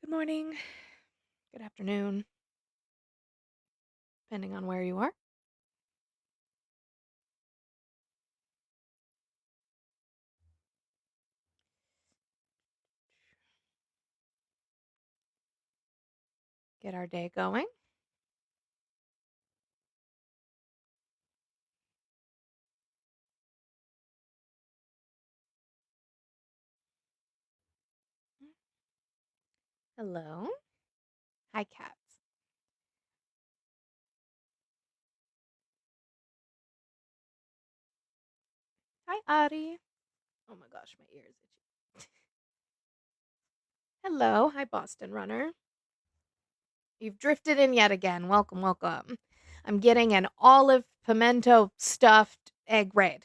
Good morning, good afternoon, depending on where you are. Get our day going. Hello. Hi, cats. Hi, Adi. Oh my gosh, my ears itchy. Hello. Hi, Boston Runner. You've drifted in yet again. Welcome, welcome. I'm getting an olive pimento stuffed egg raid.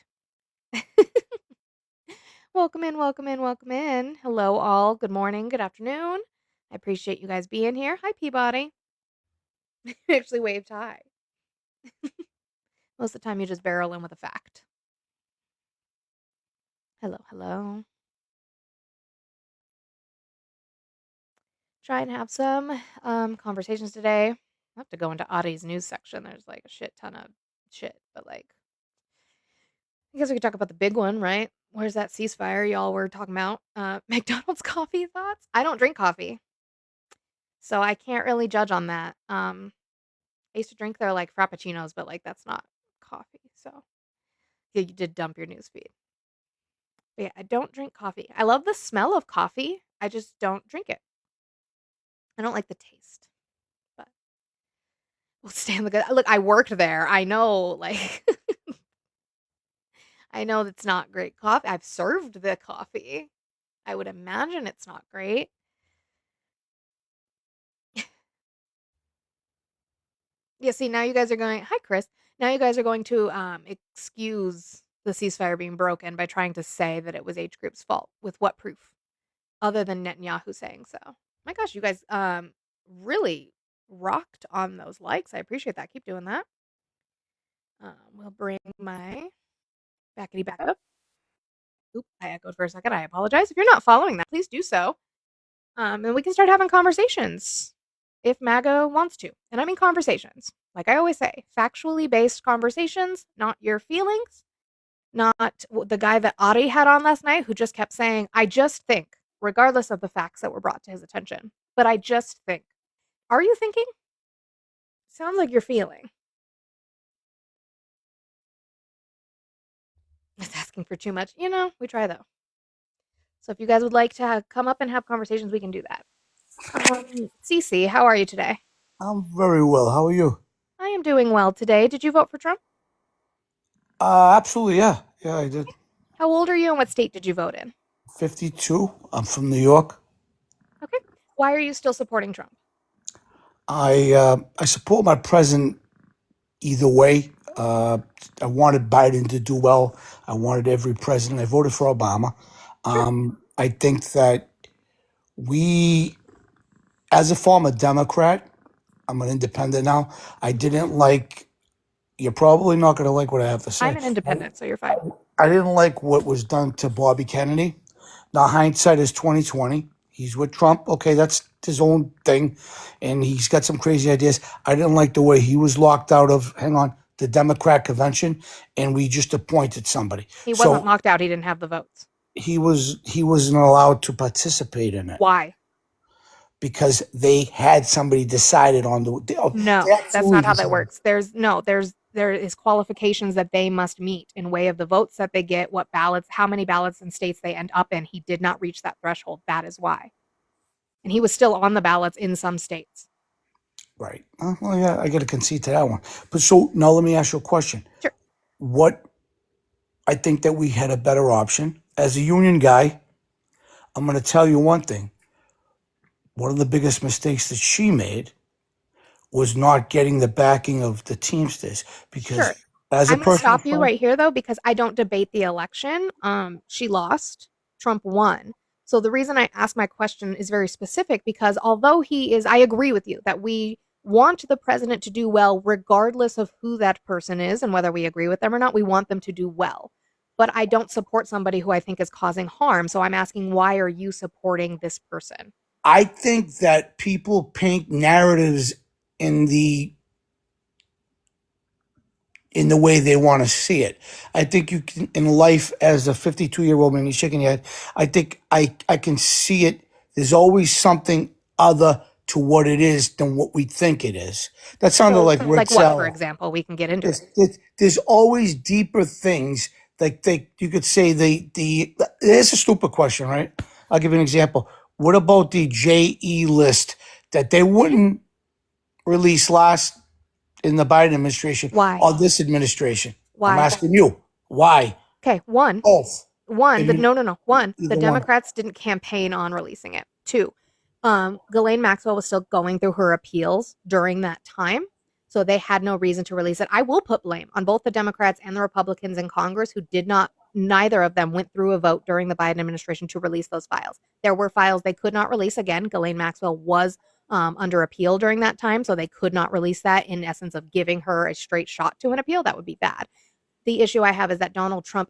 Welcome in, welcome in, welcome in. Hello, all. Good morning, good afternoon. I appreciate you guys being here. Hi, Peabody. Actually waved hi. Most of the time, you just barrel in with a fact. Hello, hello. Try and have some conversations today. I have to go into Adi's news section. There's like a shit ton of shit, but like, I guess we could talk about the big one, right? Where's that ceasefire y'all were talking about? McDonald's coffee thoughts? I don't drink coffee, so I can't really judge on that. I used to drink their like frappuccinos, but like that's not coffee. So yeah, you did dump your news feed. But yeah, I don't drink coffee. I love the smell of coffee. I just don't drink it. I don't like the taste. But we'll stand the good. Look, I worked there. I know, like, I know that's not great coffee. I've served the coffee. I would imagine it's not great. Yeah, see, now you guys are going, hi, Chris. Now you guys are going to excuse the ceasefire being broken by trying to say that it was H group's fault. With what proof? Other than Netanyahu saying so. My gosh, you guys really rocked on those likes. I appreciate that. Keep doing that. We'll bring my backity back up. Oop, I echoed for a second. I apologize. If you're not following that, please do so. And we can start having conversations if MAGA wants to. And I mean conversations. Like I always say, factually based conversations, not your feelings, not the guy that Adi had on last night who just kept saying, I just think, regardless of the facts that were brought to his attention. But I just think. Are you thinking? Sounds like you're feeling. It's asking for too much. You know, we try though. So if you guys would like to come up and have conversations, we can do that. Cece, how are you today? I'm very well. How are you? I am doing well today. Did you vote for Trump? Absolutely, yeah. Yeah, I did. How old are you and what state did you vote in? 52. I'm from New York. Okay. Why are you still supporting Trump? I support my president either way. I wanted Biden to do well. I wanted every president. I voted for Obama. Sure. I think that we, as a former Democrat, I'm an independent now. I didn't like. You're probably not going to like what I have to I'm say. an independent, so you're fine. I didn't like what was done to Bobby Kennedy. Now hindsight is 2020. He's with Trump. Okay, that's his own thing, and he's got some crazy ideas. I didn't like the way he was locked out of. Hang on, the Democrat convention, and we just appointed somebody. He wasn't So locked out. He didn't have the votes. he wasn't allowed to participate in it Why? because they had somebody decided on they No, that's absolutely not how that decided. works. There is qualifications that they must meet in way of the votes that they get, what ballots, how many ballots and states they end up in. He did not reach that threshold. That is why. And he was still on the ballots in some states. Right. Well, yeah, I got to concede to that one. But so now let me ask you a question. Sure. What I think that we had a better option as a union guy. I'm going to tell you one thing. One of the biggest mistakes that she made was not getting the backing of the Teamsters because Sure. as a I'm going to personal stop you friend, right here though because I don't debate the election. She lost, Trump won. So the reason I ask my question is very specific because although I agree with you that we want the president to do well regardless of who that person is and whether we agree with them or not, we want them to do well. But I don't support somebody who I think is causing harm. So I'm asking, why are you supporting this person? I think that people paint narratives in the way they want to see it. I think you can, in life, as a 52-year-old man, you're shaking your head. I think I can see it. There's always something other to what it is than what we think it is. That sounded So, like Rick like what, for Sell. example? We can get into it. There's always deeper things. Like you could say the. Here's a stupid question, right? I'll give you an example. What about the JE list that they wouldn't release last in the Biden administration Why? or this administration? I'm Why? asking you. Why? Okay, one, Both. One, And no. One, the either one. Democrats didn't campaign on releasing it. Two, Ghislaine Maxwell was still going through her appeals during that time, so they had no reason to release it. I will put blame on both the Democrats and the Republicans in Congress who did not, neither of them went through a vote during the Biden administration to release those files. There were files they could not release. Again, Ghislaine Maxwell was under appeal during that time, so they could not release that, in essence of giving her a straight shot to an appeal. That would be bad. The issue I have is that Donald Trump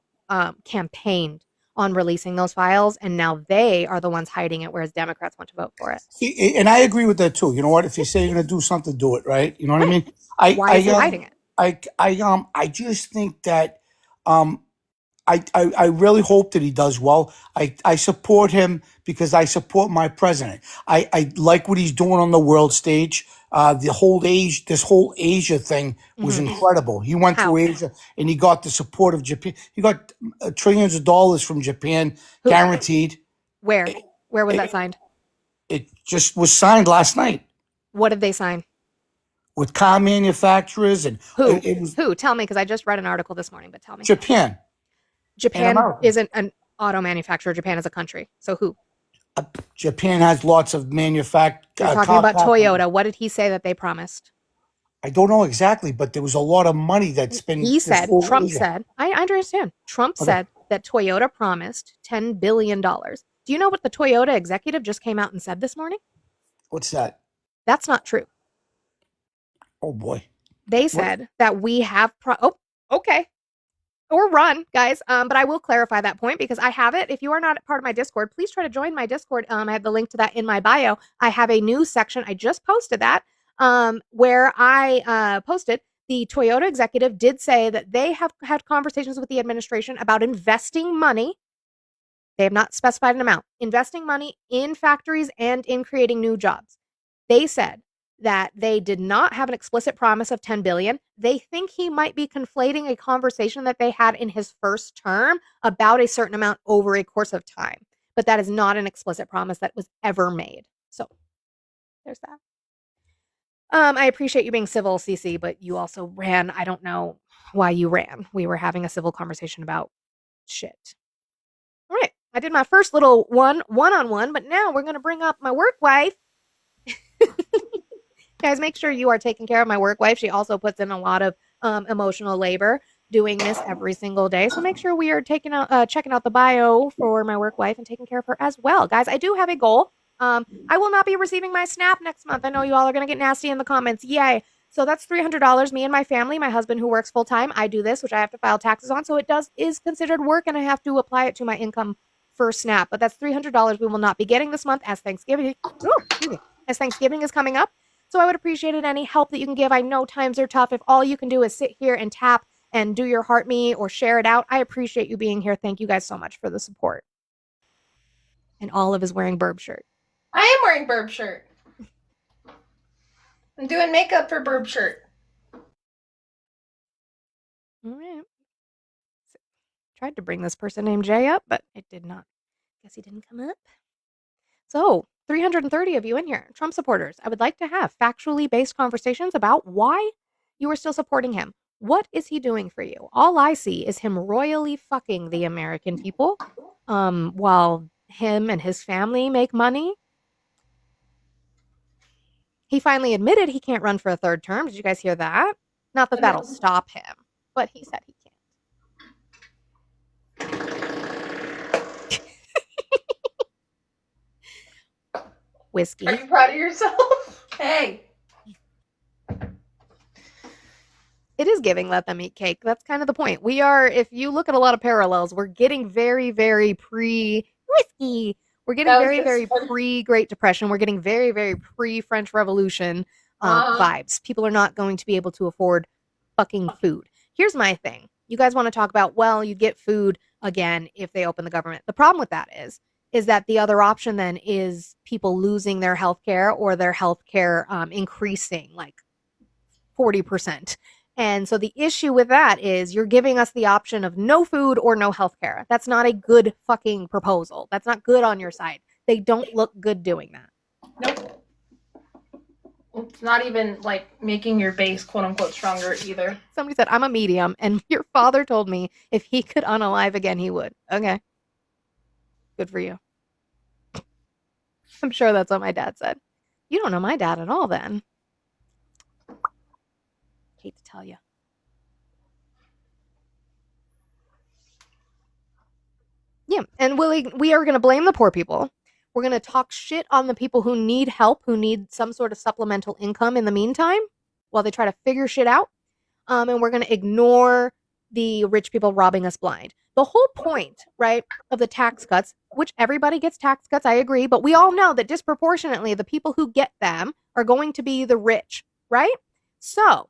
campaigned on releasing those files, and now they are the ones hiding it, whereas Democrats want to vote for it. See, and I agree with that too. You know what? If you say you're going to do something, do it, right? You know what I mean? Why is he hiding it? I just think that I really hope that he does well. I support him because I support my president. I like what he's doing on the world stage. This whole Asia thing was incredible. He went How? through Asia and he got the support of Japan. He got trillions of dollars from Japan, guaranteed. Where was that signed? It just was signed last night What did they sign? with car manufacturers and Who? it was Who? Tell me, because I just read an article this morning, but tell me. Japan. Japan America. isn't an auto manufacturer. Japan is a country. So who? Japan has lots of manufacturing. You're talking about Toyota. What did he say that they promised? I don't know exactly, but there was a lot of money that's been. He said, before Trump Asia. said, I understand. Trump Okay. said that Toyota promised $10 billion. Do you know what the Toyota executive just came out and said this morning? What's that? That's not true. Oh boy. They said that we have okay. Or run, guys. But I will clarify that point because I have it. If you are not part of my Discord, please try to join my Discord. I have the link to that in my bio. I have a news section. I just posted that where I posted the Toyota executive did say that they have had conversations with the administration about investing money. They have not specified an amount. Investing money in factories and in creating new jobs. They said that they did not have an explicit promise of 10 billion. They think he might be conflating a conversation that they had in his first term about a certain amount over a course of time. But that is not an explicit promise that was ever made. So there's that. I appreciate you being civil, CC, but you also ran. I don't know why you ran. We were having a civil conversation about shit. All right. I did my first little one-on-one, but now we're going to bring up my work wife. Guys, make sure you are taking care of my work wife. She also puts in a lot of emotional labor doing this every single day. So make sure we are checking out the bio for my work wife and taking care of her as well. Guys, I do have a goal. I will not be receiving my SNAP next month. I know you all are going to get nasty in the comments. Yay. So that's $300. Me and my family, my husband who works full time, I do this, which I have to file taxes on. So it is considered work and I have to apply it to my income for SNAP. But that's $300 we will not be getting this month as Thanksgiving is coming up. So I would appreciate it, any help that you can give. I know times are tough. If all you can do is sit here and tap and do your heart me or share it out, I appreciate you being here. Thank you guys so much for the support. And Olive is wearing Burb shirt. I am wearing Burb shirt. I'm doing makeup for Burb shirt. All right. Tried to bring this person named Jay up, but it did not. Guess he didn't come up. So 330 of you in here, Trump supporters. I would like to have factually based conversations about why you are still supporting him. What is he doing for you? All I see is him royally fucking the American people while him and his family make money. He finally admitted he can't run for a third term. Did you guys hear that? Not that that'll stop him, but he said he can't. Whiskey. Are you proud of yourself? Hey. It is giving let them eat cake. That's kind of the point. We are, if you look at a lot of parallels, we're getting very, very pre-whiskey. We're getting That was very, just very fun. pre-Great Depression. We're getting very, very pre-French Revolution vibes. People are not going to be able to afford fucking food. Here's my thing. You guys want to talk about, well, you get food again if they open the government. The problem with that is that the other option then is people losing their health care or their health care increasing like 40%. And so the issue with that is you're giving us the option of no food or no health care. That's not a good fucking proposal. That's not good on your side. They don't look good doing that. Nope. It's not even like making your base quote unquote stronger either. Somebody said, I'm a medium, and your father told me if he could unalive again, he would. Okay. Good for you. I'm sure that's what my dad said. You don't know my dad at all then. Hate to tell you. Yeah, and we are going to blame the poor people. We're going to talk shit on the people who need help, who need some sort of supplemental income in the meantime while they try to figure shit out. And we're going to ignore the rich people robbing us blind. The whole point, right, of the tax cuts, which everybody gets tax cuts, I agree, but we all know that disproportionately the people who get them are going to be the rich, right? So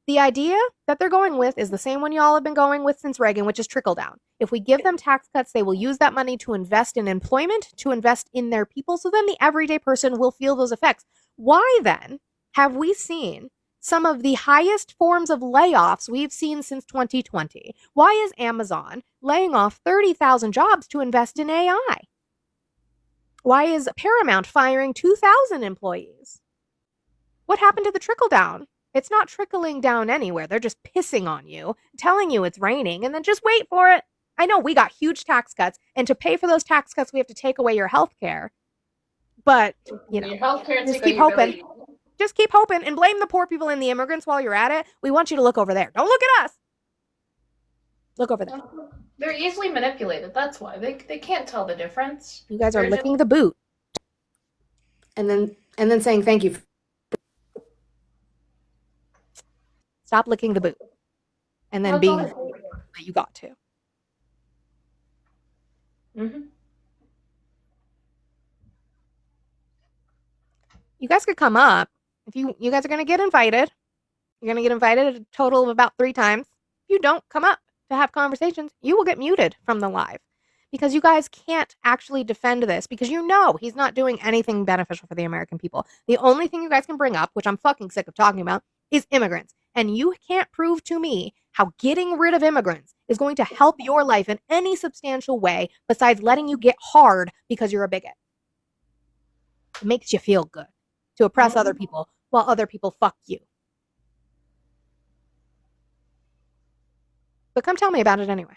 the idea that they're going with is the same one y'all have been going with since Reagan, which is trickle down. If we give them tax cuts, they will use that money to invest in employment, to invest in their people, so then the everyday person will feel those effects. Why then have we seen some of the highest forms of layoffs we've seen since 2020? Why is Amazon laying off 30,000 jobs to invest in AI? Why is Paramount firing 2,000 employees? What happened to the trickle down? It's not trickling down anywhere. They're just pissing on you, telling you it's raining, and then just wait for it. I know we got huge tax cuts, and to pay for those tax cuts, we have to take away your health care. But, you know, Your healthcare just keep hoping. Just keep hoping and blame the poor people and the immigrants while you're at it. We want you to look over there. Don't look at us. Look over there. They're easily manipulated. That's why they can't tell the difference. You guys are They're licking the boot, and then saying thank you. Stop licking the boot, and then being that you got to. Mm-hmm. You guys could come up. If you guys are going to get invited, you're going to get invited a total of about 3 times. If you don't come up to have conversations, you will get muted from the live because you guys can't actually defend this because you know he's not doing anything beneficial for the American people. The only thing you guys can bring up, which I'm fucking sick of talking about, is immigrants. And you can't prove to me how getting rid of immigrants is going to help your life in any substantial way besides letting you get hard because you're a bigot. It makes you feel good to oppress other people while other people fuck you. But come tell me about it anyway.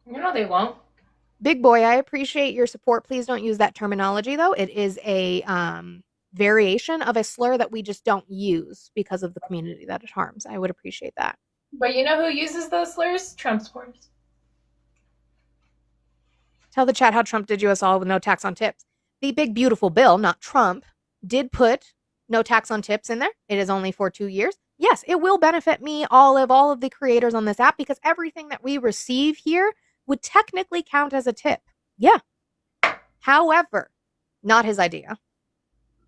You know they won't. Big boy, I appreciate your support. Please don't use that terminology, though. It is a variation of a slur that we just don't use because of the community that it harms. I would appreciate that. But you know who uses those slurs? Trump supporters. Tell the chat how Trump did you us all with no tax on tips. The big beautiful bill, not Trump, did put no tax on tips in there. It is only for 2 years. Yes, it will benefit me, all of the creators on this app, because everything that we receive here would technically count as a tip. Yeah. However, not his idea.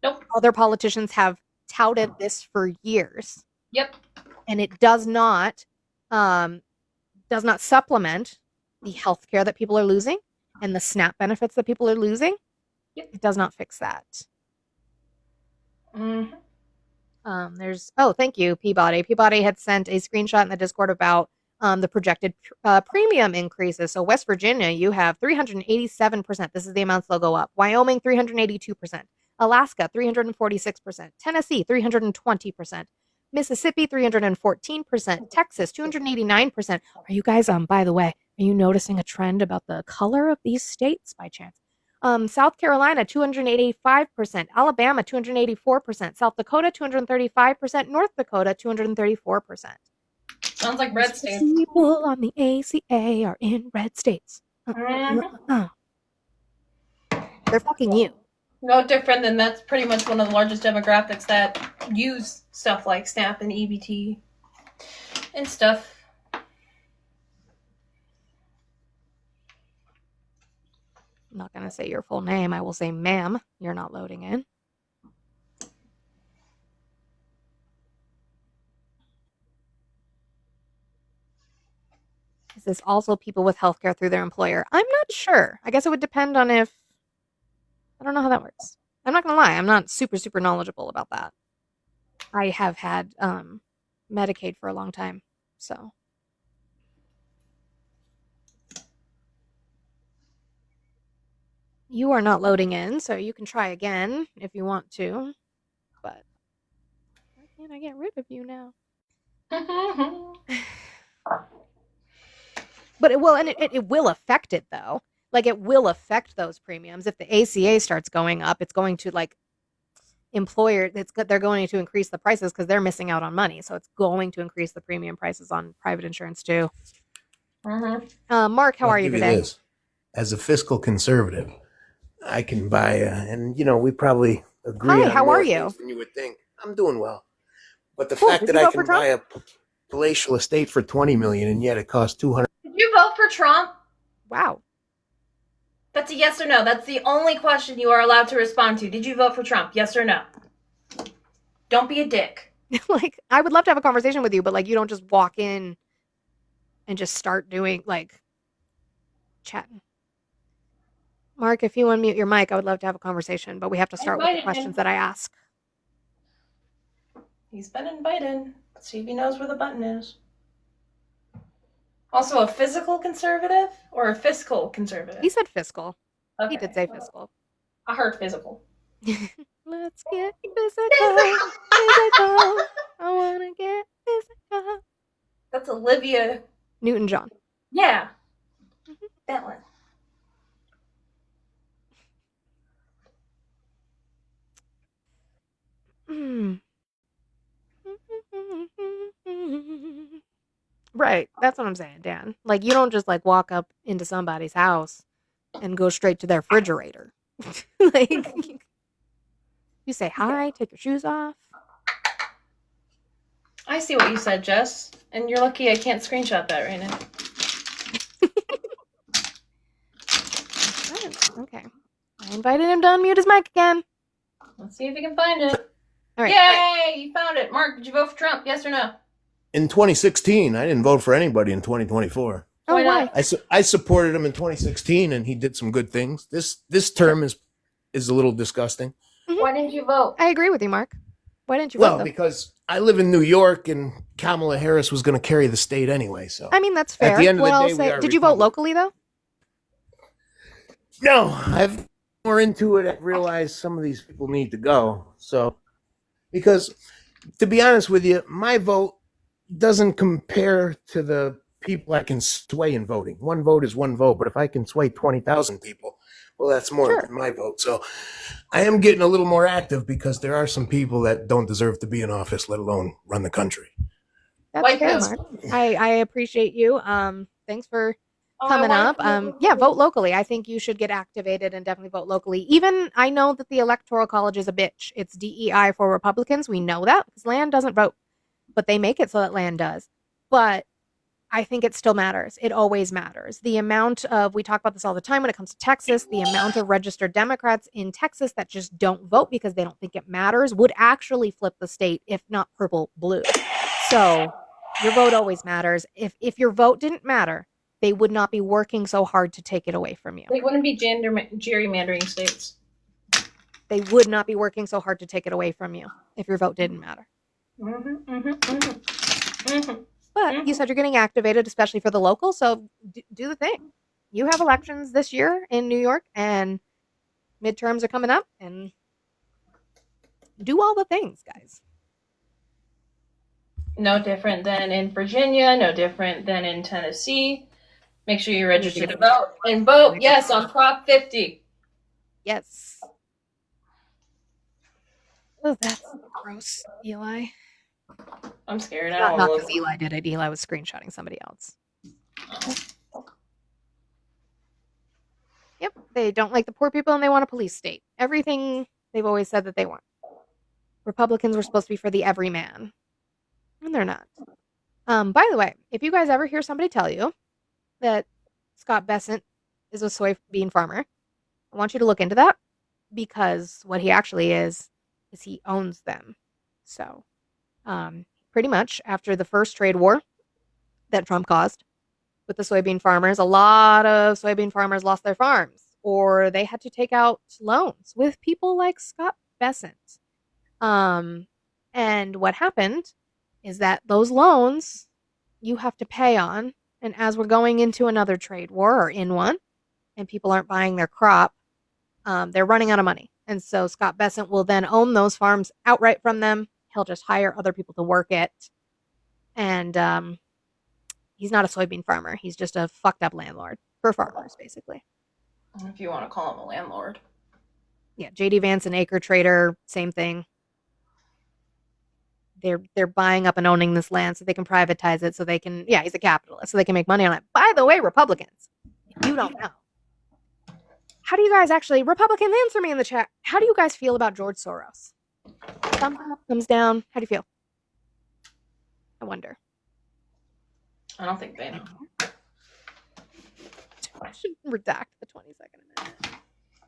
Nope. Other politicians have touted this for years. Yep. And it does not supplement the health care that people are losing and the SNAP benefits that people are losing. Yep. It does not fix that. Mm-hmm. Thank you, Peabody. Peabody had sent a screenshot in the Discord about the projected premium increases. So West Virginia, you have 387%. This is the amounts they'll go up. Wyoming, 382%. Alaska, 346%. Tennessee, 320%. Mississippi, 314%. Texas, 289%. Are you guys, by the way, are you noticing a trend about the color of these states by chance? South Carolina, 285%. Alabama, 284%. South Dakota, 235%. North Dakota, 234%. Sounds like red states. People on the ACA are in red states. They're fucking you. No different than that's pretty much one of the largest demographics that use stuff like SNAP and EBT and stuff. I'm not going to say your full name. I will say, ma'am, you're not loading in. Is this also people with healthcare through their employer? I'm not sure. I guess it would depend on if... I don't know how that works. I'm not going to lie. I'm not super, super knowledgeable about that. I have had Medicaid for a long time, so... You are not loading in, so you can try again if you want to. But why can't I get rid of you now? But it will, and it will affect it though. Like it will affect those premiums. If the ACA starts going up, it's going to like they're going to increase the prices because they're missing out on money. So it's going to increase the premium prices on private insurance too. Mark, how are you today? As a fiscal conservative, I can buy, and we probably agree. Hi, how are you? Than you would think. I'm doing well, but the Cool. fact Did that you I vote for can buy a palatial estate for $20 million and yet it costs $200. Did you vote for Trump? Wow. That's a yes or no. That's the only question you are allowed to respond to. Did you vote for Trump? Yes or no? Don't be a dick. Like, I would love to have a conversation with you, but like, you don't just walk in and just start doing like chatting. Mark, if you unmute your mic, I would love to have a conversation, but we have to start with the questions that I ask. He's been invited. Let's see if he knows where the button is. Also, a physical conservative or a fiscal conservative? He said fiscal. Okay. He did say fiscal. I heard physical. Let's get physical. Physical. I want to get physical. That's Olivia Newton-John. Yeah. That one. Right. That's what I'm saying, Dan. Like, you don't just like walk up into somebody's house and go straight to their refrigerator. Like, you say hi, take your shoes off. I see what you said, Jess. And you're lucky I can't screenshot that right now. Okay. I invited him to unmute his mic again. Let's see if he can find it. All right. Yay! You found it. Mark, did you vote for Trump? Yes or no? In 2016, I didn't vote for anybody in 2024. Oh, Why why? not? I supported him in 2016, and he did some good things. This term is a little disgusting. Why didn't you vote? I agree with you, Mark. Why didn't you vote, Well, though? because I live in New York, and Kamala Harris was going to carry the state anyway. So I mean, that's fair. At the end of the What day, else we say? are Did you vote Republican. locally, though? No, I've more into it. I've realized some of these people need to go. So, because to be honest with you, my vote doesn't compare to the people I can sway in voting. One vote is one vote, but if I can sway 20,000 people, well, that's more Sure. than my vote. So I am getting a little more active because there are some people that don't deserve to be in office, let alone run the country. That's White fair, House. Mark. I appreciate you. Thanks for Oh, coming I up. wanted to- Yeah, vote locally. I think you should get activated and definitely vote locally. Even I know that the Electoral College is a bitch. It's DEI for Republicans. We know that because Land doesn't vote, but they make it so that Land does. But I think it still matters. It always matters. The amount of, we talk about this all the time when it comes to Texas, the amount of registered Democrats in Texas that just don't vote because they don't think it matters would actually flip the state, if not purple, blue. So your vote always matters. If your vote didn't matter, they would not be working so hard to take it away from you. They wouldn't be gerrymandering states. They would not be working so hard to take it away from you if your vote didn't matter. But you said you're getting activated, especially for the local, so do the thing. You have elections this year in New York, and midterms are coming up, and do all the things, guys. No different than in Virginia, no different than in Tennessee. Make sure you're registered to vote. And vote, yes, on Prop 50. Yes. Oh, that's gross, Eli. I'm scared. I Not don't because Eli did it. Eli was screenshotting somebody else. Yep, they don't like the poor people and they want a police state. Everything they've always said that they want. Republicans were supposed to be for the everyman, and they're not. By the way, if you guys ever hear somebody tell you that Scott Bessent is a soybean farmer, I want you to look into that because what he actually is he owns them. So, pretty much after the first trade war that Trump caused with the soybean farmers, a lot of soybean farmers lost their farms or they had to take out loans with people like Scott Bessent. And what happened is that those loans you have to pay on. And as we're going into another trade war or in one, and people aren't buying their crop, they're running out of money. And so Scott Bessent will then own those farms outright from them. He'll just hire other people to work it. And he's not a soybean farmer. He's just a fucked up landlord for farmers, basically. If you want to call him a landlord. Yeah, J.D. Vance, an acre trader, same thing. They're buying up and owning this land so they can privatize it so they can, yeah, he's a capitalist, so they can make money on it. By the way, Republicans, if you don't know, how do you guys actually, Republicans, answer me in the chat. How do you guys feel about George Soros? Thumbs up, thumbs down. How do you feel? I wonder. I don't think they know. I should redact the 20-second amendment.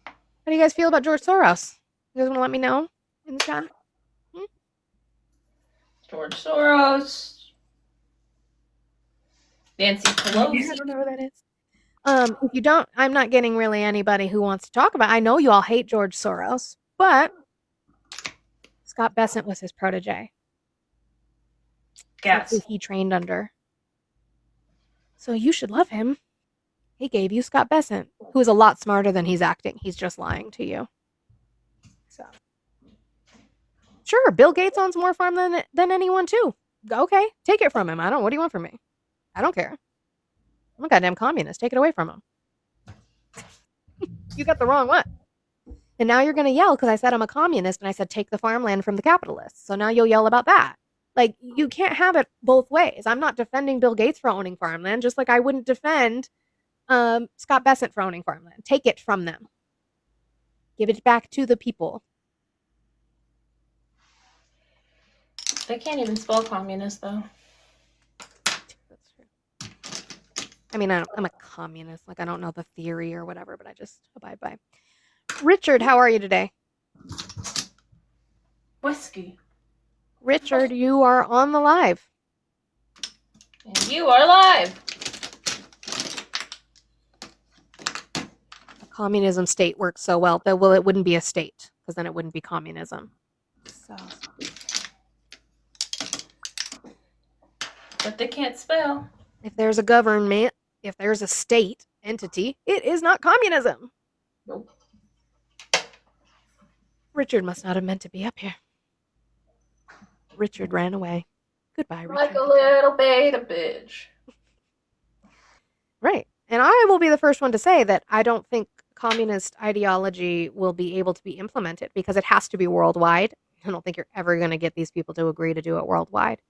How do you guys feel about George Soros? You guys want to let me know in the chat? George Soros. Nancy Pelosi. I don't know who that is. If you don't, I'm not getting really anybody who wants to talk about it. I know you all hate George Soros, but Scott Bessent was his protege. Yes. That's who he trained under. So you should love him. He gave you Scott Bessent, who is a lot smarter than he's acting. He's just lying to you. So, sure, Bill Gates owns more farm than anyone too. Okay, take it from him. What do you want from me? I don't care. I'm a goddamn communist. Take it away from him. You got the wrong one. And now you're going to yell because I said I'm a communist and I said take the farmland from the capitalists. So now you'll yell about that. Like, you can't have it both ways. I'm not defending Bill Gates for owning farmland, just like I wouldn't defend Scott Bessent for owning farmland. Take it from them. Give it back to the people. They can't even spell communist, though. That's true. I mean, I'm a communist. Like, I don't know the theory or whatever, but I just abide by. Richard, how are you today? Whiskey. Richard, you are on the live. And you are live. The communism state works so well that, well, it wouldn't be a state because then it wouldn't be communism. So, But they can't spell. if there's a government, if there's a state entity, it is not communism. Nope. Richard must not have meant to be up here. Richard ran away. Goodbye, Richard. Like a little beta bitch. Right. And I will be the first one to say that I don't think communist ideology will be able to be implemented because it has to be worldwide. I don't think you're ever going to get these people to agree to do it worldwide.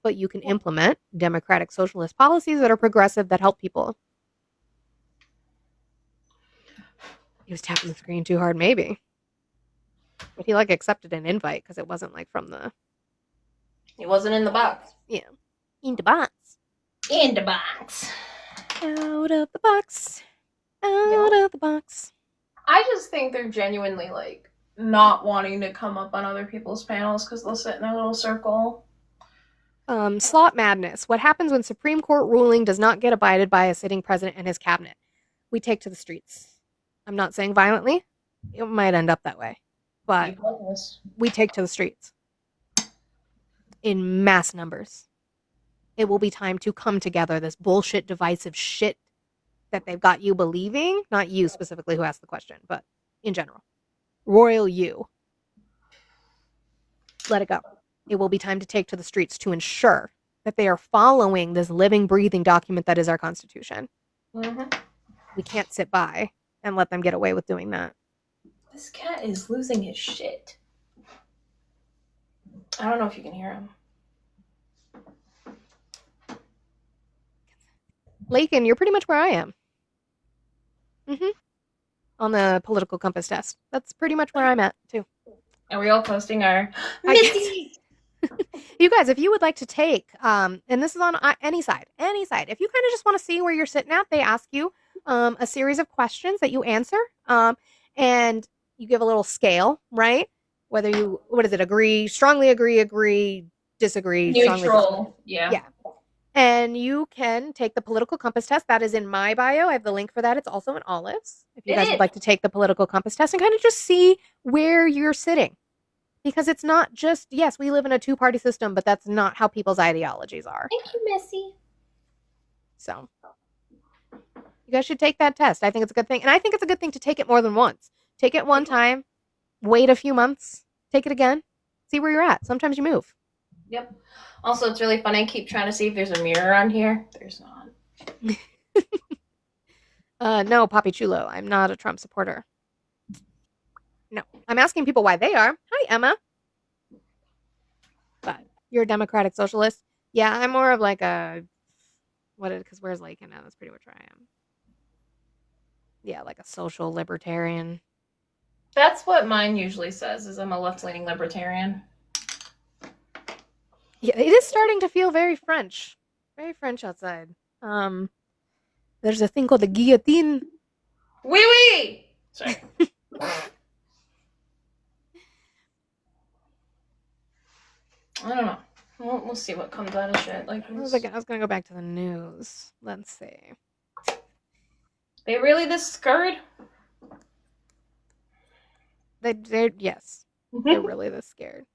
But you can implement democratic socialist policies that are progressive that help people. He was tapping the screen too hard, maybe. But he accepted an invite because it wasn't from the... He wasn't in the box. Yeah. In the box. In the box. Out of the box. Out of the box. I just think they're genuinely not wanting to come up on other people's panels because they'll sit in their little circle. Slot madness. What happens when Supreme Court ruling does not get abided by a sitting president and his cabinet? We take to the streets. I'm not saying violently. It might end up that way. But we take to the streets. In mass numbers. It will be time to come together. This bullshit, divisive shit that they've got you believing. Not you specifically who asked the question, but in general. Royal you. Let it go. It will be time to take to the streets to ensure that they are following this living, breathing document that is our Constitution. Mm-hmm. We can't sit by and let them get away with doing that. This cat is losing his shit. I don't know if you can hear him. Lakin, you're pretty much where I am. On the political compass test. That's pretty much where I'm at, too. Are we all posting our... You guys, if you would like to take, and this is on any side, if you kind of just want to see where you're sitting at, they ask you a series of questions that you answer, and you give a little scale, right? Whether you, what is it, agree, strongly agree, disagree, strongly disagree. Neutral. Yeah. Yeah. And you can take the political compass test. That is in my bio. I have the link for that. It's also in Olive's. If you It guys is. would like to take the political compass test and kind of just see where you're sitting. Because it's not just, yes, we live in a two-party system, but that's not how people's ideologies are. Thank you, Missy. So you guys should take that test. I think it's a good thing. And I think it's a good thing to take it more than once. Take it one time, wait a few months, take it again, see where you're at. Sometimes you move. Yep. Also, it's really funny. I keep trying to see if there's a mirror on here. There's not. No, Papi Chulo, I'm not a Trump supporter. No, I'm asking people why they are. Hi, Emma. But you're a Democratic Socialist? Yeah, I'm more of like a, because where's Lakin now? That's pretty much where I am. Yeah, like a social libertarian. That's what mine usually says, is I'm a left-leaning libertarian. Yeah, it is starting to feel very French. Very French outside. There's a thing called the guillotine. Wee wee! Sorry. I don't know. We'll see what comes out of shit. Like, I was gonna go back to the news. Let's see. they really this scared? They're yes. They're really this scared.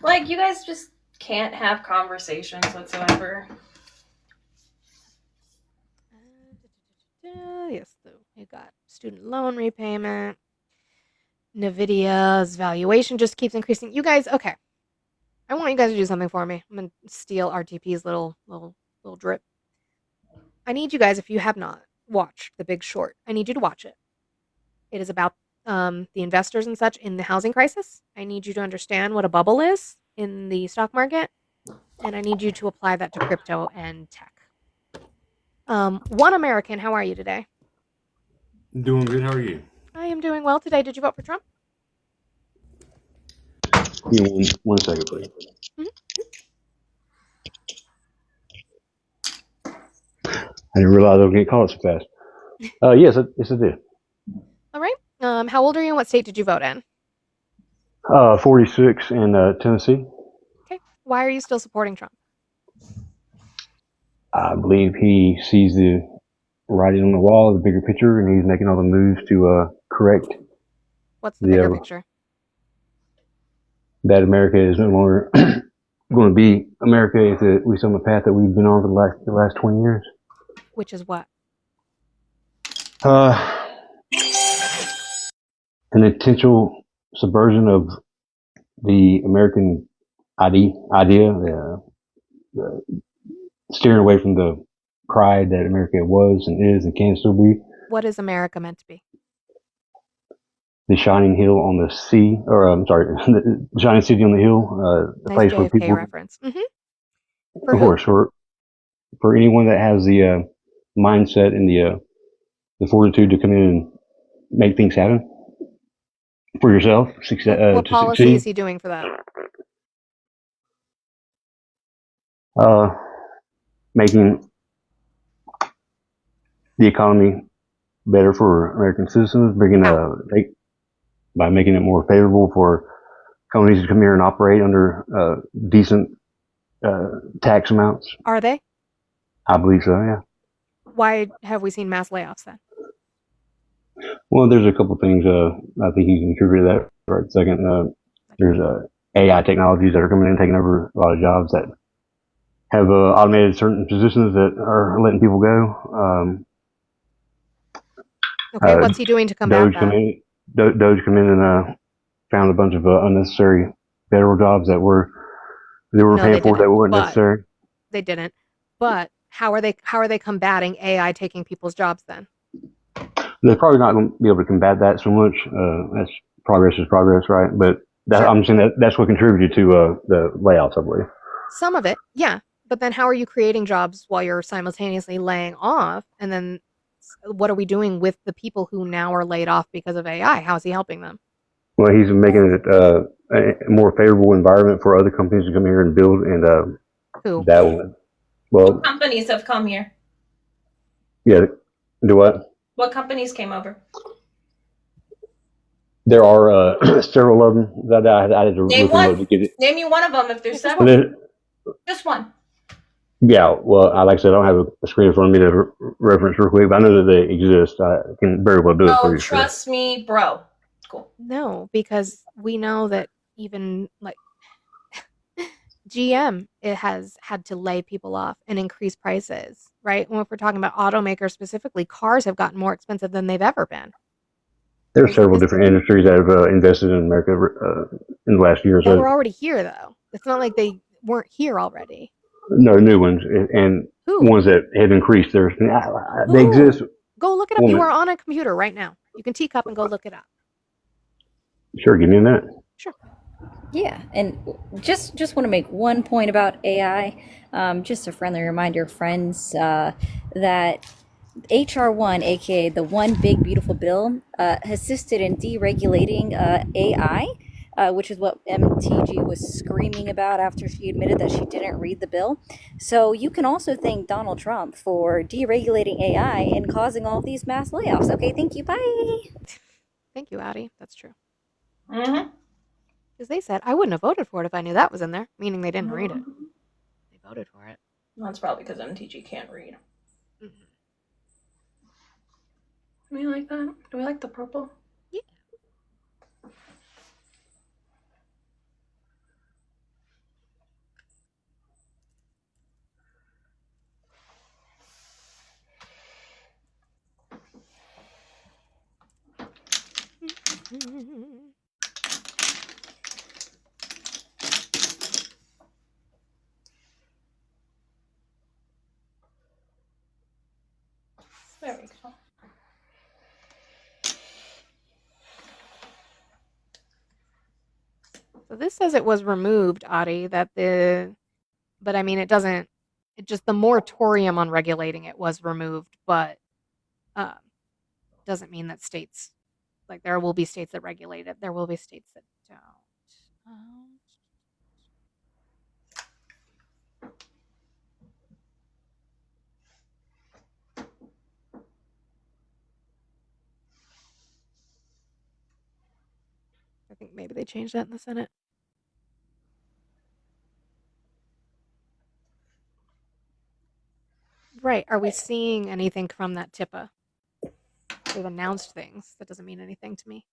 Like, you guys just can't have conversations whatsoever. Yes, you got student loan repayment. Nvidia's valuation just keeps increasing. You guys, okay. I want you guys to do something for me. I'm gonna steal RTP's little drip. I need you guys, if you have not watched The Big Short, I need you to watch it. It is about the investors and such in the housing crisis. I need you to understand what a bubble is in the stock market, and I need you to apply that to crypto and tech. One American, how are you today? Doing good. How are you? I am doing well today. Did you vote for Trump? Give me one second, please. I didn't realize I was getting called so fast. Yes, I did. All right. How old are you and what state did you vote in? 46 in Tennessee. Okay. Why are you still supporting Trump? I believe he sees the writing on the wall, the bigger picture, and he's making all the moves to correct What's the bigger picture? that America is no longer going to be America if we stay on the path that we've been on for the last 20 years. Which is what? An intentional subversion of the American idea, steering away from the pride that America was and is and can still be. What is America meant to be? The shining hill on the sea, or I'm sorry, the shining city on the hill, the Nice place where JFK people, reference. of course, for anyone that has the mindset and the fortitude to come in and make things happen for yourself, What to policy succeed. is he doing for that? Making the economy better for American citizens, by making it more favorable for companies to come here and operate under decent tax amounts. Are they? I believe so, yeah. Why have we seen mass layoffs then? Well, there's a couple things I think you can contribute to that right second. There's AI technologies that are coming in and taking over a lot of jobs that have automated certain positions that are letting people go. Okay, what's he doing to combat that? Doge come in and found a bunch of unnecessary federal jobs that they were paying for that weren't necessary. They didn't. But how are they combating AI taking people's jobs then? They're probably not going to be able to combat that so much. That's progress is progress, right? But Sure. I'm saying that's what contributed to the layoffs, I believe. Some of it, yeah. But then how are you creating jobs while you're simultaneously laying off? And then what are we doing with the people who now are laid off because of AI? How is he helping them? Well, he's making it a more favorable environment for other companies to come here and build, and Who? that one. Well, What companies have come here? yeah. Do what? What companies came over? there are several of them that I had to Name look them up to one. get it. Name you one of them if there's Just But several. there, Just one. yeah, well, like I said, I don't have a screen in front of me to reference real quick, but I know that they exist. I can very well do it for Oh, you. Sure. trust me, bro. Cool. No, because we know that even like GM, it has had to lay people off and increase prices, right? And if we're talking about automakers specifically, cars have gotten more expensive than they've ever been. There are Like, several this- different industries that have invested in America in the last year or that were so. already here, though. It's not like they weren't here already. No, new ones and Who? ones that have increased. They Who? exist. Go look it up. One You minute. are on a computer right now. You can teacup and go look it up. Sure, give me a minute. Sure. Yeah, and just want to make one point about AI. Just a friendly reminder, friends, that HR1, aka the One Big Beautiful Bill, assisted in deregulating AI, which is what MTG was screaming about after she admitted that she didn't read the bill. So you can also thank Donald Trump for deregulating AI and causing all of these mass layoffs. Okay, thank you. Bye. Thank you, Addie. That's true. Mm-hmm. Because they said, I wouldn't have voted for it if I knew that was in there, meaning they didn't read it. They voted for it. That's probably because MTG can't read. Mhm. Do we like that? Do we like the purple? Yeah. There we go. So this says it was removed, Audie, but I mean, it doesn't, it just, the moratorium on regulating it was removed, but doesn't mean that states, like there will be states that regulate it. There will be states that don't. I think maybe they changed that in the Senate. Right. Are we seeing anything from that TIPA? They've announced things. That doesn't mean anything to me.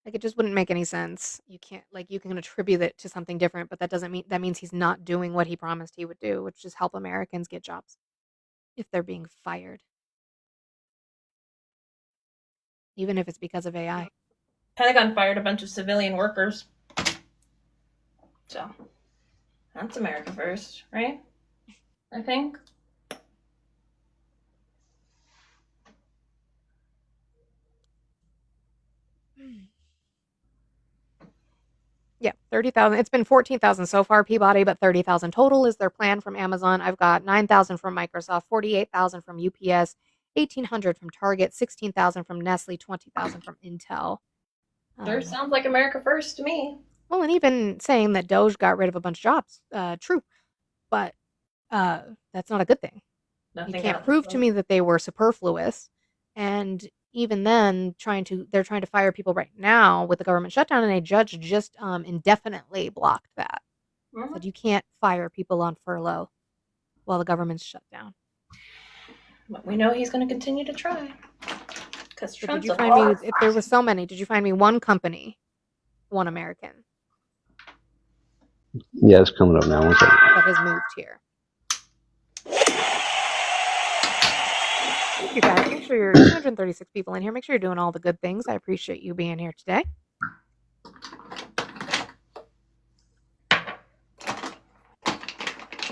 Like, it just wouldn't make any sense. You can't, like, you can attribute it to something different, but that doesn't mean, that means he's not doing what he promised he would do, which is help Americans get jobs if they're being fired. Even if it's because of AI. Pentagon fired a bunch of civilian workers. So, that's America first, right? I think. Yeah, 30,000. It's been 14,000 so far, Peabody, but 30,000 total is their plan from Amazon. I've got 9,000 from Microsoft, 48,000 from UPS, 1,800 from Target, 16,000 from Nestle, 20,000 from Intel. Sure sounds like America first to me. Well, and even saying that Doge got rid of a bunch of jobs, true, but that's not a good thing. Nothing You can't else. prove to me that they were superfluous, and even then, they're trying to fire people right now with the government shutdown, and a judge just indefinitely blocked that. Mhm. Said you can't fire people on furlough while the government's shut down. But we know he's going to continue to try. Because So Trump's did you a find me, boss. if there was so many, did you find me one company, one American Yeah, it's coming up now. One second. that has moved here? Thank you guys. Make sure you're 236 people in here. Make sure you're doing all the good things. I appreciate you being here today.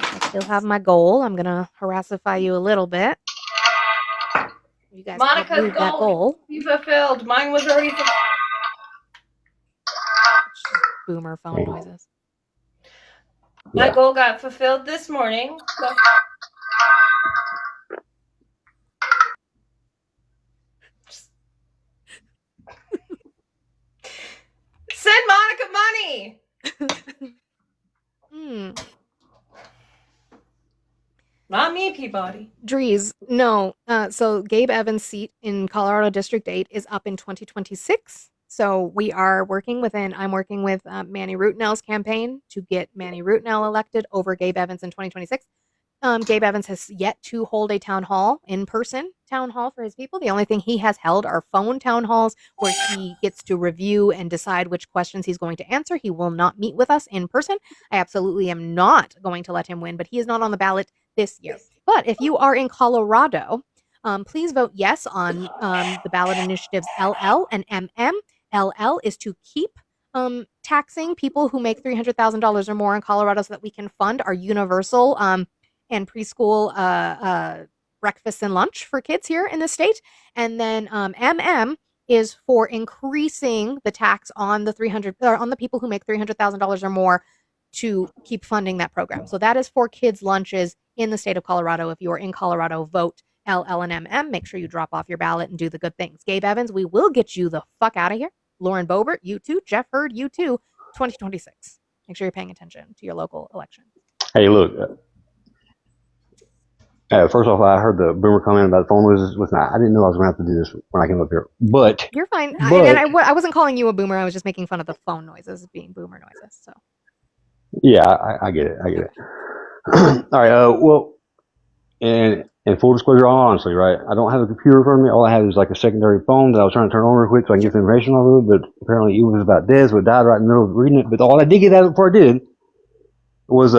I still have my goal. I'm gonna harassify you a little bit. You guys can't Monica's move that goal. goal. Be fulfilled. Mine was already fulfilled. Boomer phone noises. My Yeah. goal got fulfilled this morning. So- Send Monica money. Hmm. Not me, Peabody. Drees, no. So Gabe Evans' seat in Colorado District 8 is up in 2026. So we are working I'm working with Manny Rutnell's campaign to get Manny Rutnell elected over Gabe Evans in 2026. Gabe Evans has yet to hold a town hall, in-person town hall for his people. The only thing he has held are phone town halls where he gets to review and decide which questions he's going to answer. He will not meet with us in person. I absolutely am not going to let him win, but he is not on the ballot this year. But if you are in Colorado, please vote yes on the ballot initiatives LL and MM. LL is to keep taxing people who make $300,000 or more in Colorado so that we can fund our universal and preschool breakfast and lunch for kids here in the state. And then MM is for increasing the tax on the people who make $300,000 or more to keep funding that program. So that is for kids' lunches in the state of Colorado. If you are in Colorado, vote LL and MM. Make sure you drop off your ballot and do the good things. Gabe Evans, we will get you the fuck out of here. Lauren Boebert, you too. Jeff Hurd, you too. 2026. Make sure you're paying attention to your local election. Hey, look. First off, I heard the boomer comment about the phone noises. Listen, I didn't know I was going to have to do this when I came up here. But you're fine. But, I wasn't calling you a boomer. I was just making fun of the phone noises being boomer noises. So. Yeah, I get it. I get it. All right. Well, and full disclosure, honestly, right? I don't have a computer in front of me. All I have is like a secondary phone that I was trying to turn on real quick so I can get some information off of it. But apparently, it was about Des, but died right in the middle of reading it. But all I did get out of it before I did was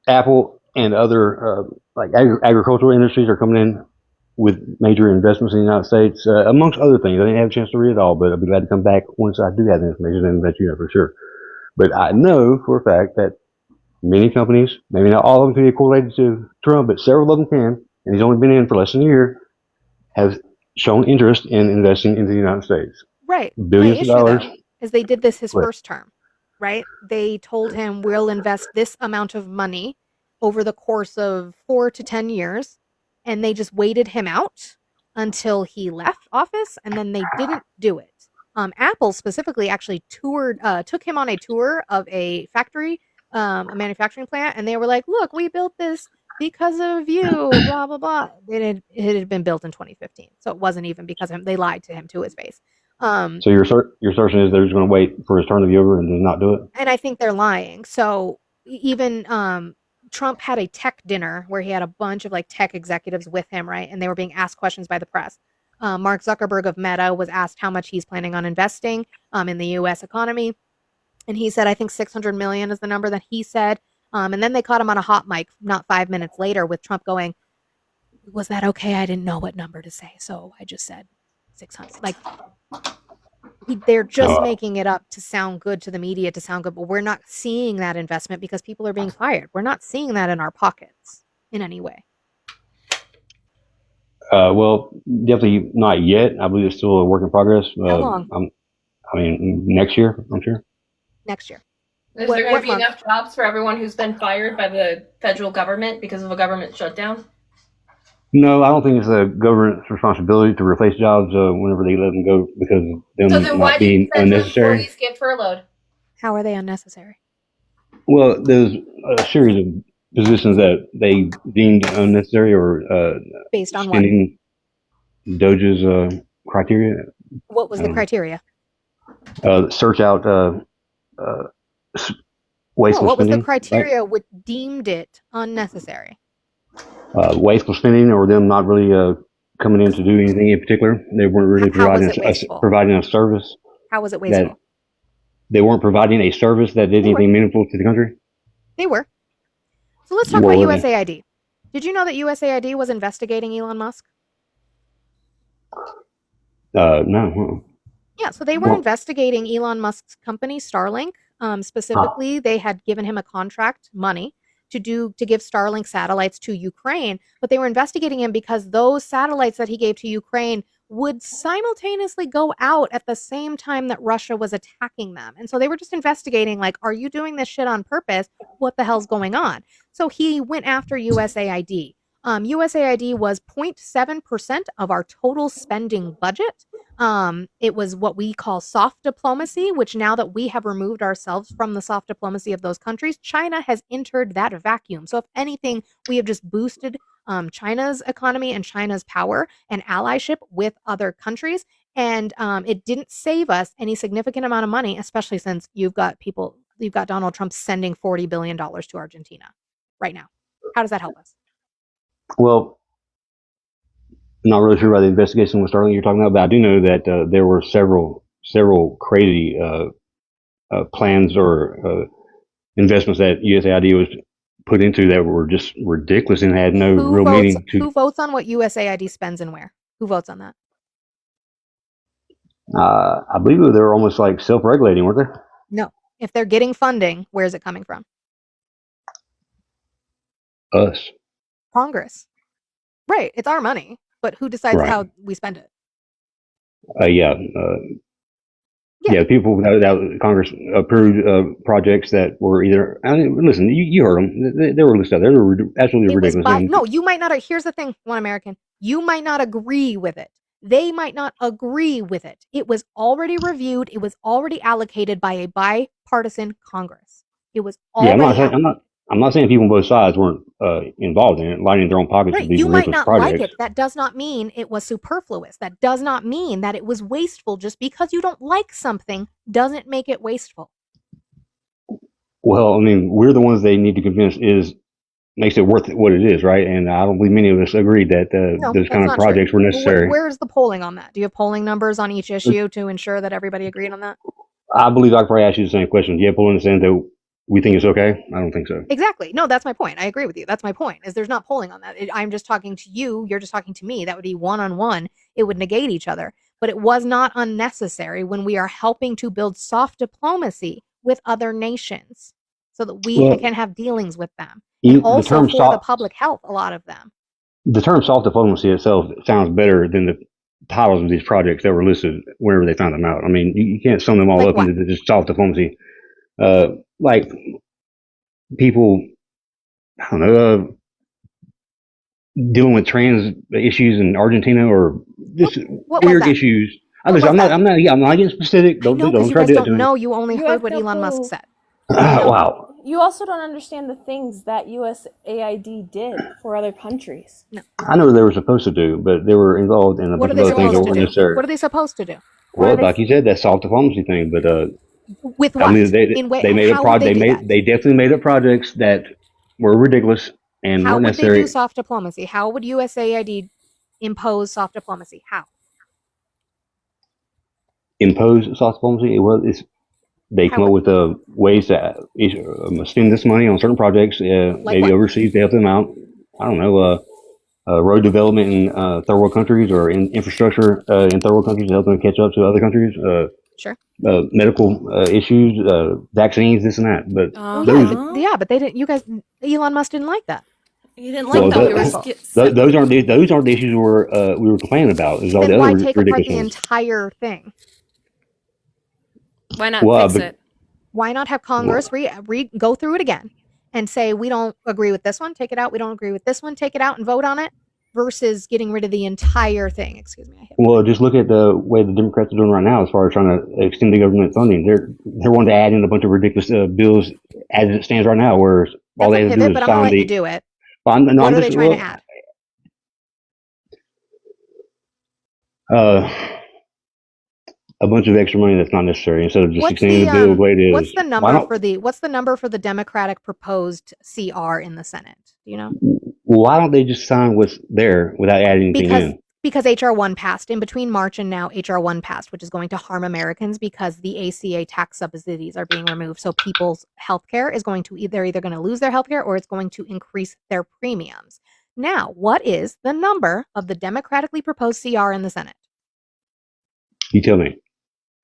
Apple and other like agricultural industries are coming in with major investments in the United States, amongst other things. I didn't have a chance to read it all, but I'll be glad to come back once I do have the information and let you know for sure. But I know for a fact that many companies, maybe not all of them can be correlated to Trump, but several of them can, and he's only been in for less than a year, have shown interest in investing into the United States. Right. Billions of dollars. Though, is they did this his first term, right? They told him we'll invest this amount of money over the course of 4 to 10 years, and they just waited him out until he left office, and then they didn't do it. Apple specifically actually took him on a tour of a factory, a manufacturing plant, and they were like, look, we built this because of you, blah, blah, blah. It had been built in 2015, so it wasn't even because of him. They lied to him to his face. So your assertion is they're just going to wait for his term to be over and just not do it? And I think they're lying. So even Trump had a tech dinner where he had a bunch of like tech executives with him, right? And they were being asked questions by the press. Mark Zuckerberg of Meta was asked how much he's planning on investing in the U.S. economy. And he said, I think 600 million is the number that he said. And then they caught him on a hot mic not 5 minutes later with Trump going, was that okay? I didn't know what number to say. So I just said 600. Like, they're just making it up to sound good to the media, to sound good. But we're not seeing that investment because people are being fired. We're not seeing that in our pockets in any way. Well, definitely not yet. I believe it's still a work in progress. How long? I mean, next year, I'm sure. Next year. Is there going to be enough jobs for everyone who's been fired by the federal government because of a government shutdown? No, I don't think it's the government's responsibility to replace jobs whenever they let them go because of them So then why not being did federal unnecessary. employees get furloughed? How are they unnecessary? Well, there's a series of positions that they deemed unnecessary or Based on what? spending Doge's criteria. What was the criteria? Search out wasteful What was spending. the criteria which deemed it unnecessary? Wasteful spending, or them not really coming in to do anything in particular. They weren't really How was it wasteful? providing a service. How was it wasteful? They weren't providing a service that did anything meaningful to the country. They were. So let's talk about USAID. Did you know that USAID was investigating Elon Musk? No. Yeah, so they were investigating Elon Musk's company, Starlink. Specifically, they had given him a contract, money, to give Starlink satellites to Ukraine, but they were investigating him because those satellites that he gave to Ukraine would simultaneously go out at the same time that Russia was attacking them. And so they were just investigating, like, are you doing this shit on purpose? What the hell's going on? So he went after USAID. USAID was 0.7% of our total spending budget. It was what we call soft diplomacy, which now that we have removed ourselves from the soft diplomacy of those countries, China has entered that vacuum. So if anything, we have just boosted China's economy and China's power and allyship with other countries. And it didn't save us any significant amount of money, especially since you've got Donald Trump sending $40 billion to Argentina right now. How does that help us? Well, I'm not really sure about the investigation with Starlink you're talking about, but I do know that there were several crazy plans or investments that USAID was put into that were just ridiculous and had no real meaning to. Who votes on what USAID spends and where? Who votes on that? I believe they were almost like self-regulating, weren't they? No. If they're getting funding, where is it coming from? Us. Congress. Right. It's our money, but who decides Right. how we spend it? Yeah. Yeah. Yeah, people that Congress approved projects that were either. I mean, listen, you heard them. They were listed. They were absolutely It was ridiculous. by, And no, you might not. Here's the thing, One American. You might not agree with it. They might not agree with it. It was already reviewed. It was already allocated by a bipartisan Congress. It was yeah, already. I'm not saying people on both sides weren't involved in it, lining their own pockets Right. with these You might ridiculous not projects. like it. That does not mean it was superfluous. That does not mean that it was wasteful. Just because you don't like something doesn't make it wasteful. Well, I mean, we're the ones they need to convince makes it worth what it is, right? And I don't believe many of us agreed that No, those that's kind of not true. projects were necessary. Where's the polling on that? Do you have polling numbers on each issue to ensure that everybody agreed on that? I believe I could probably ask you the same question. Do you have polling to say that we think it's okay? I don't think so. Exactly. No, that's my point. I agree with you. That's my point. Is there's not polling on that. I'm just talking to you. You're just talking to me. That would be one-on-one. It would negate each other. But it was not unnecessary when we are helping to build soft diplomacy with other nations so that we can have dealings with them. And also for the public health, a lot of them. The term soft diplomacy itself sounds better than the titles of these projects that were listed whenever they found them out. I mean, you can't sum them all Like up what? into just soft diplomacy. Like people, I don't know, dealing with trans issues in Argentina or just What was weird that? issues. What was I'm that? not getting specific. I know, Don't because you try guys to do that to don't me. know. You only You heard have what no Elon Musk clue. said. Wow. You also don't understand the things that USAID did for other countries. I know what they were supposed to do, but they were involved in a What bunch are of they other things that supposed to weren't do? necessary. What are they supposed to do? Well, like you said, that soft diplomacy thing, but With what? I mean, they made a how would project. they do that? They definitely made up projects that were ridiculous and How weren't would they necessary. do soft diplomacy? How would USAID impose soft diplomacy? How? Impose soft diplomacy. They How come up would- with ways to spend this money on certain projects, maybe what? overseas to help them out. I don't know, road development in third world countries or in infrastructure in third world countries to help them catch up to other countries. Sure. Medical issues, vaccines, this and that. But Yeah, but they didn't. You guys, Elon Musk didn't like that. You didn't like Well, that. We were those aren't the issues we were complaining about. Is all Then the why other take apart ridiculous the ones. entire thing? Why not Well, fix but- it? Why not have Congress go through it again and say we don't agree with this one, take it out. We don't agree with this one, take it out and vote on it, versus getting rid of the entire thing. Excuse me. Well, just look at the way the Democrats are doing right now as far as trying to extend the government funding. They're wanting to add in a bunch of ridiculous bills as it stands right now, where all they have to do is But I'm gonna sign let you the. do it. Well, What I'm are they just, trying well, to add? a bunch of extra money that's not necessary instead of just What's extending the, the bill the way it is. What's the Why number for the Democratic proposed CR in the Senate? Do you know? Why don't they just sign what's there without adding anything in? Because HR1 passed. In between March and now, HR1 passed, which is going to harm Americans because the ACA tax subsidies are being removed. So people's health care is going to either going to lose their health care or it's going to increase their premiums. Now, what is the number of the democratically proposed CR in the Senate? You tell me.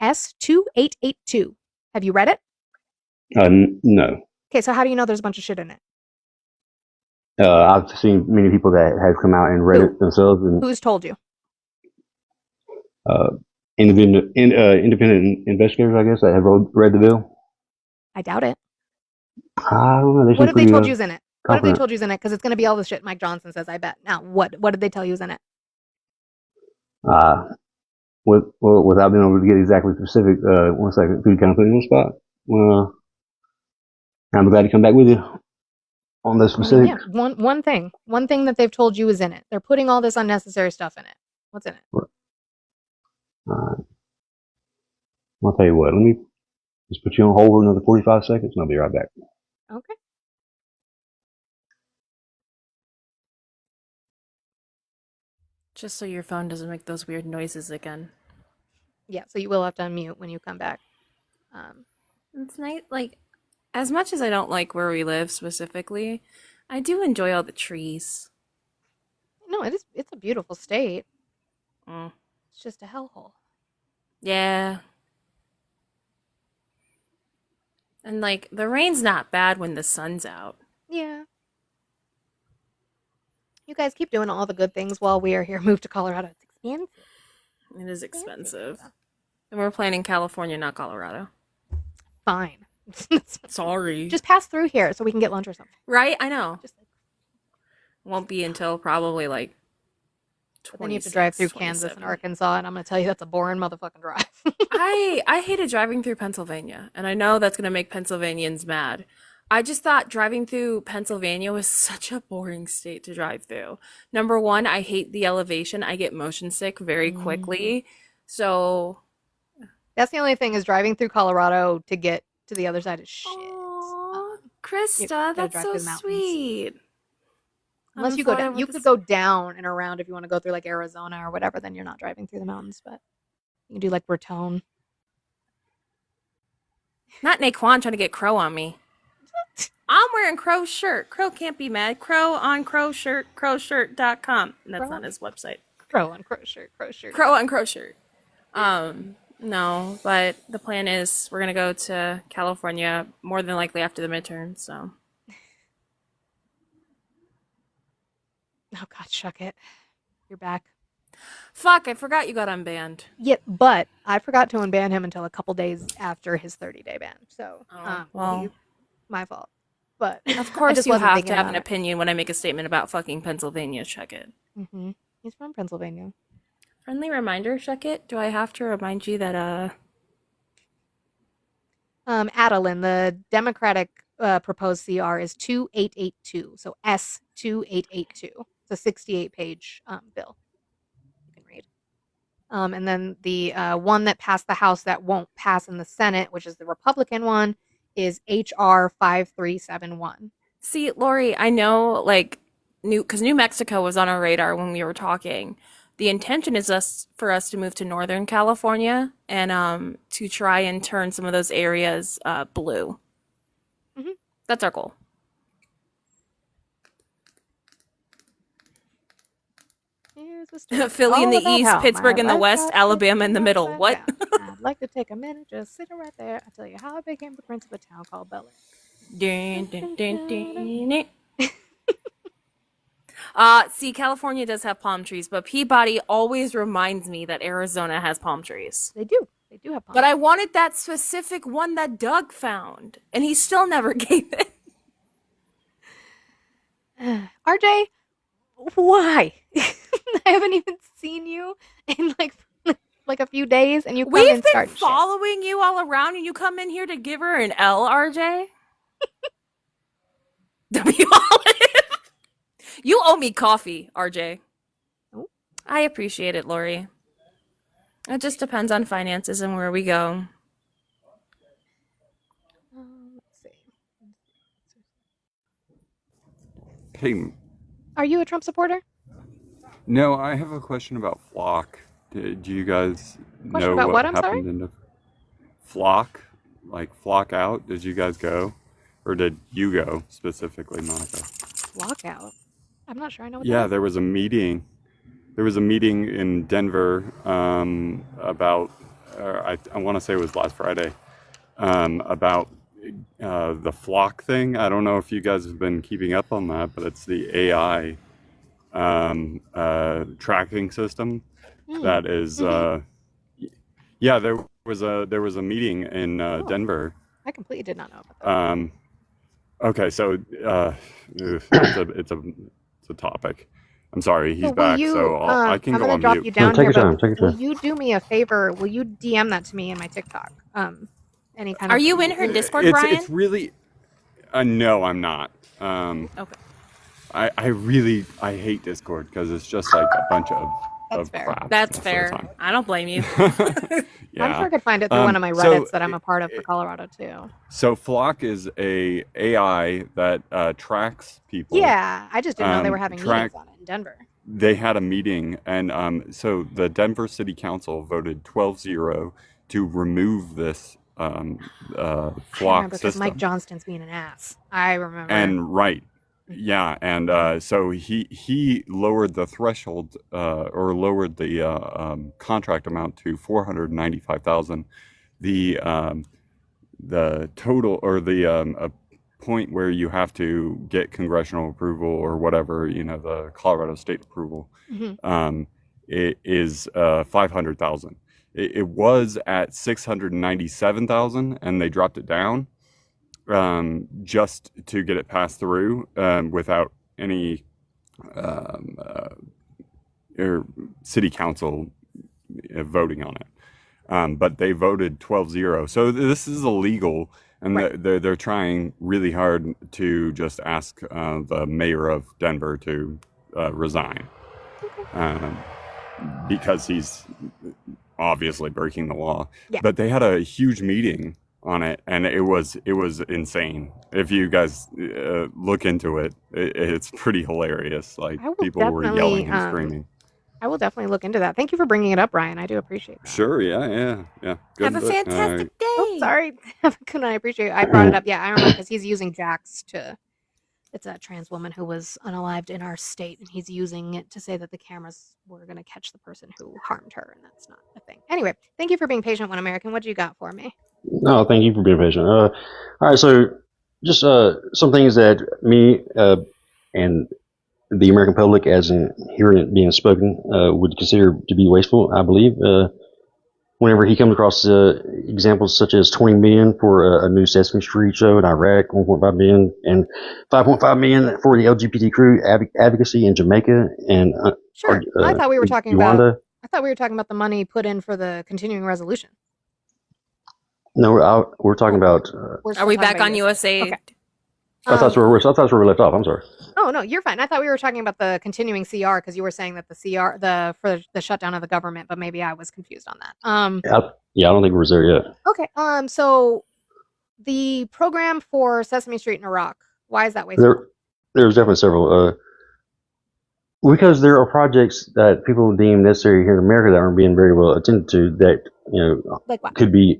S2882. Have you read it? No. Okay, so how do you know there's a bunch of shit in it? I've seen many people that have come out and read Who? it themselves, and Who's told you? independent investigators, I guess, that have read the bill. I doubt it. I don't know. They What have they seem told pretty, you's in it? What have they confident. told you's in it? Because it's going to be all the shit Mike Johnson says, I bet. Now, what did they tell you is in it? Without being able to get exactly specific, 1 second, could you kind of put me on the spot? I'm glad to come back with you. on the I mean, specific. yeah, one thing that they've told you is in it. They're putting all this unnecessary stuff in it. What's in it? I'll tell you what. Let me just put you on hold for another 45 seconds, and I'll be right back. Okay. Just so your phone doesn't make those weird noises again. Yeah, so you will have to unmute when you come back. It's nice. Like, as much as I don't like where we live specifically, I do enjoy all the trees. No, it's a beautiful state. Mm. It's just a hellhole. Yeah. And like the rain's not bad when the sun's out. Yeah. You guys keep doing all the good things while we are here. Move to Colorado. It's expensive. It is expensive. And we're playing in California, not Colorado. Fine. Sorry. Just pass through here so we can get lunch or something. Right? I know. Just like, Won't be until probably like but then you have to drive through 26, Kansas and 27. Arkansas, and I'm going to tell you that's a boring motherfucking drive. I hated driving through Pennsylvania, and I know that's going to make Pennsylvanians mad. I just thought driving through Pennsylvania was such a boring state to drive through. Number one, I hate the elevation. I get motion sick very quickly. So, That's the only thing is driving through Colorado to get to the other side is shit. Aw, You Krista, gotta that's drive so through the mountains. sweet. Unless you go down, you could go down and around if you want to go through like Arizona or whatever. Then you're not driving through the mountains, but you can do like Raton. Not Naquan trying to get Crow on me. I'm wearing Crow's shirt. Crow can't be mad. Crow on Crow shirt, crowshirt.com. And that's Crow? not his website. Crow on crow shirt, crow shirt. Crow on Crow shirt. No, but the plan is we're gonna go to California more than likely after the midterm, so Oh God, shuck it. You're back. fuck, I forgot you got unbanned. Yeah, but I forgot to unban him until a couple days after his 30-day ban. So, well. my fault. But Of I course just you wasn't have thinking to have about an it. opinion when I make a statement about fucking Pennsylvania, check it. Mm-hmm. He's from Pennsylvania. Friendly reminder, check it. Do I have to remind you that Adeline, the Democratic proposed CR is 2882. So S2882. It's a 68-page bill. You can read. And then the one that passed the House that won't pass in the Senate, which is the Republican one, is HR 5371. See, Lori, I know, like, because New Mexico was on our radar when we were talking. The intention is for us to move to Northern California and to try and turn some of those areas blue. Mhm. That's our goal. Here's the story. Philly in All the about east, how Pittsburgh my in the life west, got Alabama in the flipped middle. upside What? down. I'd like to take a minute, just sit right there. I'll tell you how I became the prince of a town called Bel Air. Dun, dun, dun, dun, dun. See, California does have palm trees, but Peabody always reminds me that Arizona has palm trees. They do. They do have palm But I wanted that specific one that Doug found, and he still never gave it. RJ, why? I haven't even seen you in like a few days, and you come We've and been start shit. following you all around, and you come in here to give her an L, RJ? To be honest. You owe me coffee, RJ. Oh. I appreciate it, Lori. It just depends on finances and where we go. Let's see. Hey, Are you a Trump supporter? no, I have a question about Flock. Do you guys know about what? I'm happened in the Flock? Like Flock out? Did you guys go? Or did you go specifically, Monica? Lockout. I'm not sure I know what Yeah, that is. there was a meeting. There was a meeting in Denver about, I want to say it was last Friday, about the Flock thing. I don't know if you guys have been keeping up on that, but it's the AI tracking system that is. Yeah, there was a meeting in Denver. I completely did not know about that. Okay, so it's a topic. I'm sorry, he's So will back, you, so I can I'm go gonna on drop mute. you down take here, your time, but take your will time. you do me a favor? Will you DM that to me in my TikTok? Any kind of. Are you in her Discord, It's Brian? it's really No, I'm not. Okay. I hate Discord because it's just like a bunch of fair. crap. That's most of the fair. time. I don't blame you. Yeah. I'm sure I could find it through one of my So Reddits that I'm a part of for Colorado too. so Flock is a AI that tracks people. Yeah, I just didn't know they were having track. meetings on it in Denver. They had a meeting, and so the Denver City Council voted 12-0 to remove this I Flock remember because system. Mike Johnston's being an ass. I remember. And right, yeah, and so he lowered the threshold or lowered the contract amount to 495,000. The total or the a point where you have to get congressional approval or whatever, the Colorado state approval, Mhm. it is 500,000. It was at 697,000, and they dropped it down just to get it passed through without any or city council voting on it. But they voted 12-0. So this is illegal, and Right. they're trying really hard to just ask the mayor of Denver to resign because he's obviously breaking the law. Yeah. But they had a huge meeting on it, and it was insane. If you guys look into it, it's pretty hilarious. Like, I will people were definitely, yelling and screaming. I will definitely look into that. Thank you for bringing it up, Ryan. I do appreciate that. Sure, yeah. Have a Good. fantastic day. Oh, sorry. Good night. I appreciate it. I brought it up. Yeah, I remember because he's using Jax to. It's a trans woman who was unalived in our state, and he's using it to say that the cameras were going to catch the person who harmed her, and that's not a thing. Anyway, thank you for being patient, One American. What do you got for me? No, thank you for being patient. All right, so just some things that me and the American public, as in hearing it being spoken, would consider to be wasteful. I believe whenever he comes across examples such as 20 million for a new Sesame Street show in Iraq, 1.5 million, and 5.5 million for the LGBT crew advocacy in Jamaica and Sure. I thought we were talking about. Rwanda. I thought we were talking about the money put in for the continuing resolution. No, we're talking about. We're Are still we talking back about on USA. USAID? Okay. I thought that's where we left off. I'm sorry. Oh no, you're fine. I thought we were talking about the continuing CR because you were saying that the CR for the shutdown of the government, but maybe I was confused on that. Yeah, I don't think we're there yet. Okay. So the program for Sesame Street in Iraq, why is that wasteful? There's definitely several. Because there are projects that people deem necessary here in America that aren't being very well attended to. That Like what? could be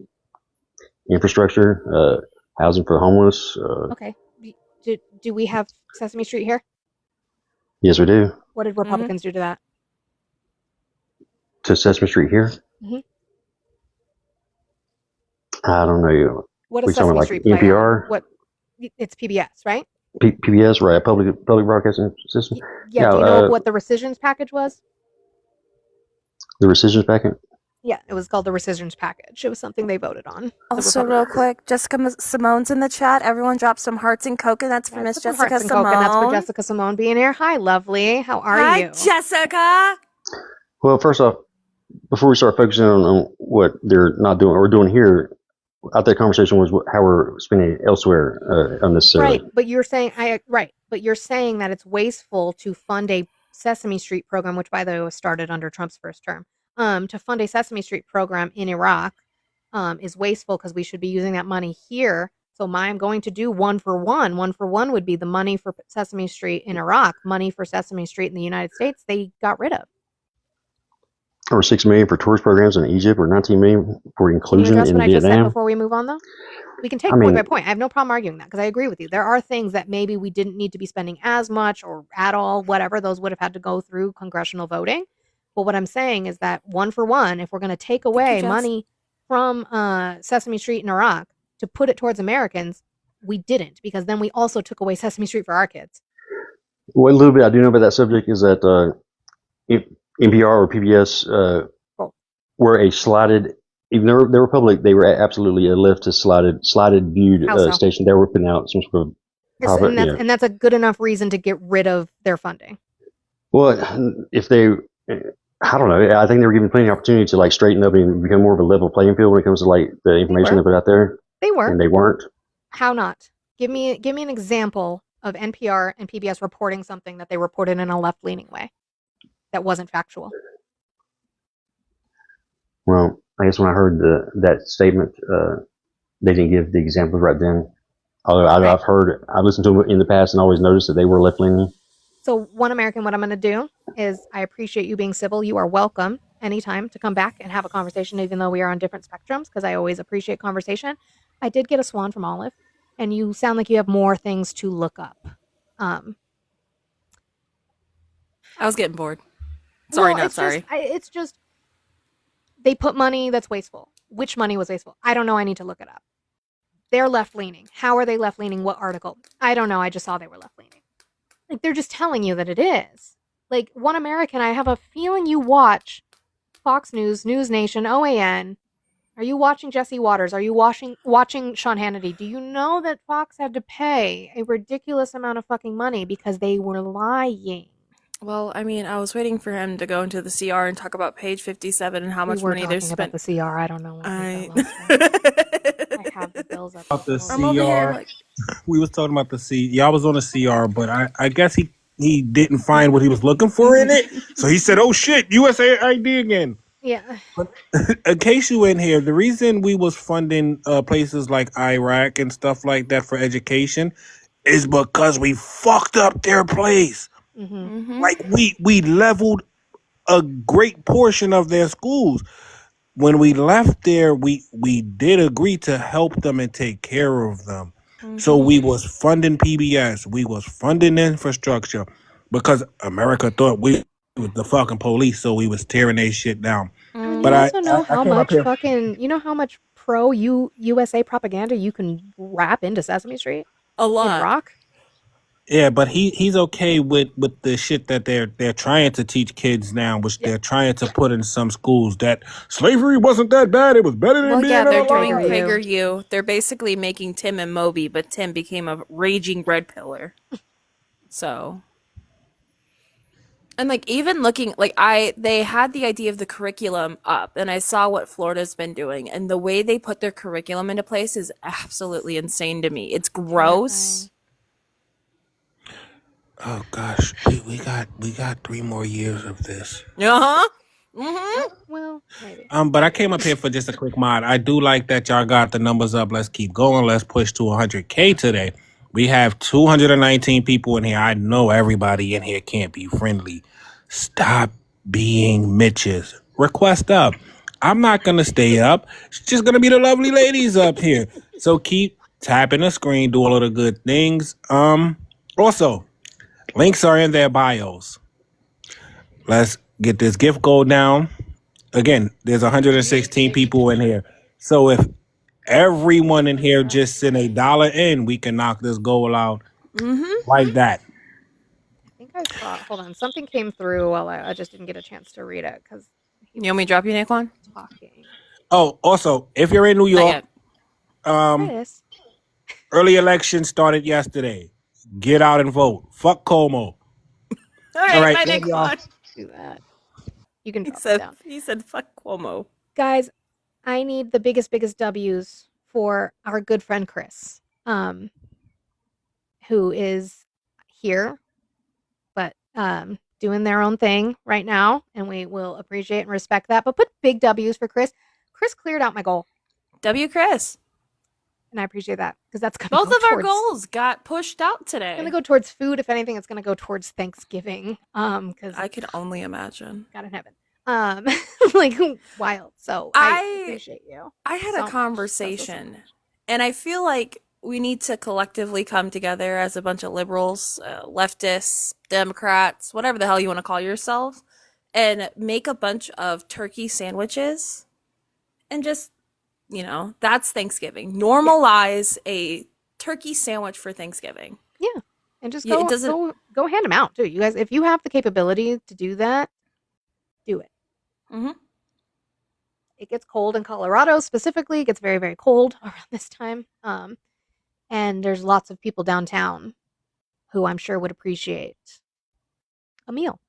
infrastructure, housing for the homeless. Okay. Do we have Sesame Street here? Yes, we do. What did Republicans do to that? To Sesame Street here. Mhm. I don't know. What We does talking Sesame like Street play on? NPR? What? It's PBS, right? PBS, right? Public broadcasting system. Yeah. Do you know what the rescissions package was? The rescissions packet. Yeah, it was called the rescissions package. It was something they voted on. the Also, real Republicans. quick, Jessica Simone's in the chat. Everyone drop some hearts and coconuts for Yeah, Miss put some Jessica hearts and coconuts for Simone. Jessica Simone being here. Hi, lovely. How are Hi, you? Jessica. Well, first off, before we start focusing on what they're not doing or doing here, I think the conversation was how we're spending it elsewhere unnecessarily. Right, but you're saying but you're saying that it's wasteful to fund a Sesame Street program, which by the way was started under Trump's first term. To fund a Sesame Street program in Iraq is wasteful because we should be using that money here. So I'm going to do one for one. One for one would be the money for Sesame Street in Iraq, money for Sesame Street in the United States. They got rid of. Or $6 million for tourist programs in Egypt, or $19 million for Can you inclusion address in what I just said Vietnam. before we move on, though? We can take I point mean- by point. I have no problem arguing that because I agree with you. There are things that maybe we didn't need to be spending as much or at all, whatever. Those would have had to go through congressional voting. But what I'm saying is that one for one, if we're going to take away Jess. money from Sesame Street in Iraq to put it towards Americans, we didn't because then we also took away Sesame Street for our kids. What little bit I do know about that subject is that NPR or PBS were a slotted, even though they were public, they were absolutely a leftist slotted viewed How so? station. They were putting out some sort of propaganda. And that's a good enough reason to get rid of their funding. Well, if they, I don't know. I think they were given plenty of opportunity to like straighten up and become more of a level playing field when it comes to like the information were. they put out there, They were. and they weren't. How not? Give me an example of NPR and PBS reporting something that they reported in a left-leaning way that wasn't factual. Well, I guess when I heard that statement, they didn't give the examples right then. Although I've listened to them in the past and always noticed that they were left leaning. So, One American, what I'm going to do is I appreciate you being civil. You are welcome anytime to come back and have a conversation, even though we are on different spectrums, because I always appreciate conversation. I did get a swan from Olive, and you sound like you have more things to look up. I was getting bored. Sorry, Well, not sorry. It's just they put money that's wasteful. Which money was wasteful? I don't know. I need to look it up. They're left leaning. How are they left leaning? What article? I don't know. I just saw they were left leaning. Like, they're just telling you that it is. Like, One American, I have a feeling you watch Fox News, News Nation, OAN. Are you watching Jesse Waters? Are you watching Sean Hannity? Do you know that Fox had to pay a ridiculous amount of fucking money because they were lying? Well, I mean, I was waiting for him to go into the CR and talk about page 57 and how much money they spent. About the CR. I don't know. What I I have the bills up. About the I'm over here CR. like, We was talking about the Y'all was on the CR, but I guess he didn't find what he was looking for in it. So he said, "Oh shit, USAID again." Yeah. In case you in here, the reason we was funding places like Iraq and stuff like that for education is because we fucked up their place. Mm-hmm. Like we leveled a great portion of their schools. When we left there, we did agree to help them and take care of them. So we was funding PBS, we was funding infrastructure because America thought we was the fucking police, so we was tearing their shit down. You But also know how came up much here- fucking, you know how much pro USA propaganda you can wrap into Sesame Street a in lot. rock? Yeah, but he's okay with the shit that they're trying to teach kids now, which they're trying to put in some schools, that slavery wasn't that bad. It was better than Well, being yeah, they're alive. doing PragerU. PragerU. They're basically making Tim and Moby, but Tim became a raging red pillar. So, and like even looking like they had the idea of the curriculum up, and I saw what Florida's been doing, and the way they put their curriculum into place is absolutely insane to me. It's gross. Oh gosh, we got 3 more years of this. Well, maybe. But I came up here for just a quick mod. I do like that y'all got the numbers up. Let's keep going. Let's push to 100K today. We have 219 people in here. I know everybody in here can't be friendly. Stop being Mitches. Request up. I'm not gonna stay up. It's just gonna be the lovely ladies up here. So keep tapping the screen, do all of the good things. Also, links are in their bios. Let's get this gift goal down. Again, there's 116 people in here. So if everyone in here just send $1 in, we can knock this goal out like that. I think I saw. Hold on, something came through while I just didn't get a chance to read it because You want me to drop you, Naquan? talking. Oh, also, if you're in New Not York, yet. Chris, early election started yesterday. Get out and vote. Fuck Como. All right, All right, bye, love y'all. Naquan. do that. You can He drop it said, down. he said, fuck Cuomo. Guys, I need the biggest W's for our good friend Chris, who is here, but doing their own thing right now, and we will appreciate and respect that. But put big W's for Chris. Chris cleared out my goal, W. Chris. and I appreciate that because that's gonna Both go of our towards- goals got pushed out today. It's gonna go towards food. If anything, it's gonna go towards Thanksgiving. Because I can only imagine. God in heaven. Like wild. So I I- appreciate you. I had So a much. conversation, and I feel like we need to collectively come together as a bunch of liberals, leftists, Democrats, whatever the hell you want to call yourself, and make a bunch of turkey sandwiches and just, that's Thanksgiving. Normalize a turkey sandwich for Thanksgiving. And just Yeah, go, it doesn't- go hand them out too. You guys, if you have the capability to do that, do it. Mhm. It gets cold in Colorado specifically. It gets very, very cold around this time. And there's lots of people downtown who I'm sure would appreciate a meal.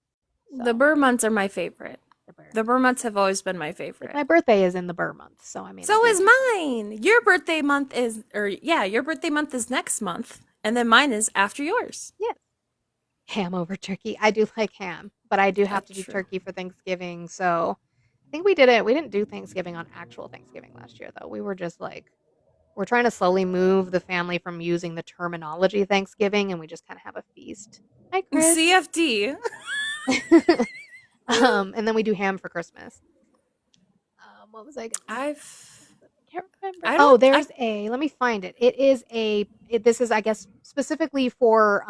The Burr months are my favorite. The Burr. The Burr months have always been my My favorite. birthday is in the Burr month, so I mean. So I is do- mine. Your birthday month is, your birthday month is next month, and then mine is after yours. Yeah. Ham over turkey. I do like ham, but I do have That's to do true. turkey for Thanksgiving. So I think we did it. We didn't do Thanksgiving on actual Thanksgiving last year, though. We were just like, we're trying to slowly move the family from using the terminology Thanksgiving, and we just kind of have a feast. Hi, Chris. CFD. And then we do ham for Christmas. What was I gonna say? I can't remember. I Oh, don't- I- there's a. Let me find it. It is a. This is, I guess, specifically for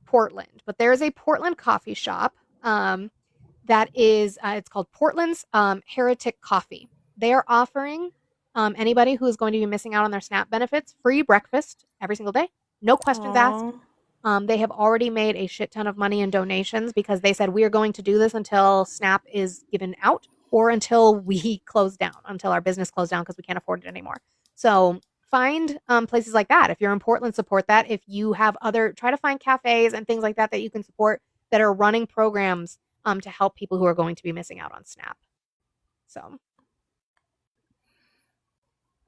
Portland, but there is a Portland coffee shop that is. It's called Portland's Heretic Coffee. They are offering anybody who is going to be missing out on their SNAP benefits free breakfast every single day, no questions asked. Aw. They have already made a shit ton of money in donations because they said we are going to do this until SNAP is given out or until we close down, until our business closed down because we can't afford it anymore. So find places like that. If you're in Portland, support that. If you have try to find cafes and things like that that you can support that are running programs to help people who are going to be missing out on SNAP. So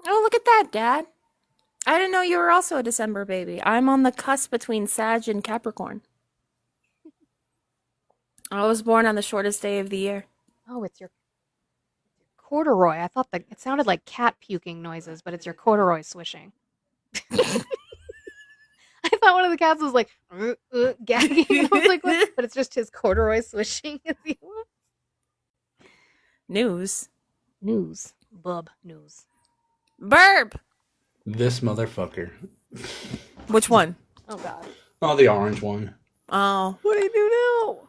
Oh, look at that, Dad. I didn't know you were also a December baby. I'm on the cusp between Sag and Capricorn. I was born on the shortest day of the year. oh, it's your corduroy. I thought it sounded like cat puking noises, but it's your corduroy swishing. I thought one of the cats was like gagging. I was like, what? But it's just his corduroy swishing. News. News, bub news. Burp. This motherfucker. Which one? Oh God, Oh, the orange one. Oh. what do you do now?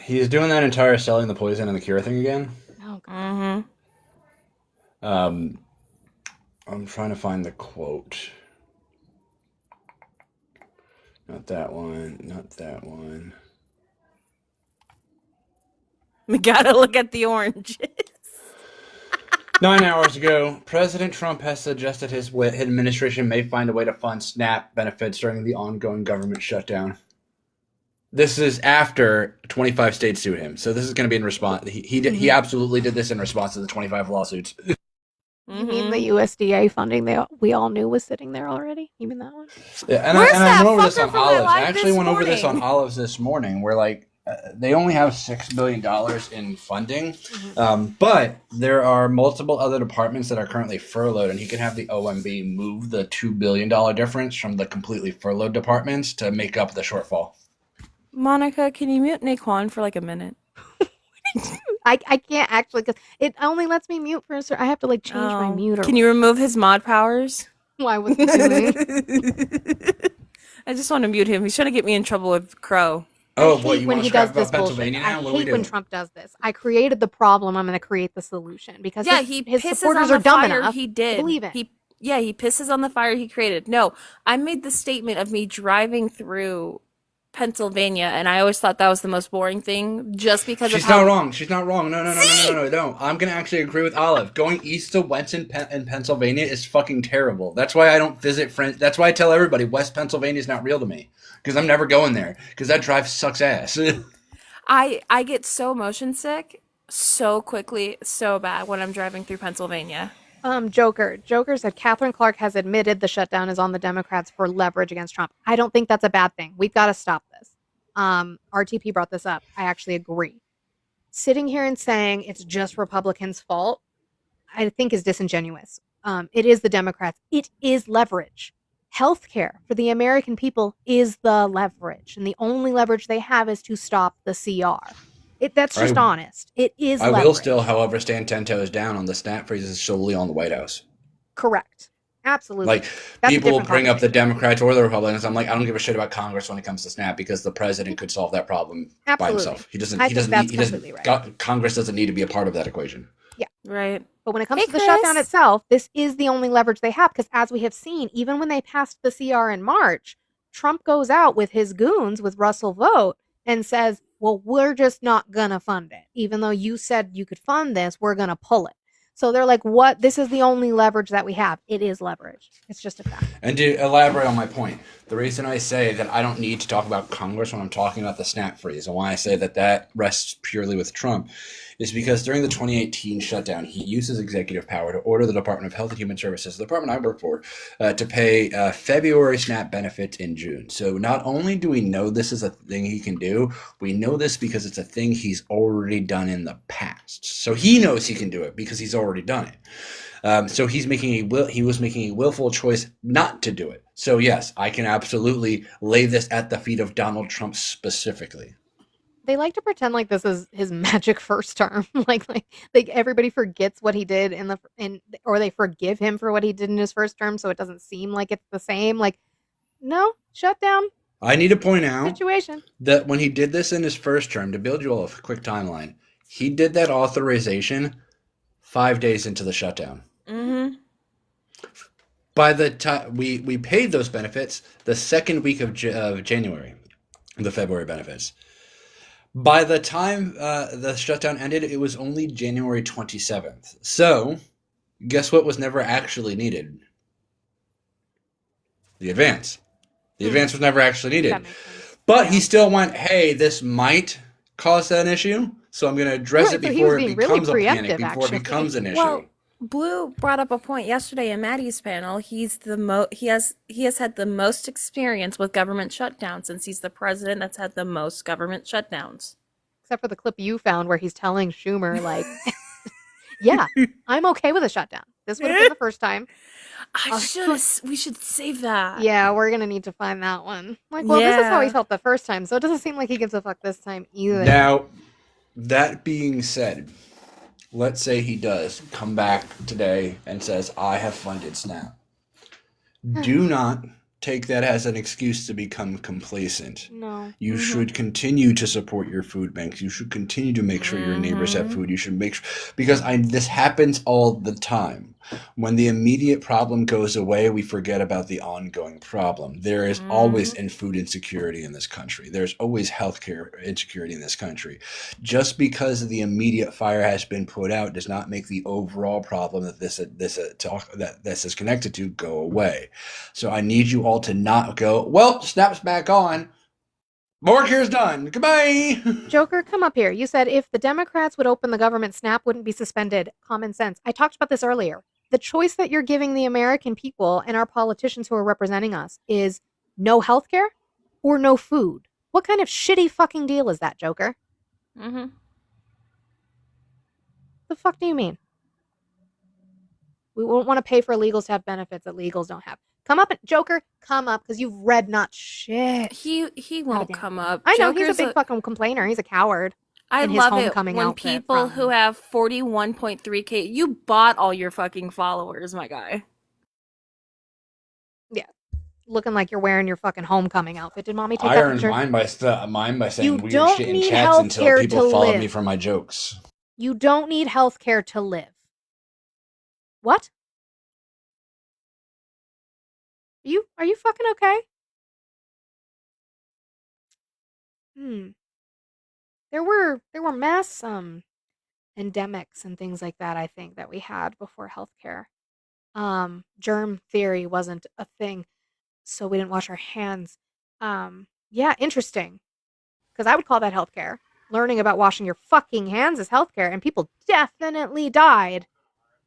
He's doing that entire selling the poison and the cure thing again. Oh God. Mm-hmm. I'm trying to find the quote. Not that one. Not that one. We gotta look at the oranges. 9 hours ago, President Trump has suggested his administration may find a way to fund SNAP benefits during the ongoing government shutdown. This is after 25 states sued him, so this is going to be in response. He absolutely did this in response to the 25 lawsuits. You mean the USDA funding we all knew was sitting there already? You mean that one? Yeah, and Where's I that went over this fucker on from my Olives. I life actually this went over this on morning? Olives this morning, where like they only have $6 billion in funding, but there are multiple other departments that are currently furloughed, and he can have the OMB move the $2 billion difference from the completely furloughed departments to make up the shortfall. Monica, can you mute Naquan for like a minute? I can't actually because it only lets me mute for a certain. I have to like change my Oh. mute. Or Can you remove his mod powers? Why was he doing? I just want to mute him. He's trying to get me in trouble with Crow. Oh, I what, hate you when want he to scrap does this about bullshit. Pennsylvania I now? What do we hate when do? Trump does this. I created the problem. I'm going to create the solution because Yeah, his pisses supporters on are the dumb fire enough he to did. believe it. He pisses on the fire he created. No, I made the statement of me driving through Pennsylvania, and I always thought that was the most boring thing, just because She's of how not wrong. She's not wrong. No. I'm gonna actually agree with Olive. Going east to West in Pennsylvania is fucking terrible. That's why I don't visit friends. That's why I tell everybody West Pennsylvania is not real to me because I'm never going there because that drive sucks ass. I get so motion sick so quickly, so bad when I'm driving through Pennsylvania. Joker said Catherine Clark has admitted the shutdown is on the Democrats for leverage against Trump. I don't think that's a bad thing. We've got to stop this. RTP brought this up. I actually agree. Sitting here and saying it's just Republicans' fault, I think is disingenuous. It is the Democrats. It is leverage. Healthcare for the American people is the leverage, and the only leverage they have is to stop the CR. That's just honest. It is I leverage. will still, however, stand 10 toes down on the SNAP freezes solely on the White House. Correct. Absolutely. Like, That's a people different bring up the conversation. Democrats or the Republicans. I'm like, I don't give a shit about Congress when it comes to SNAP because the president could solve that problem by Absolutely. himself. He doesn't. I He think doesn't. that's He doesn't. completely right. Congress doesn't need to be a part of that equation. Right. But when it comes Hey, to the shutdown Chris. itself, this is the only leverage they have because, as we have seen, even when they passed the CR in March, Trump goes out with his goons, with Russell Vogt, and says, well, we're just not going to fund it. Even though you said you could fund this, we're going to pull it. So they're like, what? This is the only leverage that we have. It is leverage. It's just a fact. And to elaborate on my point, the reason I say that I don't need to talk about Congress when I'm talking about the snap freeze, and why I say that that rests purely with Trump, is because during the 2018 shutdown, he used his executive power to order the Department of Health and Human Services, the department I work for, to pay February SNAP benefits in June. So not only do we know this is a thing he can do, we know this because it's a thing he's already done in the past. So he knows he can do it because he's already done it. So he was making a willful choice not to do it. So yes, I can absolutely lay this at the feet of Donald Trump specifically. They like to pretend like this is his magic first term. like everybody forgets what he did or they forgive him for what he did in his first term, so it doesn't seem like it's the same. Like, no, shutdown I need to point out situation. that when he did this in his first term, to build you all a quick timeline, he did that authorization 5 days into the shutdown. Mm-hmm. By the time we paid those benefits the second week of January, the February benefits. By the time the shutdown ended, it was only January 27th. So, guess what was never actually needed? The advance. The advance was never actually needed. That makes sense. But he still went, hey, this might cause that issue, so I'm going to address Right, it so he was before it being really becomes a panic, preemptive, before actually. it becomes an issue. Well, Blue brought up a point yesterday in Maddie's panel. He's he has had the most experience with government shutdowns since he's the president that's had the most government shutdowns. Except for the clip you found where he's telling Schumer, like, yeah, I'm okay with a shutdown. This would have been the first time. We should save that. Yeah, we're going to need to find that one. Like, well, this is how he Yeah. felt the first time, so it doesn't seem like he gives a fuck this time either. Now, that being said, let's say he does come back today and says, I have funded SNAP. Do not take that as an excuse to become complacent. No. You should continue to support your food banks. You should continue to make sure your neighbors have food. You should make sure, because this happens all the time. When the immediate problem goes away, we forget about the ongoing problem. There is always food insecurity in this country. There's always healthcare insecurity in this country. Just because the immediate fire has been put out does not make the overall problem that this is connected to go away. So I need you all to not go, well, SNAP's back on. My work here's done. Goodbye. Joker, come up here. You said if the Democrats would open the government, SNAP wouldn't be suspended. Common sense. I talked about this earlier. The choice that you're giving the American people and our politicians who are representing us is no healthcare or no food. What kind of shitty fucking deal is that, Joker? Mm-hmm. The fuck do you mean? We won't want to pay for illegals to have benefits that legals don't have. Come up, Joker. Come up, because you've read not shit. He won't Goddamn. come up. I know, Joker's he's a big fucking complainer. He's a coward. I in his love it homecoming when outfit people from- who have 41.3K, you bought all your fucking followers, my guy. Looking like you're wearing your fucking homecoming outfit. Did mommy take I that earned picture? mine by saying You weird don't shit in need chats until healthcare people to followed live. me for my jokes. You don't need healthcare to live. What? Are you fucking okay? There were mass endemics and things like that, I think, that we had before healthcare. Germ theory wasn't a thing, so we didn't wash our hands. Yeah, interesting. Because I would call that healthcare. Learning about washing your fucking hands is healthcare, and people definitely died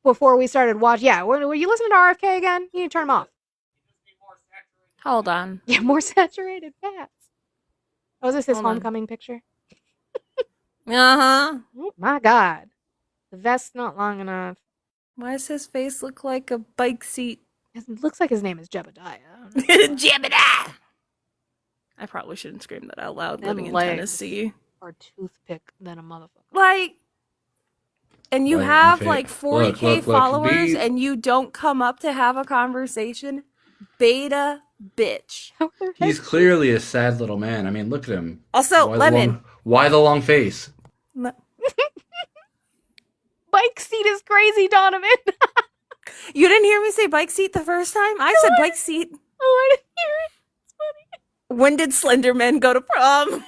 before we started watching. Yeah, were you listening to RFK again? You need to turn them off. Hold on. Yeah, more saturated fats. Oh, is this his Hold on. homecoming picture? Uh-huh. Oh my God. The vest's not long enough. Why does his face look like a bike seat? It looks like his name is Jebediah. Jebediah! I probably shouldn't scream that out loud Them living in legs Tennessee. Or toothpick than a motherfucker. Like, and you Like, have okay. like 40K Look, followers beep. and you don't come up to have a conversation? Beta bitch. He's clearly a sad little man. I mean, look at him. Also, Lemon. Why the long face? Bike seat is crazy, Donovan. You didn't hear me say bike seat the first time? I said bike seat. Oh, I didn't hear it. It's funny. When did Slenderman go to prom?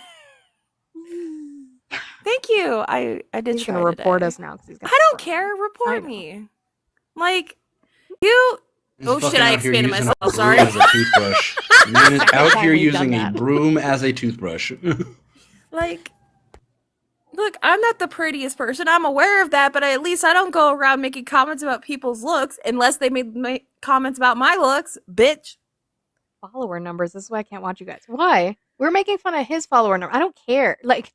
Thank you. I did He's try gonna report today. us now because he's got. I don't care. Report know. me. Like you. He's Oh shit! fucking I out here expanded using myself. a broom Sorry. as a toothbrush. Man is Second out time here we've done using a that. broom as a toothbrush. Like, look, I'm not the prettiest person. I'm aware of that, but at least I don't go around making comments about people's looks unless they make comments about my looks, bitch. Follower numbers. This is why I can't watch you guys. Why? We're making fun of his follower number. I don't care. Like,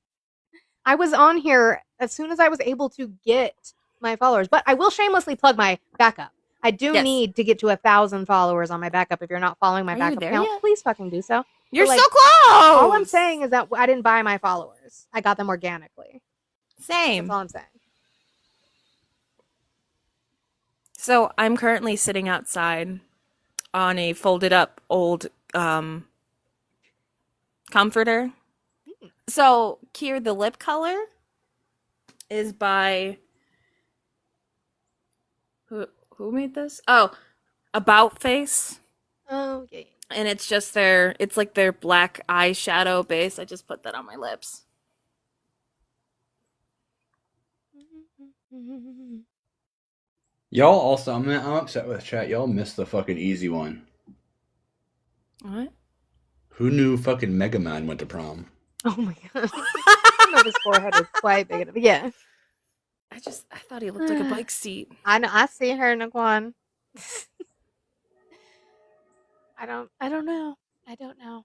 I was on here as soon as I was able to get my followers, but I will shamelessly plug my backup. I do Yes. need to get to 1,000 followers on my backup. If you're not following my Are you backup there account, yet? please fucking do so. You're like, so close. All I'm saying is that I didn't buy my followers. I got them organically. Same. That's all I'm saying. So I'm currently sitting outside on a folded up old comforter. So Kier, the lip color is by who made this? Oh, About Face. Oh, yeah. And it's just it's like their black eyeshadow base. I just put that on my lips. Y'all also, I'm upset with chat. Y'all missed the fucking easy one. What? Who knew fucking Mega Man went to prom? Oh my god. I know his forehead is quite big. Yeah. I thought he looked like a bike seat. I know. I see her, Naquan. I don't know. I don't know.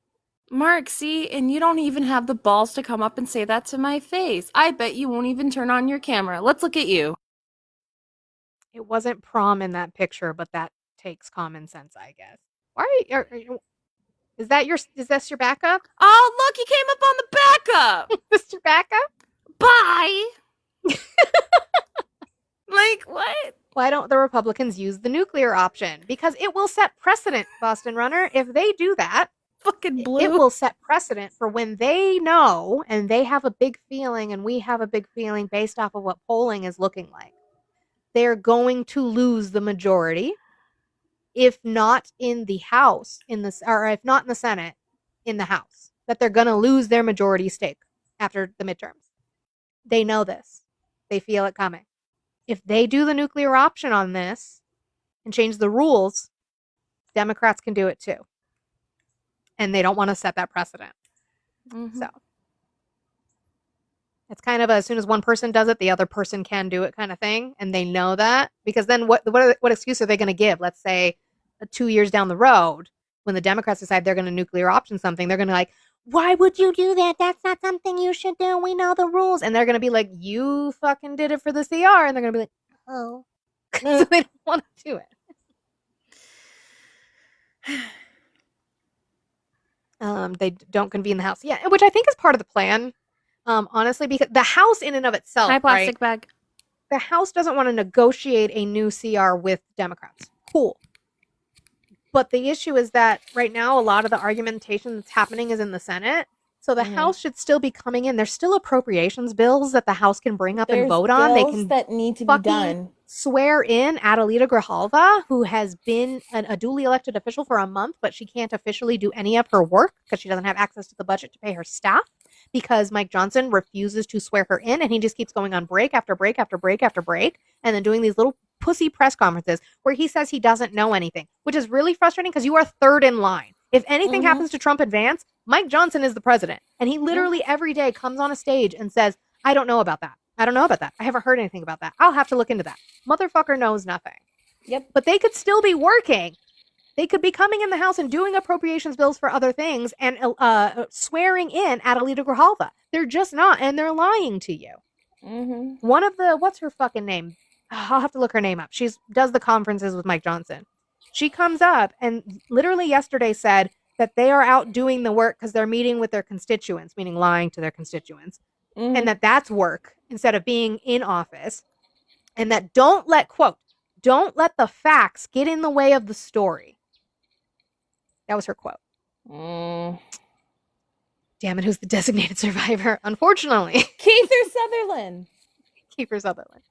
Mark, see, and you don't even have the balls to come up and say that to my face. I bet you won't even turn on your camera. Let's look at you. It wasn't prom in that picture, but that takes common sense, I guess. Why are you is this your backup? Oh, look, he came up on the backup. Is this your backup? Bye. Like, what? Why don't the Republicans use the nuclear option? Because it will set precedent, Boston Runner. If they do that, Fucking blue. it will set precedent for when they know and they have a big feeling and we have a big feeling based off of what polling is looking like. They're going to lose the majority, if not in the House, or if not in the Senate, in the House. That they're going to lose their majority stake after the midterms. They know this. They feel it coming. If they do the nuclear option on this and change the rules, Democrats can do it too. And they don't want to set that precedent. Mm-hmm. So it's kind of as soon as one person does it, the other person can do it kind of thing. And they know that, because then what excuse are they going to give? Let's say 2 years down the road, when the Democrats decide they're going to nuclear option something, they're going to like, why would you do that? That's not something you should do. We know the rules. And they're going to be like, you fucking did it for the CR. And they're going to be like, oh. So they don't want to do it. They don't convene the House. Yeah, which I think is part of the plan. Honestly, because the House in and of itself, Hi, plastic right? bag. The House doesn't want to negotiate a new CR with Democrats. Cool. But the issue is that right now, a lot of the argumentation that's happening is in the Senate. So the House should still be coming in. There's still appropriations bills that the House can bring up and vote on. They can that need to be fucking done. swear in Adelita Grijalva, who has been a duly elected official for a month, but she can't officially do any of her work because she doesn't have access to the budget to pay her staff, because Mike Johnson refuses to swear her in, and he just keeps going on break after break after break after break, and then doing these little pussy press conferences where he says he doesn't know anything, which is really frustrating because you are third in line. If anything happens to Trump advance, Mike Johnson is the president, and he literally every day comes on a stage and says, I don't know about that. I don't know about that. I haven't heard anything about that. I'll have to look into that. Motherfucker knows nothing. Yep. But they could still be working. They could be coming in the House and doing appropriations bills for other things and swearing in Adelita Grijalva. They're just not, and they're lying to you. One of the, what's her fucking name? I'll have to look her name up. She does the conferences with Mike Johnson. She comes up and literally yesterday said that they are out doing the work because they're meeting with their constituents, meaning lying to their constituents, and that's work instead of being in office. And that don't let the facts get in the way of the story. That was her quote. Damn it, who's the designated survivor? Unfortunately. Kiefer Sutherland. Kiefer Sutherland.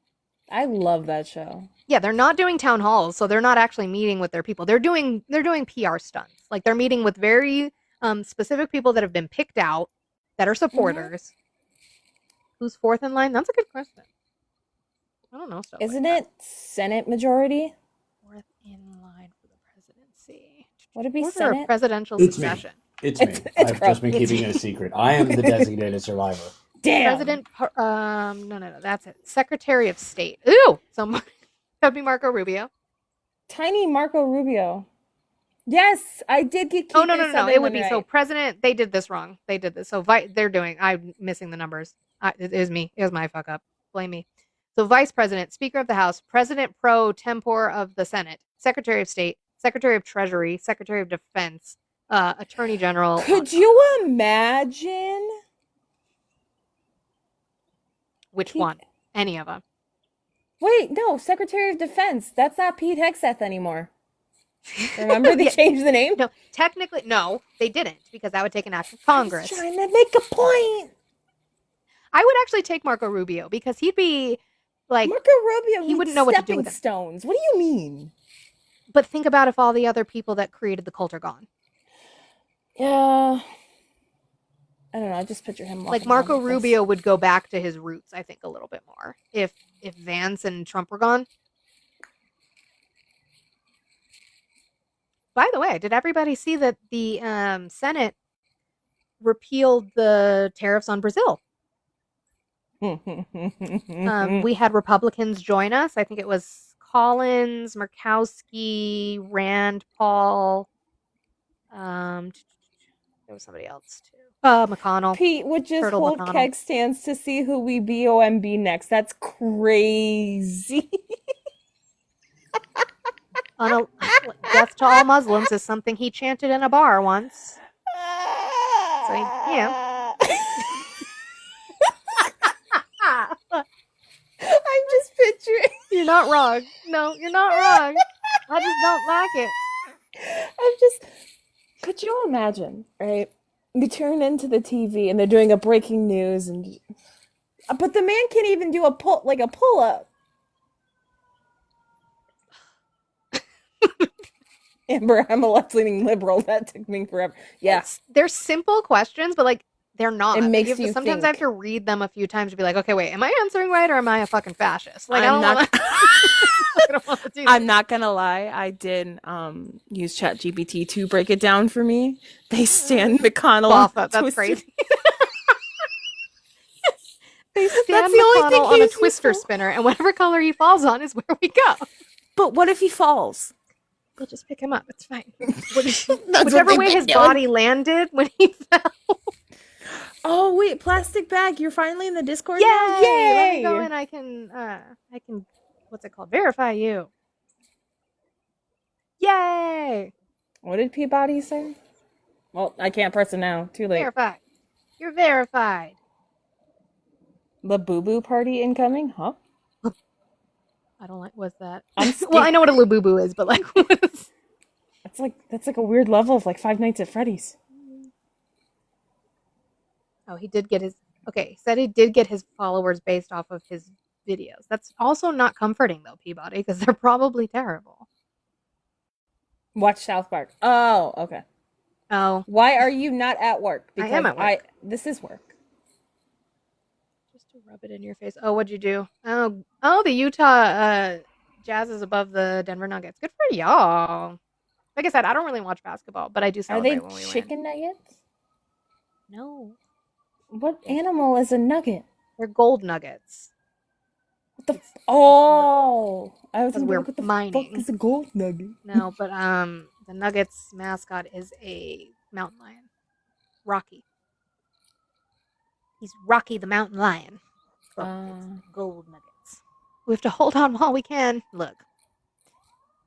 I love that show. Yeah, they're not doing town halls, so they're not actually meeting with their people. They're doing PR stunts. Like they're meeting with very specific people that have been picked out that are supporters. Who's fourth in line? That's a good question. I don't know stuff like Isn't that. it Senate majority? Fourth in line for the presidency. Would it be Order of Senate? presidential It's me. succession. It's me. It's I've just been Crow. keeping it a secret. I am the designated survivor. Damn. President, no, that's it. Secretary of State. Ooh, that would be Marco Rubio. Tiny Marco Rubio. Yes, I did get. Oh, no. It would be so president. They did this wrong. They did this. So I'm missing the numbers. It is me. It was my fuck up. Blame me. So vice president, speaker of the House, president pro tempore of the Senate, secretary of State, secretary of Treasury, secretary of Defense, attorney general. Could you imagine? Which one? Any of them. Wait, no, Secretary of Defense. That's not Pete Hegseth anymore. Remember they changed the name? No, technically, no, they didn't because that would take an act of Congress. I'm trying to make a point. I would actually take Marco Rubio because he'd be like Marco Rubio. He wouldn't know what to do with stepping him. stones. What do you mean? But think about if all the other people that created the cult are gone. Yeah. I don't know. I just picture him Like walking Marco around with this. Rubio would go back to his roots, I think, a little bit more if Vance and Trump were gone. By the way, did everybody see that the Senate repealed the tariffs on Brazil? We had Republicans join us. I think it was Collins, Murkowski, Rand Paul. There was somebody else too. McConnell. Pete would just Turtle hold McConnell. keg stands to see who we BOMB next. That's crazy. Death to all Muslims is something he chanted in a bar once. So, yeah. I'm just picturing. You're not wrong. No, you're not wrong. I just don't like it. I'm just. Could you imagine, right? We turn into the TV and they're doing a breaking news, and but the man can't even do a pull up. Amber, I'm a left-leaning liberal. That took me forever. Yeah, They're simple questions, but like they're not. It Like, makes have to- you sometimes I have think. to read them a few times to be like, okay, wait, am I answering right or am I a fucking fascist? Like I'm I not- don't want to do I'm not gonna lie, I did use ChatGPT to break it down for me. They stand McConnell. That's twisted- crazy. They stand That's the only thing McConnell on a he's twister useful. spinner, and whatever color he falls on is where we go. But what if he falls? We'll just pick him up. It's fine. what Whichever they way his did. body landed when he fell. Oh wait, plastic bag! You're finally in the Discord Yay! now. Let me go and I can. What's it called? Verify you. Yay! What did Peabody say? Well, I can't press it now. Too late. Verified. You're verified. The Boo Boo party incoming? Huh? I don't like. What's that? I'm Well, I know what a Labubu is, but like, what is? That's like a weird level of like Five Nights at Freddy's. Oh, he did get his. Okay, he said he did get his followers based off of his videos. That's also not comforting though, Peabody, because they're probably terrible. Watch South Park. Oh, okay. Oh, Why are you not at work? I am at work. This is work. just to rub it in your face. Oh, what'd you do? Oh, the Utah Jazz is above the Denver Nuggets. Good for y'all. Like I said, I don't really watch basketball, but I do Are celebrate they when we win. chicken nuggets? No, What animal is a nugget? they're gold nuggets. What the? Oh, I was Because gonna be we're like, what the mining. fuck is a gold nugget? No, but the Nuggets mascot is a mountain lion, Rocky. He's Rocky the mountain lion. So it's gold nuggets. We have to hold on while we can. Look,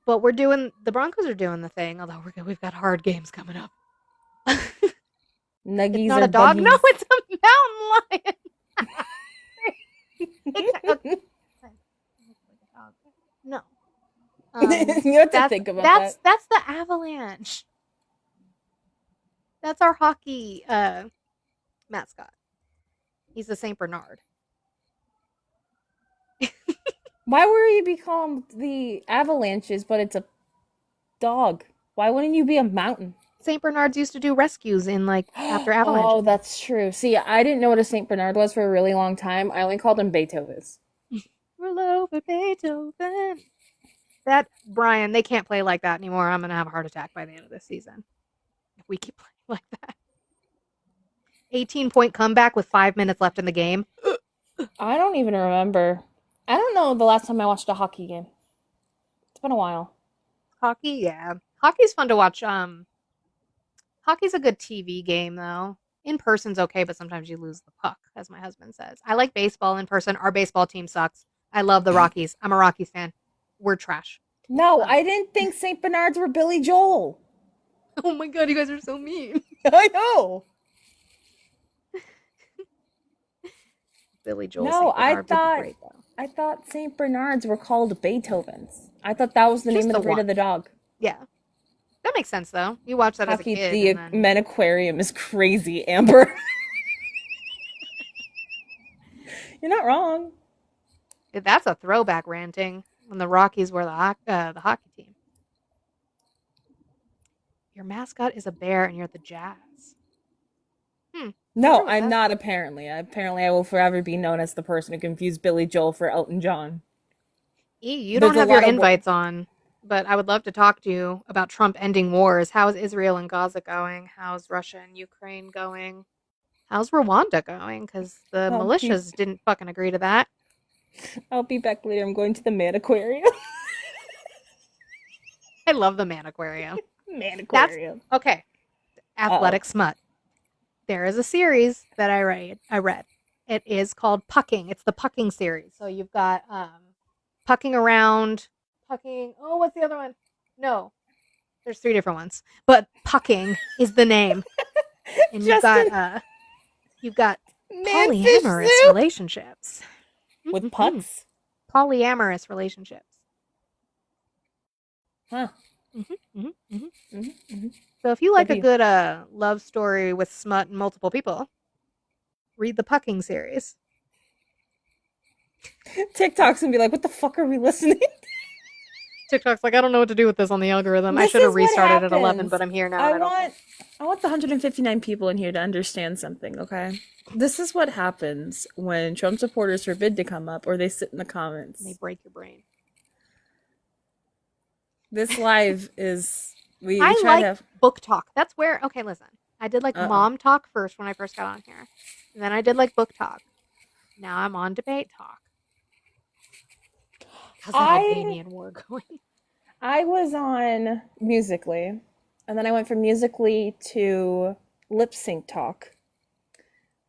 but the Broncos are doing the thing. Although we've got hard games coming up. Nuggies It's not or a dog. buggies? No, it's a mountain lion. No. You have to think about that. That's the Avalanche. That's our hockey mascot. He's the Saint Bernard. Why would you be called the Avalanches, but it's a dog? Why wouldn't you be a mountain? St. Bernards used to do rescues in like after avalanches. Oh, that's true. See, I didn't know what a Saint Bernard was for a really long time. I only called them Beethovens. Roll over Beethoven. That Brian, they can't play like that anymore. I'm gonna have a heart attack by the end of this season if we keep playing like that. 18-point comeback with 5 minutes left in the game. I don't even remember. I don't know the last time I watched a hockey game. It's been a while. Hockey, yeah. Hockey's fun to watch. Hockey's a good TV game though. In person's okay, but sometimes you lose the puck, as my husband says. I like baseball in person. Our baseball team sucks. I love the Rockies. I'm a Rockies fan. We're trash. No, I didn't think Saint Bernards were Billy Joel. Oh my god, you guys are so mean. I know. Billy Joel. No, St. I Bernard would be thought great, though. I thought Saint Bernards were called Beethovens. I thought that was the Just name of the the breed one. of the dog. Yeah. That makes sense though. You watch that as a Hockey, kid. the and then... Men Aquarium is crazy, Amber. You're not wrong. That's a throwback ranting when the Rockies were the hockey team. Your mascot is a bear and you're the Jazz. No, with I'm that. not apparently. Apparently, I will forever be known as the person who confused Billy Joel for Elton John. You There's don't a have your lot of invites on, but I would love to talk to you about Trump ending wars. How's Israel and Gaza going? How's Russia and Ukraine going? How's Rwanda going? Because the I'll militias didn't fucking agree to that. I'll be back later. I'm going to the Man Aquarium. I love the Man Aquarium. Man That's Aquarium. okay. Athletic smut. There is a series that I read. It is called Pucking. It's the Pucking series. So you've got pucking around, pucking. Oh, what's the other one? No, there's 3 different ones, but Pucking is the name. And you've got Manfish polyamorous soup relationships with pucks. Polyamorous relationships. Huh. So if you like a W. good love story with smut and multiple people, read the Pucking series. TikTok's gonna be like, "What the fuck are we listening?" TikTok's like, I don't know what to do with this on the algorithm. I This should have is what restarted at 11, happens. but I'm here now. I and I don't want the 159 people in here to understand something, okay? This is what happens when Trump supporters forbid to come up or they sit in the comments. They break your brain. This live is we I try like to have book talk. That's where, okay, listen. I did like mom talk first when I first got on here. And then I did like book talk. Now I'm on debate talk. How's that Albanian war going? I was on Musically, and then I went from Musically to Lip Sync Talk.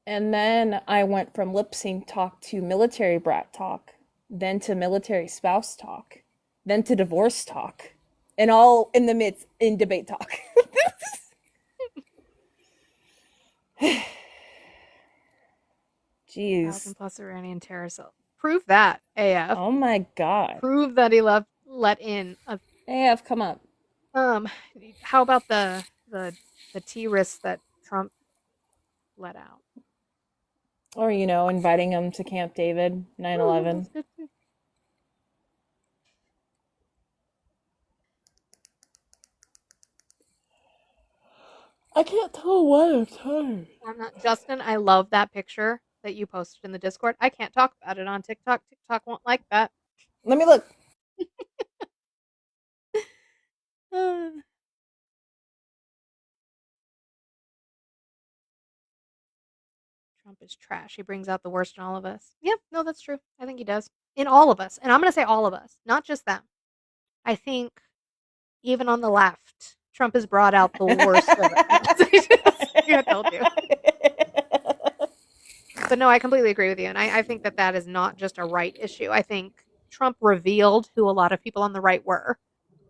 And then I went from Lip Sync Talk to Military Brat Talk, then to Military Spouse Talk, then to Divorce Talk, and all in the midst in Debate Talk. Jeez. 1,000 plus Iranian terrorists. Prove that, AF. Oh my god. Prove that he let in a AF, come up. how about the terrorists that Trump let out? Or, you know, inviting him to Camp David, 9/11. I can't tell what I'm tired. I'm not Justin. I love that picture that you posted in the Discord. I can't talk about it on TikTok. TikTok won't like that. Let me look. Trump is trash. He brings out the worst in all of us. Yep, no, that's true. I think he does. In all of us. And I'm going to say all of us, not just them. I think even on the left, Trump has brought out the worst of it. I told you. But no, I completely agree with you. And I think that is not just a right issue. I think Trump revealed who a lot of people on the right were.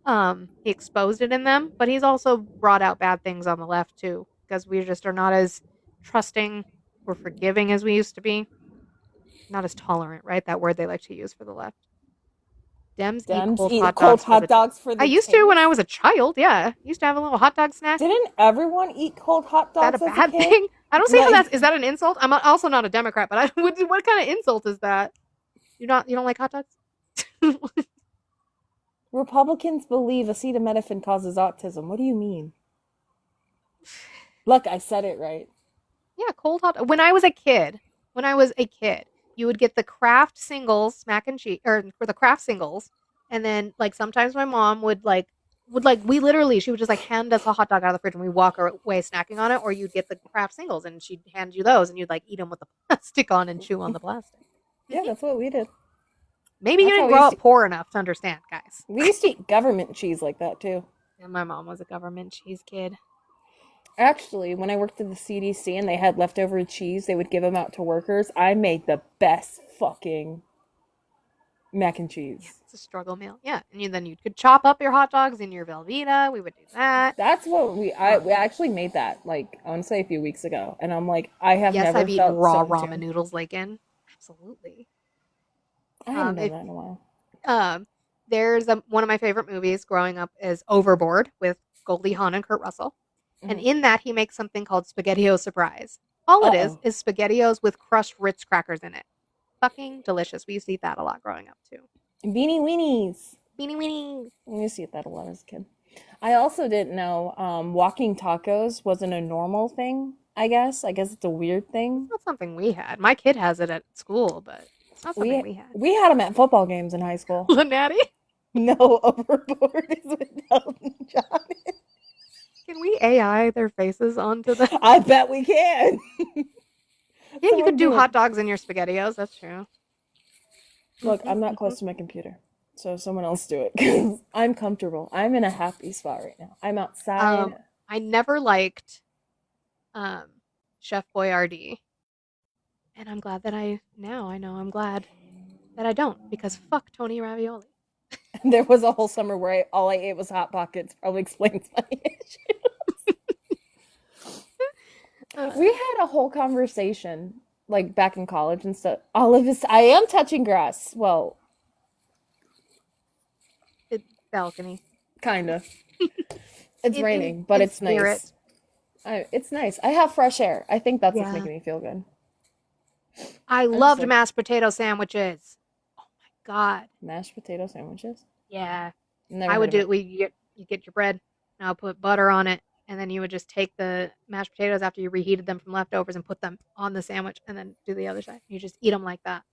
He exposed it in them, but he's also brought out bad things on the left too, because we just are not as trusting or forgiving as we used to be. Not as tolerant, right? That word they like to use for the left. Dems eat cold hot dogs for the I used to when I was a child. Yeah, used to have a little hot dog snack. Didn't everyone eat cold hot dogs? Is that a bad thing? I don't see how is that an insult. I'm also not a Democrat, but what kind of insult is that? You don't like hot dogs? Republicans believe acetaminophen causes autism. What do you mean? Look, I said it right. Yeah, cold hot. When I was a kid, you would get the Kraft singles mac and cheese, or for the Kraft singles, and then like sometimes my mom she would just like hand us a hot dog out of the fridge and we walk away snacking on it, or you'd get the Kraft singles and she'd hand you those and you'd like eat them with the plastic on and chew on the plastic. Yeah, that's what we did. Maybe you That's how didn't we grow used up poor enough to understand, guys. We used to eat government cheese like that too. And my mom was a government cheese kid. Actually, when I worked at the CDC and they had leftover cheese, they would give them out to workers. I made the best fucking mac and cheese. It's a struggle meal. Yeah, and then you could chop up your hot dogs in your Velveeta. We would do that. That's what we actually made that, like, I want to say a few weeks ago, and I'm like, I have Yes, never I've eaten felt raw so ramen content. noodles like in. Absolutely. I haven't done If that in a while. there's one of my favorite movies growing up is Overboard with Goldie Hawn and Kurt Russell. And Mhm. in that, he makes something called SpaghettiO Surprise. All it Uh-oh. is SpaghettiOs with crushed Ritz crackers in it. Fucking delicious. We used to eat that a lot growing up too. Beanie weenies. Beanie weenies. We used to eat that a lot as a kid. I also didn't know walking tacos wasn't a normal thing, I guess. I guess it's a weird thing. It's not something we had. My kid has it at school, but it's not something we had. We had them at football games in high school. Lanati? No, Overboard is with Elton John. Can we AI their faces onto the... I bet we can. Yeah, you Someone could do do it. hot dogs in your SpaghettiOs. That's true. Look, I'm not close to my computer, so someone else do it because I'm comfortable. I'm in a happy spot right now. I'm outside. I never liked Chef Boyardee. And I'm glad that I'm glad that I don't, because fuck Tony Ravioli. There was a whole summer where all I ate was Hot Pockets. Probably explains my issue. We had a whole conversation, like back in college and stuff. All of this, I am touching grass. Well, Balcony. kind of. It's In- raining, in- but in it's spirit. nice. It's nice. I have fresh air. I think that's what's Yeah. making me feel good. I just loved like- mashed potato sandwiches. Oh my god. Mashed potato sandwiches. Yeah. Never I would heard do of it. You get your bread, and I'll put butter on it, and then you would just take the mashed potatoes after you reheated them from leftovers and put them on the sandwich, and then do the other side. You just eat them like that.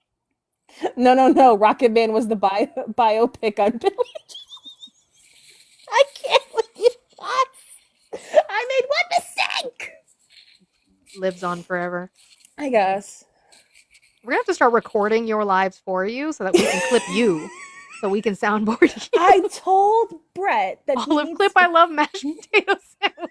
it. No. Rocket Man was the biopic on Billy. I can't believe that. I made one mistake. Lives on forever. I guess. We're gonna have to start recording your lives for you so that we can clip you, so we can soundboard you. I told Brett that he Olive needs clip. to- I love mashed potato sandwiches.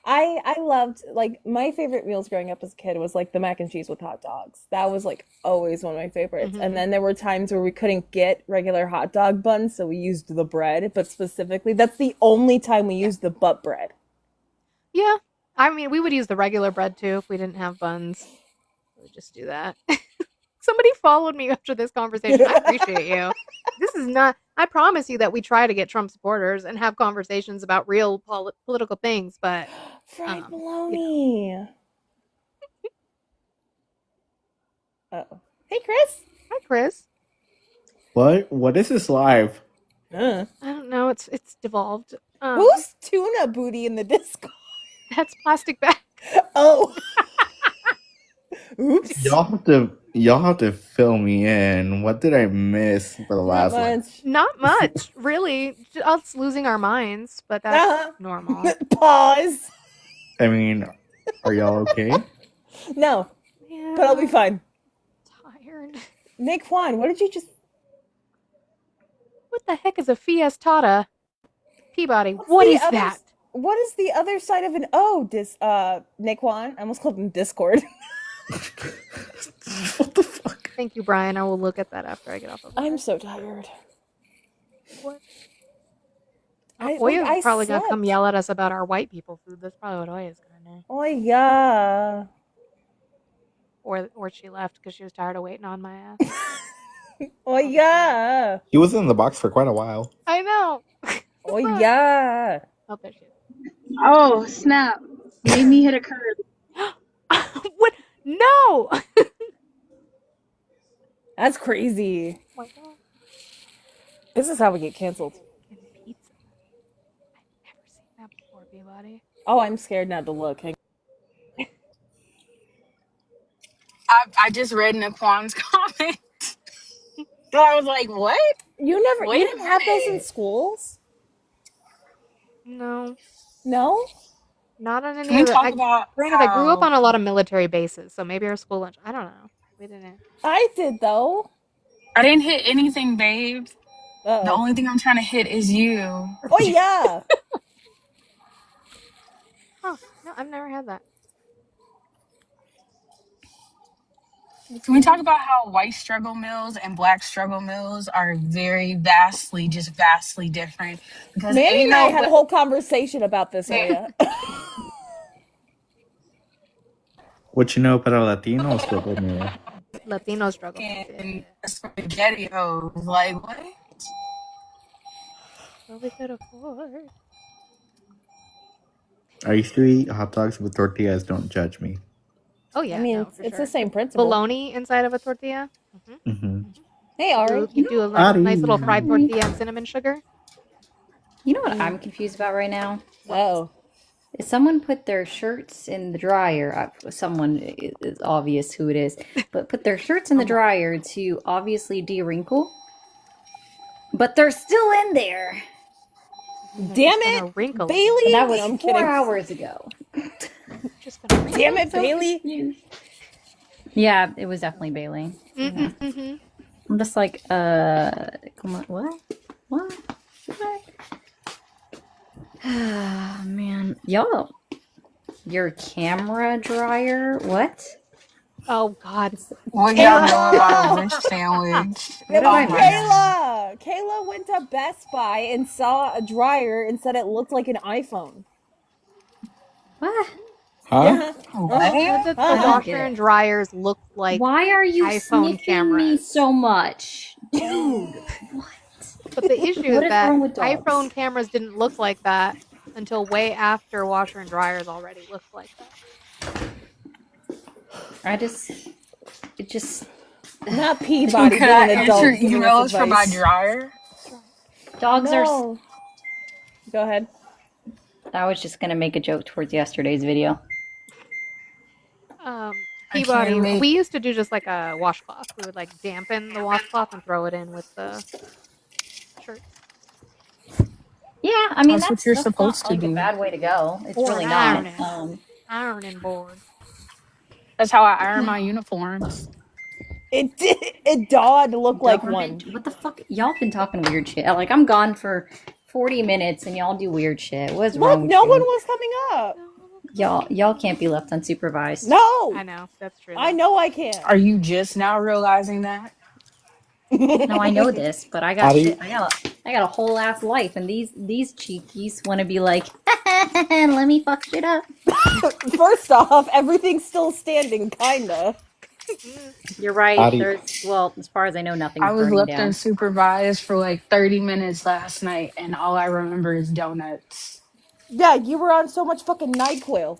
I loved, like, my favorite meals growing up as a kid was like the mac and cheese with hot dogs. That was like always one of my favorites. Mhm. And then there were times where we couldn't get regular hot dog buns, so we used the bread. But specifically, that's the only time we used the butt bread. Yeah, I mean, we would use the regular bread too if we didn't have buns. We would just do that. Somebody followed me after this conversation. I appreciate you. This is not. I promise you that we try to get Trump supporters and have conversations about real political things, but Fried bologna. Uh-oh. Hey, Chris. Hi, Chris. What is this live? I don't know. It's devolved. Who's tuna booty in the Discord? That's plastic bag. Oh. Oops. Y'all have to fill me in. What did I miss for the last one? Not much, really. Just us losing our minds, but that's normal. Pause. I mean, are y'all okay? No, Yeah. but I'll be fine. Tired. Nick Juan, what did you just? What the heck is a fiestata? Peabody, What's what the is other- that? What is the other side of an O? Nick Juan. I almost called him Discord. Thank you, Brian. I will look at that after I get off of I'm so tired. What? I Oya's probably gonna slept. come yell at us about our white people food. That's probably what Oya's gonna do. Oh yeah. Or she left because she was tired of waiting on my ass. Oh yeah. He was in the box for quite a while. I know. Oh yeah. Oh, there she is. Oh, snap. Made me hit a curb. What? No! That's crazy. Oh my God. This is how we get canceled. Peabody. Oh, I'm scared not to look. Hang- I just read Naquan's comment. I was like, what? You Wait a didn't have those in minute. schools? No, No? not on Can any we of the. talk about Granted, I grew up how on a lot of military bases, so maybe our school lunch. I don't know. We didn't. I did though. I didn't hit anything, babe? The Uh-oh. only thing I'm trying to hit is you. Oh yeah. Oh no, I've never had that. Can we talk about how white struggle meals and black struggle meals are very vastly different? Because Manny ain't and I no had a whole conversation about this, Man. Oya. What you know about a Latino struggle meal? Latino struggle. and SpaghettiOs. Like, what? Well, we could afford. I used to eat hot dogs with tortillas. Don't judge me. Oh yeah, I mean, no, for it's sure. the same principle. Bologna inside of a tortilla. Mm-hmm. Hey, Ari. You do a nice little fried tortilla and cinnamon sugar. You know what I'm confused about right now? Oh. Is someone put their shirts in the dryer? Someone is obvious who it is, but put their shirts in the dryer to obviously de-wrinkle, but they're still in there. Damn it, wrinkle. Bailey. And that was No, I'm 4 kidding. hours ago. Damn it, So Bailey. confused. Yeah, it was definitely Bailey. Yeah. I'm just like, come on, what? What? Man, y'all, your camera dryer, what? Oh God. What y'all know about a wish sandwich? It Oh was my Kayla. Kayla went to Best Buy and saw a dryer and said it looked like an iPhone. What? Huh? Yeah. Said that the I don't washer get and it. dryers look like Why are you iPhone sniffing cameras. me so much? Dude, what? But the issue What is is that wrong with dogs? iPhone cameras didn't look like that until way after washer and dryers already looked like that. It just... Not Peabody Could being I an adult. answer giving us emails from my advice. dryer? Dogs are... No. Go ahead. I was just gonna make a joke towards yesterday's video. Peabody, make- we used to do just like a washcloth. We would like dampen the washcloth and throw it in with the shirt. Yeah, I mean, That's what you're supposed not to like a do. bad way to go. It's Or really an not. ironing. Ironing board. That's how I iron my uniforms. It dawned to look like one. What the fuck? Y'all been talking weird shit. Like, I'm gone for 40 minutes and y'all do weird shit. What's Look, wrong with no you? one was coming up. Y'all can't be left unsupervised. No. I know, that's true. I know I can't. Are you just now realizing that? No, I know this, but I got How do shit. I got a whole ass life, and these cheekies want to be like, let me fuck shit up. First off, everything's still standing, kinda. You're right. How do you- There's, well, as far as I know, nothing's I was burning left down. unsupervised for like 30 minutes last night, and all I remember is donuts. Yeah, you were on so much fucking NyQuil.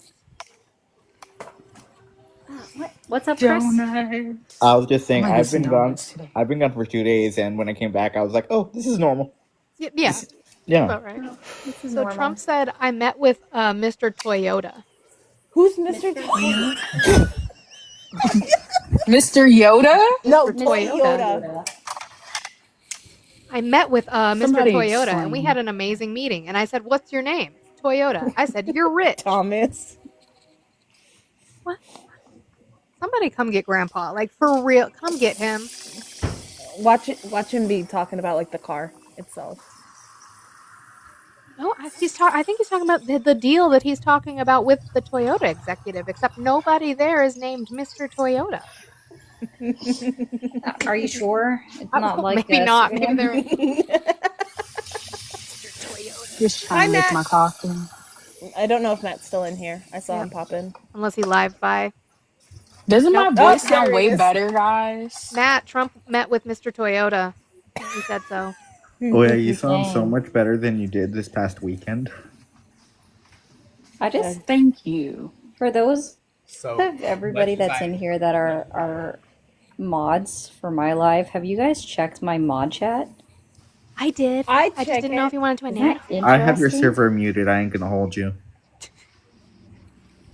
What's up, Chris? Donuts. I was just saying, I'm gonna I've get some been gone. donuts today. I've been gone for 2 days, and when I came back, I was like, "Oh, this is normal." Yeah. Yeah. About right. This is So normal. Trump said, I met with Mr. Toyota. Who's Mr. Toyota? Mr. Yoda? No, Mr. Toyota. I met with Mr. Somebody Toyota and we explain. had an amazing meeting. And I said, what's your name? Toyota. I said, you're rich. Thomas. What? Somebody come get Grandpa. Like, for real. Come get him. Watch him be talking about like the car itself. No, I think he's talking about the deal that he's talking about with the Toyota executive, except nobody there is named Mr. Toyota. Are you sure? It's not like maybe not. Maybe Superman? they're Just Hi, trying to make Matt. my coffee. I don't know if Matt's still in here. I saw Yeah. him pop in. unless he live by. Doesn't my Nope. voice Oh, sound there he way is. better, guys? Matt, Trump met with Mr. Toyota. He said so. Oh yeah, you sound so Dang. much better than you did this past weekend. I just, Thank you. for those So of everybody that's in here that are mods for my live, have you guys checked my mod chat? I did. I just check didn't know it. if you wanted to Isn't announce that it. I have your interesting? server muted. I ain't gonna hold you.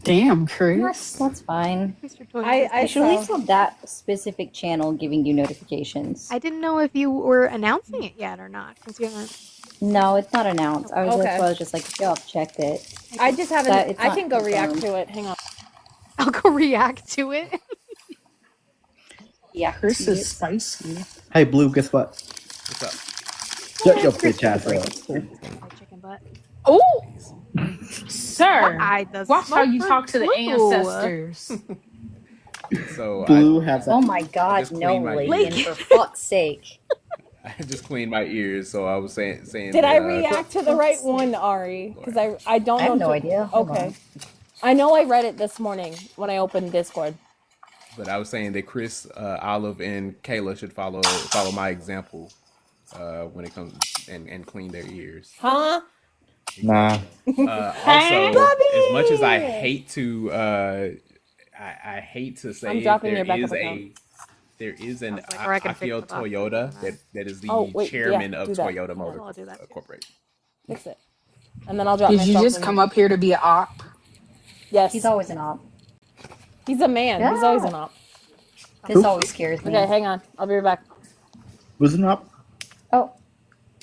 Damn, Chris. That's fine. Mr. Toy I You should at saw. least have that specific channel giving you notifications. I didn't know if you were announcing it yet or not, because you haven't. No, it's not announced. That's why Okay. I was just like, if y'all have checked it. I just haven't. It's I not can go react confirmed. to it. Hang on. I'll go react to it. Yeah, Chris is spicy. Hey, Blue, guess what? What's up? Shut your bitch ass up. My chicken butt. Oh, sir. The Watch how you smoke talk to the Blue. ancestors. So Blue has that. Oh my God, just no, cleaned my Lakin, ears. for fuck's sake. I just cleaned my ears, so I was saying. Did I react to the right one, Ari? Because I don't know. I have no idea. Hold Okay. on. I know I read it this morning when I opened Discord. But I was saying that Chris, Olive, and Kayla should follow my example when it comes and clean their ears. Huh? Nah. Also, as much as I hate to, I hate to say I'm it, dropping your there backup is account. an Or I can fix Akio the box. Toyota that is the Oh, wait, chairman yeah, of do that. Toyota Motor I'll do that too. Corporation. Fix it. And then I'll drop Did you myself just in. come up here to be an op? Yes. He's always an op. He's a man. He's always an op. This always scares me. Okay, hang on. I'll be right back. Listen up. Oh,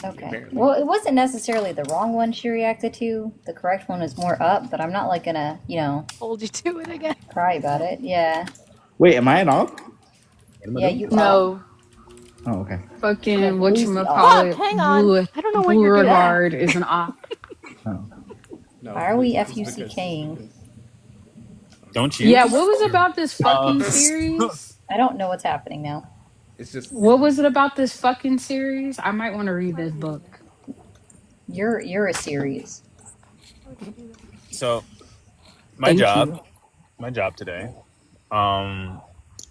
okay. Well, it wasn't necessarily the wrong one she reacted to. The correct one was more up, but I'm not like gonna, Hold you to it again. cry about it. Yeah. Wait, am I an op? Yeah, you are. No. Oh, okay. Fucking Who's the whatchamacallit, Fuck, hang on. Blue, I don't know what you're doing. Beauregard is an op. No, Why are we it's FUCKing? Don't you? Yeah, what was about this fucking Uh, series? I don't know what's happening now. It's just What was it about this fucking series? I might want to read this book. You're a series. So my Thank job, you. my job today.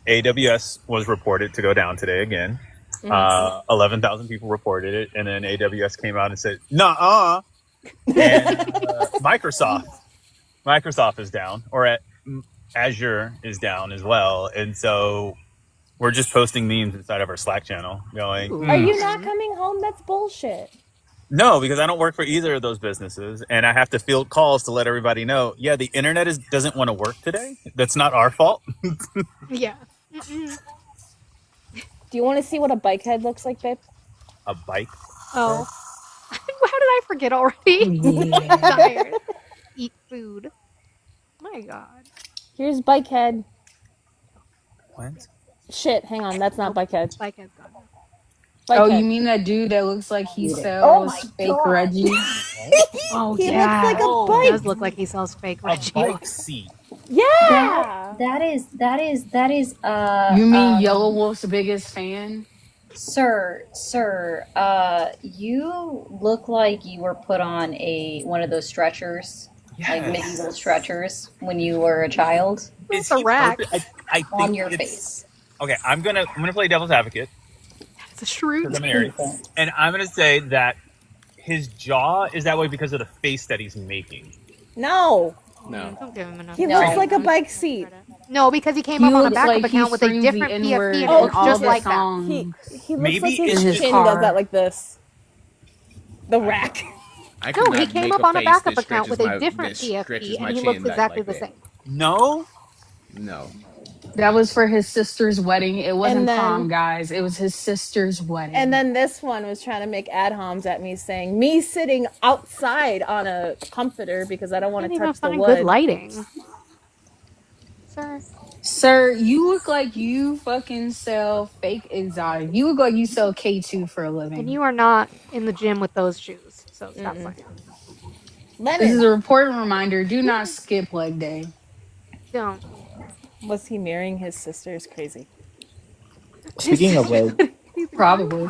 AWS was reported to go down today again. 11,000 people reported it, and then AWS came out and said, "Nuh-uh." And Microsoft is down, or Azure is down as well, and so we're just posting memes inside of our Slack channel, going, Are you not coming home? That's bullshit. No, because I don't work for either of those businesses, and I have to field calls to let everybody know. Yeah, the internet doesn't want to work today. That's not our fault. Yeah. Mm-mm. Do you want to see what a bike head looks like, babe? A bike. Oh. How did I forget already? Yeah. I'm tired. Eat food. My God. Here's bike head. What? Shit, hang on. That's not bike head. Bike head's gone. Bike Oh, head. you mean that dude that looks like he Oh sells my fake God. Reggie? Oh, He yeah. looks like a He bike. does look like he sells fake A Reggie. bike seat. Yeah. That is You mean Yellow Wolf's biggest fan? Sir, you look like you were put on one of those stretchers, like medieval stretchers, when you were a child. Is a he rack perfect? I think on your it's- face. Okay, I'm gonna play devil's advocate It's a shrew. because I'm an Aries, and I'm gonna say that his jaw is that way because of the face that he's making. No. no. Don't give him enough. He No. looks like a bike seat. No, because he came He up on a looks backup like he account with a screams the different N-word PFP in and it looks all just the like that. songs. He looks Maybe like his it's his chin car. does that like this. The rack. I No, cannot he came make up a on a face backup that account with stretches a different that stretches PFP my and he chin looks back exactly like the that. same. No, No. That was for his sister's wedding. It wasn't And then- prom, guys. It was his sister's wedding. And then this one was trying to make ad homs at me saying me sitting outside on a comforter because I don't want Can't to even touch the find wood. good lighting. Sir. Sir, you look like you fucking sell fake exotic. You look like you sell K2 for a living. And you are not in the gym with those shoes. So stop playing. This is Leonard. a important reminder. Do not skip leg day. Don't. Was he marrying his sister? Is crazy. Speaking of legs, Probably.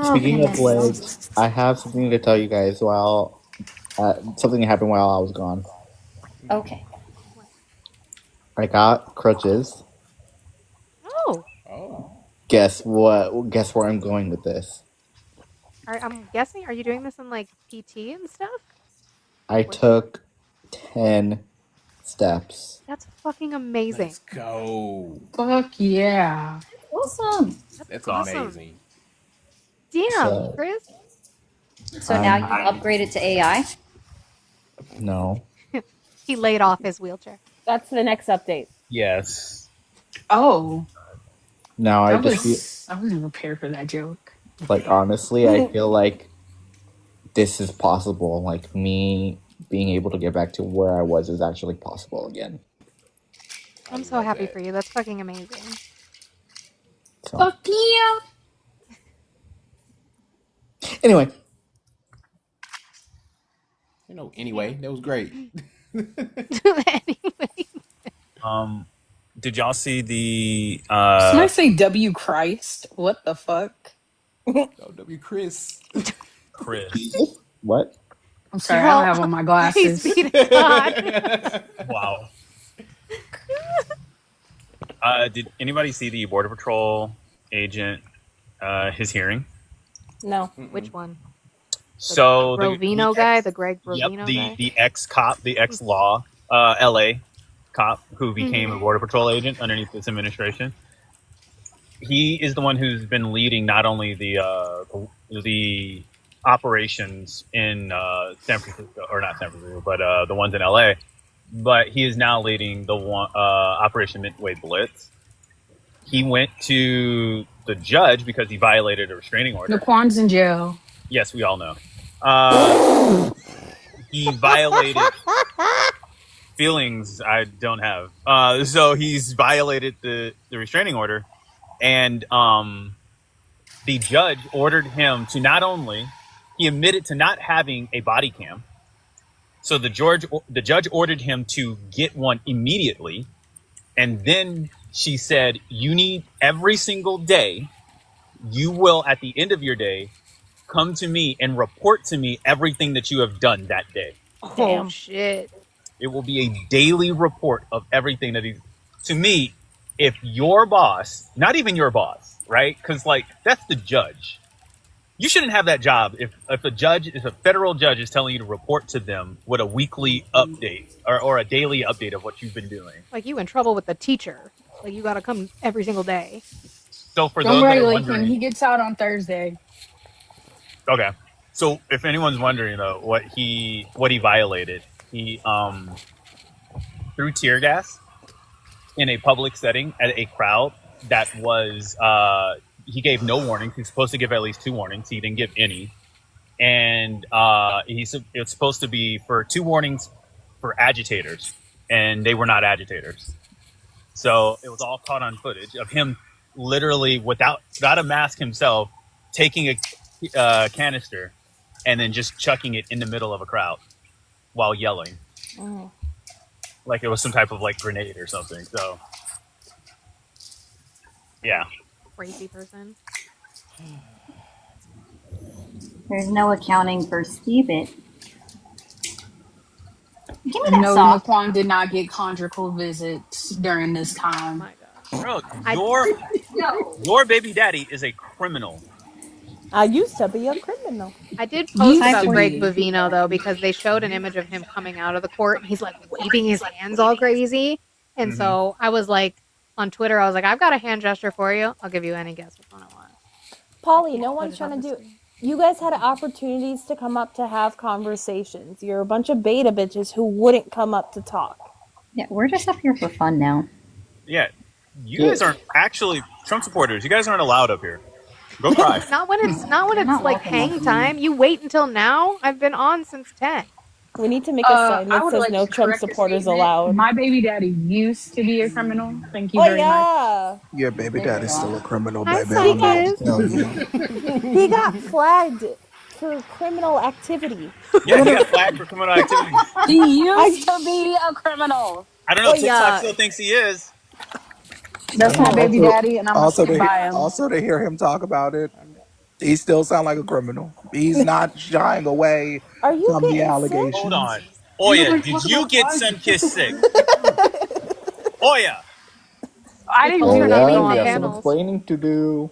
speaking of legs, I have something to tell you guys while something happened while I was gone. Okay. I got crutches. Oh. Oh. Guess what? Guess where I'm going with this? I'm guessing, are you doing this in like PT and stuff? I took 10 steps. That's fucking amazing. Let's go. Fuck yeah. Awesome. That's awesome. amazing. Damn, So- Chris. So now you upgraded to AI? No. He laid off his wheelchair. That's the next update. Yes. Oh, Now I that just feel was I wasn't prepared for that joke. like, honestly, I feel like this is possible. Like, me being able to get back to where I was is actually possible again. I'm so happy for you. That's fucking amazing. So Fuck yeah. anyway, Anyway, that was great. Did y'all see the Somebody say W Christ. What the fuck? W. Chris. Chris? what? I'm sorry, I don't have on my glasses. Praise be to God. Wow. Did anybody see the Border Patrol agent, his hearing? No. Which one? So Rovino guy, the Greg Rovino Yep, guy. the ex-cop, the ex-law, LA cop who became a Border Patrol agent underneath this administration. He is the one who's been leading not only the operations in San Francisco, or not San Francisco, but the ones in LA, but he is now leading the one Operation Midway Blitz. He went to the judge because he violated a restraining order. Naquan's in jail. Yes, we all know. He violated feelings I don't have. So he's violated the restraining order, and the judge ordered him to not only, he admitted to not having a body cam. So the judge ordered him to get one immediately, and then she said, "You need every single day. You will, at the end of your day, come to me and report to me everything that you have done that day." Oh shit. It will be a daily report of everything that to me, if your boss, not even your boss, right? Because like that's the judge. You shouldn't have that job if a federal judge is telling you to report to them with a weekly update or a daily update of what you've been doing. Like you in trouble with the teacher. Like you gotta come every single day. So for Don't those that are regulate him. wondering, He gets out on Thursday. okay. So if anyone's wondering though, what he violated, he threw tear gas in a public setting at a crowd that was he gave no warnings. He's supposed to give at least 2 warnings. He didn't give any, and it's supposed to be for 2 warnings for agitators, and they were not agitators. So it was all caught on footage of him literally without a mask himself taking a canister and then just chucking it in the middle of a crowd while yelling. Oh. Like it was some type of like grenade or something. So yeah. Crazy person. There's no accounting for Steve-It. Give me that No, sock. Naquan did not get conjugal visits during this time. Bro, your baby daddy is a criminal. I used to be a criminal. I did post Used about to Greg be. Bovino though because they showed an image of him coming out of the court and he's like waving his hands all crazy. And so I was like on Twitter, I was like, I've got a hand gesture for you. I'll give you any guess which one I want. Polly, no Put one's it trying on to the do. You guys had opportunities to come up to have conversations. You're a bunch of beta bitches who wouldn't come up to talk. Yeah, we're just up here for fun now. Yeah. You guys aren't actually Trump supporters. You guys aren't allowed up here. Go cry. Not when it's like hang time. You wait until now. I've been on since 10. We need to make a sign I that would says like no to Trump correct a supporters statement. allowed. My baby daddy used to be a criminal. Thank you Oh very much. yeah. Your baby daddy's still a criminal, Hi, baby. I don't know what Sunkist. to tell you. He got flagged for criminal activity. Yeah, he got flagged for criminal activity. He used to be a criminal. I don't know. Oh, TikTok yeah. still thinks he is. That's my baby daddy, and I'm also gonna stand by him. Also to hear him talk about it, he still sound like a criminal. He's not shying away Are you from the getting sick? allegations. Hold on. Oya, did you get Sunkist sick? Oya. I didn't Oh do yeah, that. we Leave got me. some explaining to do.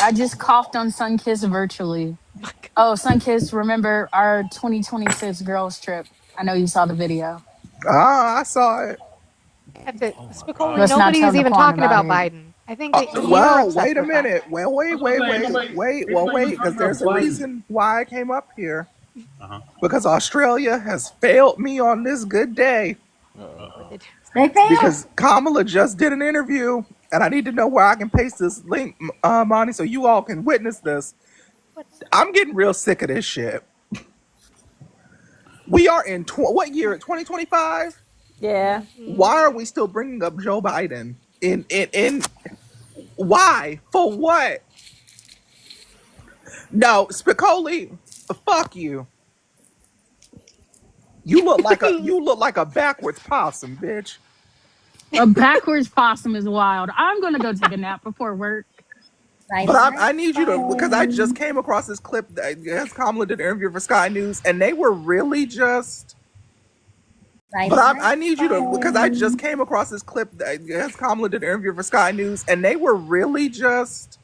I just coughed on Sunkist virtually. Oh, Sunkist, remember our 2026 girls trip? I know you saw the video. Ah, I saw it. That's it. Spicoli, Let's not nobody tell is even Naquan talking about about it. Biden. I think that you're Well, obsessed wait a with that. minute. Well, wait, because there's a reason why I came up here. because Australia has failed me on this good day. They failed. Because Kamala just did an interview, and I need to know where I can paste this link, Monty, so you all can witness this. I'm getting real sick of this shit. We are in what year? 2025. Yeah. Why are we still bringing up Joe Biden? In why? For what? No, Spicoli, fuck you. You look like a backwards possum, bitch. A backwards possum is wild. I'm gonna go take a nap before work. But I need you to, because I just came across this clip that Kamala did an interview for Sky News, and they were really just. But I need you to, because I just came across this clip that Kamala did an interview for Sky News, and they were really just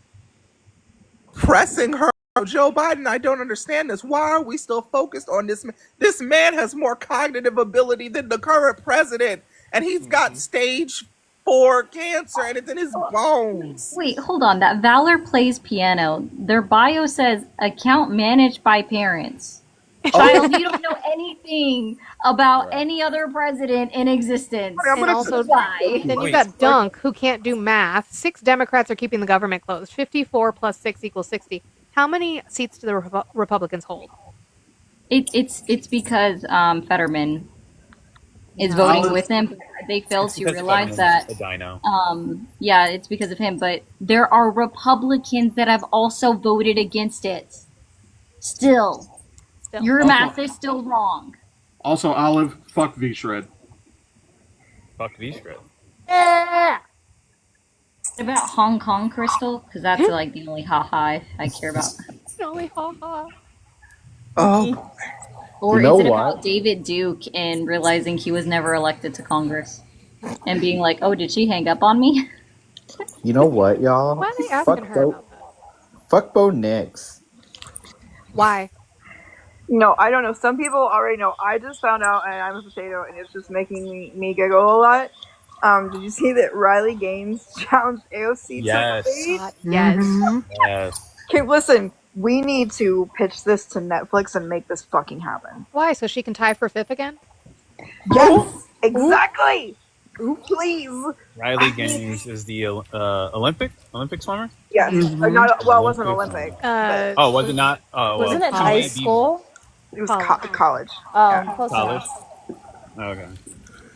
pressing her. Joe Biden, I don't understand this. Why are we still focused on this man? This man has more cognitive ability than the current president, and he's got stage 4 cancer, and it's in his bones. Wait, hold on. That Valor plays piano. Their bio says account managed by parents. Child, you don't know anything about any other president in existence. And also, then you got Dunk, who can't do math. 6 Democrats are keeping the government closed. 54 plus 6 equals 60. How many seats do the Republicans hold? It's because Fetterman is voting with him. They failed to realize that. A dino. Yeah, it's because of him. But there are Republicans that have also voted against it. Still. Your math is still wrong. Also, Olive, fuck V-Shred. Fuck V-Shred. What about Hong Kong, Crystal? Because that's like the only ha-ha I care about. Only ha-ha. Oh. Or You know is it what? about David Duke and realizing he was never elected to Congress? And being like, oh, did she hang up on me? You know what, y'all? Why are they asking her about Fuck Bo Nix. Why? No, I don't know. Some people already know. I just found out, and I'm a potato, and it's just making me giggle a lot. Did you see that Riley Gaines challenged AOC Yes. to debate? Yes. Yes. Okay, listen. We need to pitch this to Netflix and make this fucking happen. Why? So she can tie for 5th again? Yes, exactly. Please. Riley Gaines is the Olympic swimmer. Yes. Or not. Well, it wasn't Olympic. Oh, was it not? Oh, Wasn't well, it high maybe school? It was college. Oh, Yeah. close college. enough. Okay.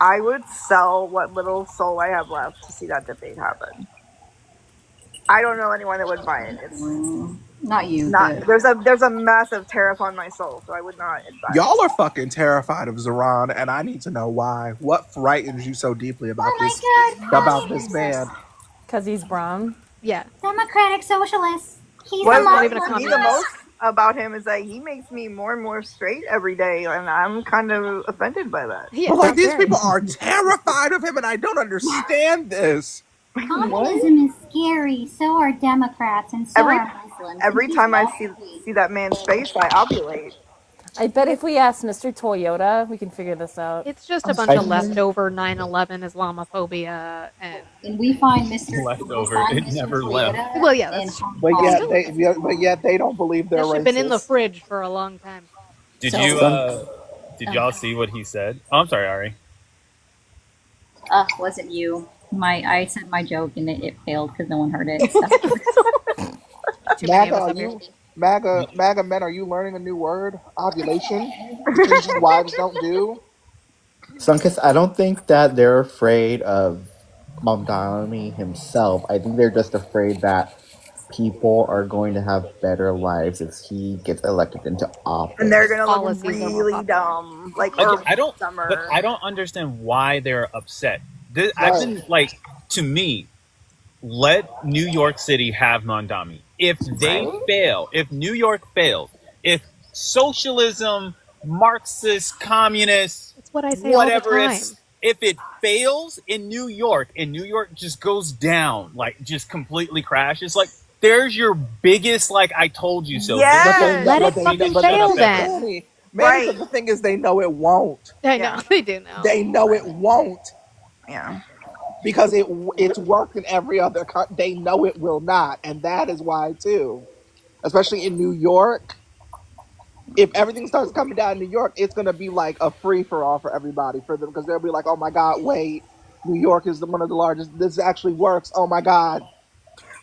I would sell what little soul I have left to see that debate happen. I don't know anyone that would buy it. It's not you. Not there's a massive tariff on my soul, so I would not advise. Y'all are fucking terrified of Zoran, and I need to know why. What frightens you so deeply about this man? Because he's brown. Yeah. Democratic Socialist. He's What a frightens Muslim. me the most about him is that he makes me more and more straight every day, and I'm kind of offended by that. Yeah, But like these people are terrified of him, and I don't understand this. Communism is scary. So are Democrats, and so are Muslims. Every time I see that man's face, I ovulate. I bet if we ask Mr. Toyota, we can figure this out. It's just a bunch of leftover 9/11 Islamophobia and we find Mr. Leftover. It never left. Well, yeah, that's But yet they don't believe they're that should have racist. been in the fridge for a long time. Did So- you did y'all see what he said? Oh, I'm sorry, Ari. Wasn't you? I said my joke and it failed because no one heard it. MAGA men, are you learning a new word? Ovulation? Things you wives don't do? Sunkiss, I don't think that they're afraid of Mamdani himself. I think they're just afraid that people are going to have better lives if he gets elected into office. And they're gonna look Policies are really dumb, like Again, I don't. summer. But I don't understand why they're upset. I've been like, to me, let New York City have Mondami. If they fail, if New York fails, if socialism, Marxist, communist, That's what I say whatever all the time. if it fails in New York and New York just goes down, like just completely crashes, like there's your biggest, like I told you so. Yes! Let it fucking fail then. Right. The thing is, they know it won't. I know, they do know. They know it won't. Yeah. Because it's worked in every other country. They know it will not, and that is why too. Especially in New York, if everything starts coming down in New York, it's gonna be like a free for all for everybody for them because they'll be like, oh my god, wait, New York is one of the largest. This actually works. Oh my god.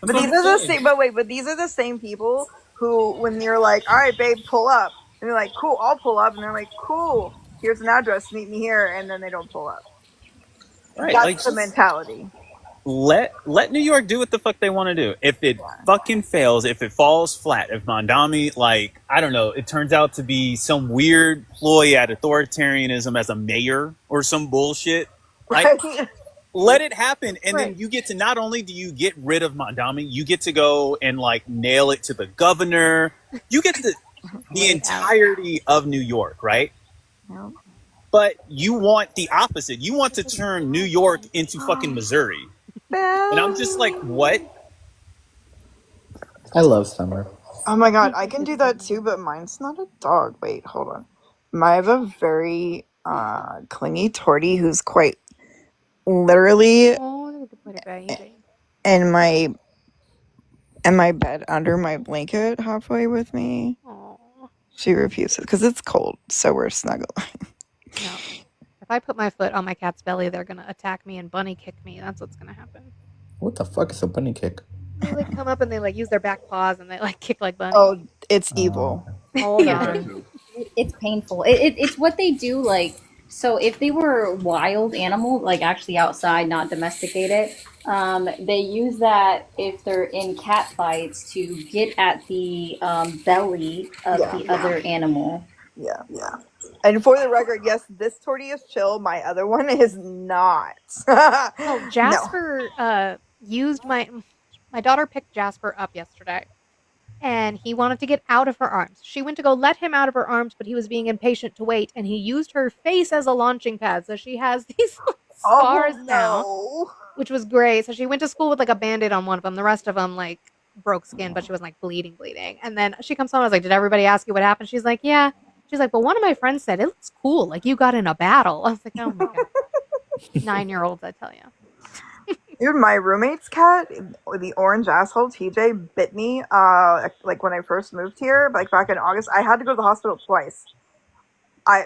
But these are the same. But wait, but these are the same people who, when you're like, all right, babe, pull up, and they're like, cool, I'll pull up, and they're like, cool, here's an address, meet me here, and then they don't pull up. Right, That's like the mentality. let New York do what the fuck they want to do. If it fucking fails, if it falls flat, if Mondami, like, I don't know, it turns out to be some weird ploy at authoritarianism as a mayor or some bullshit, like, let it happen. And then you get to, not only do you get rid of Mondami, you get to go and like nail it to the governor. You get to the entirety of New York, right? Yep. But you want the opposite. You want to turn New York into fucking Missouri. And I'm just like, what? I love summer. Oh my god, I can do that too, but mine's not a dog. Wait, hold on. I have a very clingy tortie who's quite literally Oh, look at the baby. in my bed under my blanket halfway with me. Aw. She refuses because it's cold, so we're snuggling. No. If I put my foot on my cat's belly, they're gonna attack me and bunny kick me. That's what's gonna happen. What the fuck is a bunny kick? They like come up and they like use their back paws and they like kick like bunnies. Oh, it's evil. Hold Yeah. on. It's painful. It's what they do. Like, so if they were wild animals, like actually outside, not domesticated, they use that if they're in cat fights to get at the belly of the other animal. Yeah. And for the record, yes, this tortie is chill. My other one is not. Oh, Jasper used my daughter picked Jasper up yesterday, and he wanted to get out of her arms. She went to go let him out of her arms, but he was being impatient to wait, and he used her face as a launching pad. So she has these scars now, which was great. So she went to school with like a Band-Aid on one of them. The rest of them like broke skin, but she wasn't like bleeding. And then she comes home. I was like, "Did everybody ask you what happened?" She's like, "Yeah." She's like, "But one of my friends said it looks cool, like you got in a battle." I was like, "Oh my god." 9-year-olds, I tell you. Dude, my roommate's cat, the orange asshole TJ, bit me. Like when I first moved here, like back in August, I had to go to the hospital twice.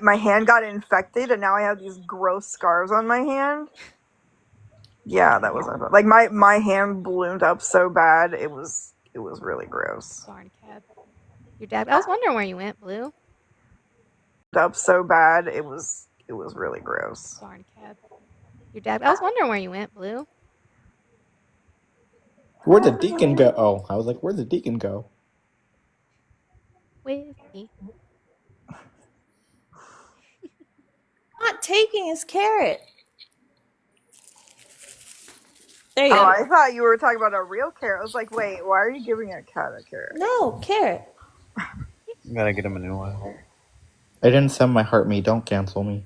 My hand got infected, and now I have these gross scars on my hand. Yeah, that was like my hand ballooned up so bad. It was really gross. Darn cat. Your dad. I was wondering where you went, Blue. Up so bad. It was really gross. Darn cat. Your dad. I was wondering where you went, Blue. Where'd the deacon go? Oh, I was like, where'd the deacon go? Whiskey. Not taking his carrot. There you Oh, go. I thought you were talking about a real carrot. I was like, wait, why are you giving a cat a carrot? No, carrot. You gotta get him a new one. I didn't send my heart me. Don't cancel me.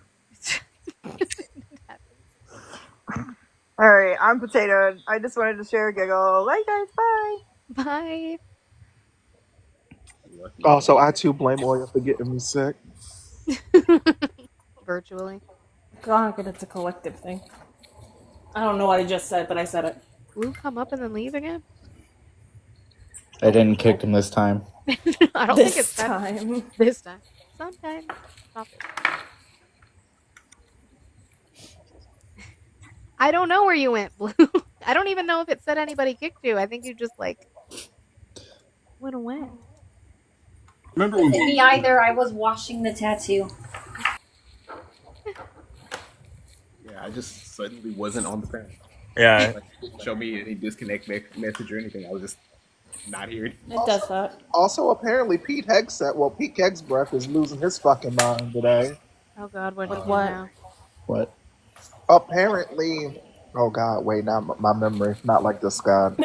All right, I'm Potato. I just wanted to share a giggle. Bye, guys. Bye. Bye. Also, I too blame Oya for getting me sick. Virtually. God, it's a collective thing. I don't know what I just said, but I said it. Blue come up and then leave again? I didn't kick him this time. I don't think it's time. This time. Sometimes. Stop it. I don't know where you went, Blue. I don't even know if it said anybody kicked you. I think you just like went away. Remember when Me either. I was washing the tattoo. Yeah, I just suddenly wasn't on the ground. Yeah. Like, show me any disconnect message or anything. I was just not here. It does that. Also, apparently, Pete Hegsbreath is losing his fucking mind today. Oh God, what? What? What? Apparently, oh God, wait, now my memory, not like this, God.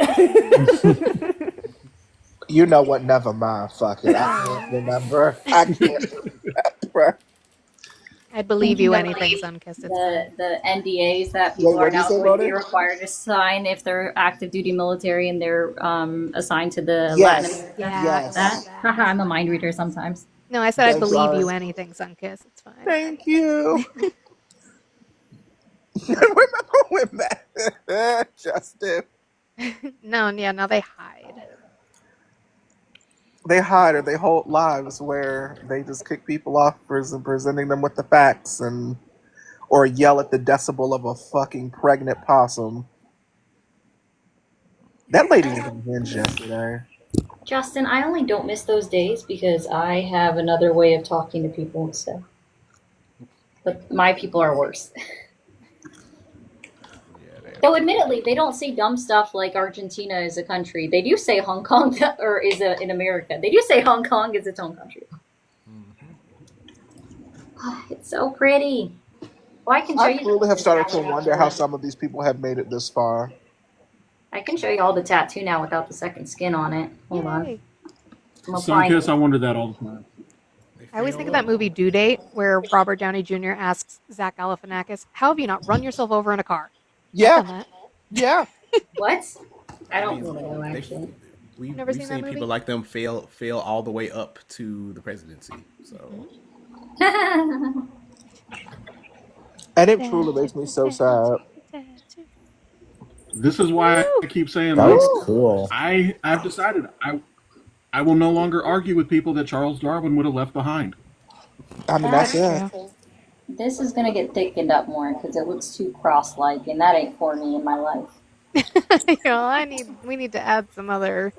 You know what? Never mind. Fuck it. I can't remember. I'd believe you anything, Sunkissed. The NDAs that people Wait, what are did you now say going about to be it? required to sign if they're active duty military and they're assigned to the Yes. Latin America. Yes. That? Haha, I'm a mind reader sometimes. No, I said I'd Thanks, believe Laura. you anything, Sunkissed. It's fine. Thank you. Remember when Justin? No, yeah, now they hide. they hide or they hold lives where they just kick people off for presenting them with the facts or yell at the decibel of a fucking pregnant possum. That lady was unhinged yesterday. Justin, I only don't miss those days because I have another way of talking to people instead. But my people are worse. Though admittedly, they don't say dumb stuff like Argentina is a country. They do say Hong Kong or is in America. They do say Hong Kong is its own country. It's so pretty. Well, I can show I you. truly have started to wonder how some of these people have made it this far. I can show you all the tattoo now without the second skin on it. Hold on. Yay. I'm applying. Sunkiss, I wonder that all the time. I always think of that movie Due Date, where Robert Downey Jr. asks Zach Galifianakis, "How have you not run yourself over in a car?" Yeah, yeah. What? I don't mean, know actually. We've Never seen that seen movie? people like them fail all the way up to the presidency. So And it truly makes me so sad. This is why I keep saying That like, was cool. I've decided I will no longer argue with people that Charles Darwin would have left behind. I mean, that's it. This is gonna get thickened up more because it looks too cross-like, and that ain't for me in my life. We need to add some other.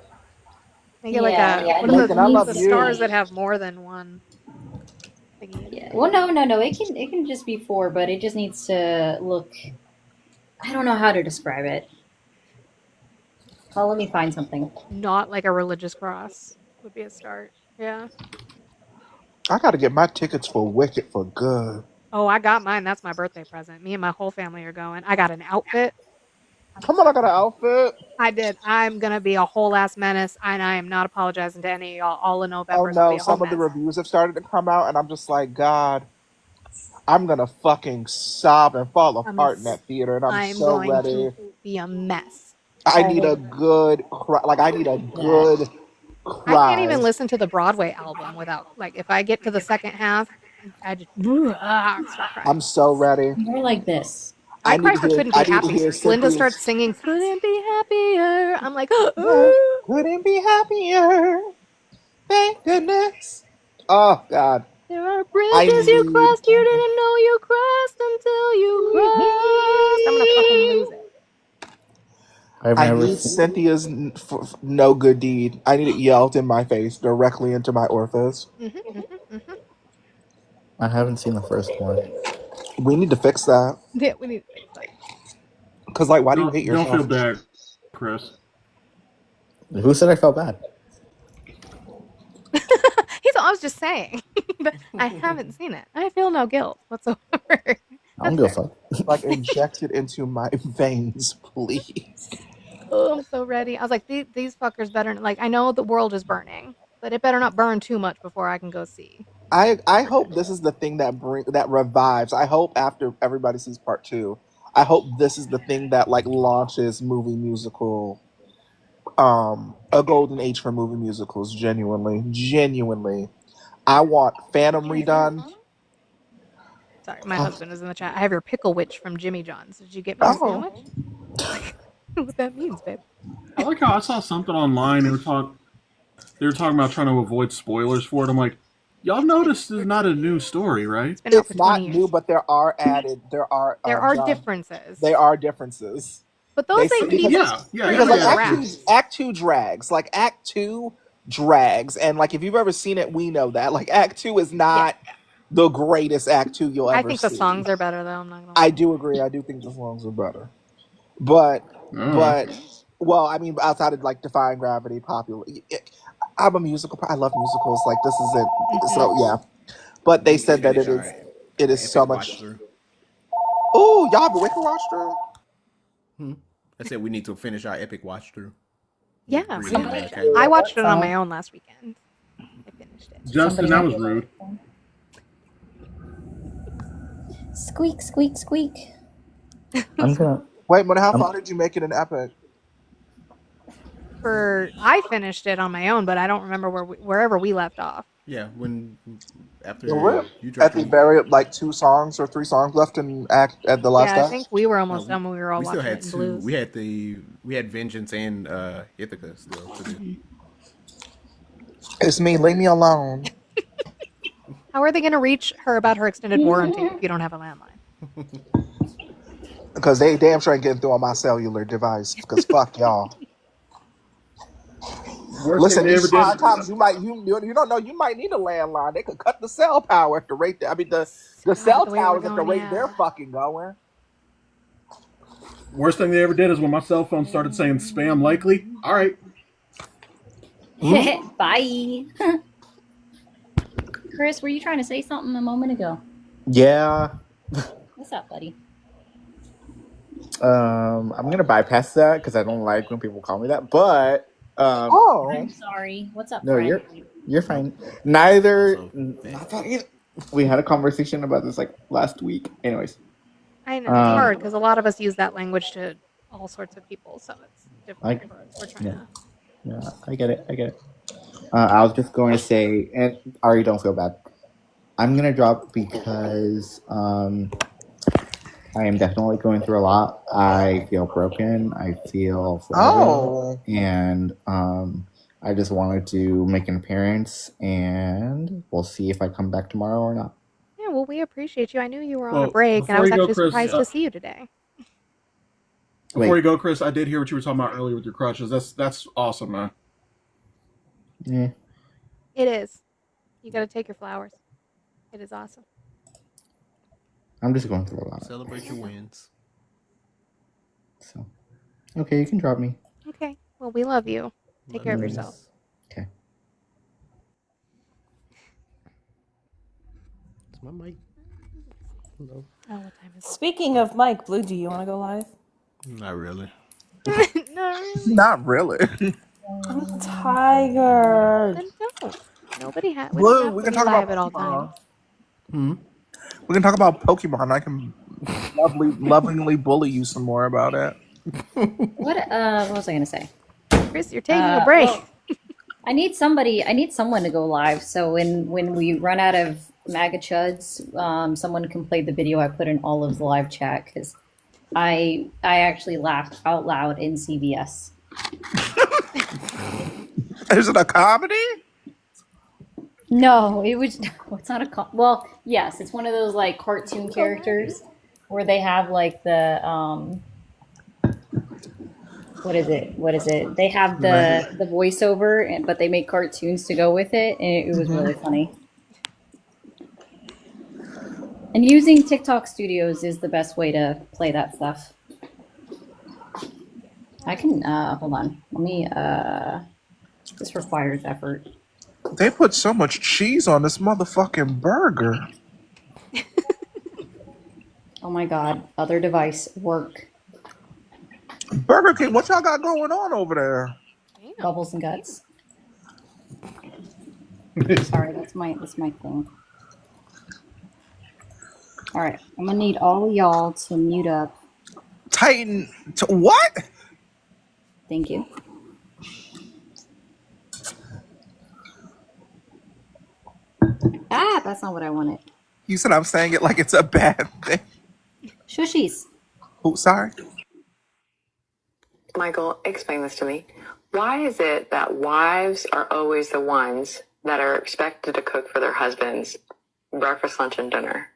Make it like Yeah, a yeah, what it are needs- the, it needs the to stars be- that have more than one? Yeah. Well, no. It can just be 4, but it just needs to look. I don't know how to describe it. Oh, let me find something. Not like a religious cross would be a start. Yeah. I got to get my tickets for Wicked for good. Oh, I got mine. That's my birthday present. Me and my whole family are going. I got an outfit. Come on, I got an outfit. I did. I'm gonna be a whole ass menace, and I am not apologizing to any of y'all. All in November. Oh is gonna no, be a whole some of the mess. reviews have started to come out, and I'm just like, God, I'm gonna fucking sob and fall apart in that theater, and I'm so going ready. to be a mess. I need a good cry. Like, I need a good cry. I can't even listen to the Broadway album without, like, if I get to the second half, I just start crying. I'm so ready. More like this. I need cried to for hear- Couldn't I Be need to Happy. hear Linda Cynthia's- starts singing Couldn't Be Happier. I'm like, Couldn't be happier. Thank goodness. Oh God. there are bridges you need- crossed you didn't know you crossed until you crossed. I'm gonna fucking lose it. I've I never need seen. Cynthia's no good deed. I need it yelled in my face directly into my orifice. I haven't seen the first one. We need to fix that. Yeah, we need to fix that. Cause like, why do you hate Don't yourself? feel bad, Chris. Who said I felt bad? I was just saying, but I haven't seen it. I feel no guilt whatsoever. I don't give a fuck. Like, inject it into my veins, please. Oh, I'm so ready. I was like, these fuckers better. Like, I know the world is burning, but it better not burn too much before I can go see. I hope this is the thing that revives. I hope after everybody sees part 2, I hope this is the thing that like launches movie musical, a golden age for movie musicals. Genuinely, I want Phantom redone. Sorry, my husband is in the chat. I have your pickle witch from Jimmy John's. Did you get me a sandwich? What that means, babe. I like how I saw something online. They were talking about trying to avoid spoilers for it. I'm like, y'all noticed this is not a new story, right? It's not new, but there are differences. There are differences. But those ain't people. Because like Act 2 drags. Like Act 2 drags, and like if you've ever seen it, we know that. Like Act 2 is not the greatest Act 2 you'll ever see. I think the songs are better though. I'm not gonna. I do agree. I do think the songs are better. But well, I mean, outside of like Defying Gravity, Popular. I'm a musical. I love musicals. Like this is it. So yeah. But they said that it is so much. Oh, y'all have a Wicked watch through? I said we need to finish our epic watch through. Yeah, Somebody- I watched it on my own last weekend. I finished it. Justin, that was rude. Squeak, squeak, squeak. I'm gonna. Wait, but how far did you make it in epic? I finished it on my own, but I don't remember wherever we left off. Yeah, when after We're you at dropped the very like 2 songs or 3 songs left in act at the last Yeah, I act. think we were almost done when we were all we still watching had it in 2. blues. We had Vengeance and Ithaca still to do. It's me. Leave me alone. How are they going to reach her about her extended warranty if you don't have a landline? Because they damn sure ain't getting through on my cellular device. Because fuck y'all. Worst Listen, thing they ever these did. times you don't know, you might need a landline. They could cut the cell power at the rate that, I mean the cell the way we're towers at the going, rate yeah. they're fucking going. Worst thing they ever did is when my cell phone started saying spam likely. All right. Bye. Chris, were you trying to say something a moment ago? Yeah. What's up, buddy? I'm gonna bypass that because I don't like when people call me that. But I'm sorry. What's up, no, friend? you're fine. Neither. I thought we had a conversation about this like last week. Anyways, I know, it's hard because a lot of us use that language to all sorts of people, so it's different for us. We're trying to... Yeah, I get it. I was just going to say, and Ari, don't feel bad. I'm gonna drop because I am definitely going through a lot. I feel broken. I feel fragile, and I just wanted to make an appearance, and we'll see if I come back tomorrow or not. Yeah, well, we appreciate you. I knew you were on Well, a break, and I before was you go, actually Chris, surprised to see you today. Before you go, Chris, I did hear what you were talking about earlier with your crutches. That's awesome, man. Yeah. It is. You got to take your flowers. It is awesome. I'm just going through a lot. Celebrate your wins. So, okay, you can drop me. Okay. Well, we love you. Take care of yourself. Okay. Is my mic? Hello. Oh, what time is it? Speaking of Mike, Blue, do you want to go live? Not really. Not really. I'm tired. Then don't. Nobody has. We Blue, don't have we to can be talk live about at all times. We can talk about Pokemon. I can lovingly bully you some more about it. What was I gonna say? Chris, you're taking a break. Well, I need someone to go live. So when we run out of MAGA chuds, someone can play the video I put in Olive's live chat because I actually laughed out loud in CBS. Is it a comedy? No, it's not a well, yes, it's one of those like cartoon characters where they have like the what is it? They have the voiceover, but they make cartoons to go with it, and it was really funny. And using TikTok Studios is the best way to play that stuff. I can hold on. Let me this requires effort. They put so much cheese on this motherfucking burger. Oh my god, other device work. Burger King, what y'all got going on over there? Bubbles and guts. Sorry, that's my thing. All right, I'm gonna need all of y'all to mute up. Titan, what? Thank you. Ah, that's not what I wanted. You said I'm saying it like it's a bad thing. Shushies. Oh, sorry. Michael, explain this to me. Why is it that wives are always the ones that are expected to cook for their husbands breakfast, lunch, and dinner?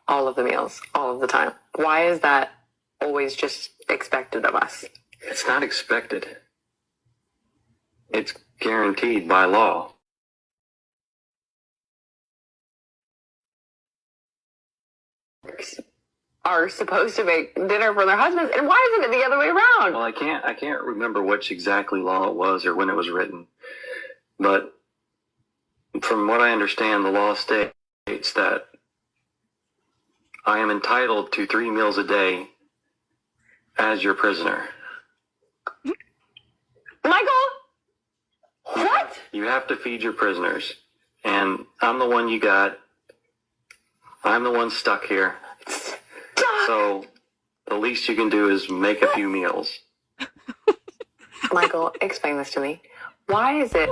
All of the meals, all of the time. Why is that always just expected of us? It's not expected. It's guaranteed by law. Are supposed to make dinner for their husbands, and why isn't it the other way around? Well, I can't remember which exactly law it was or when it was written, but from what I understand, the law states that I am entitled to 3 meals a day as your prisoner. Michael? What? You have to feed your prisoners, and I'm the one you got. I'm the one stuck here. So the least you can do is make a few meals. Michael, explain this to me. Why is it?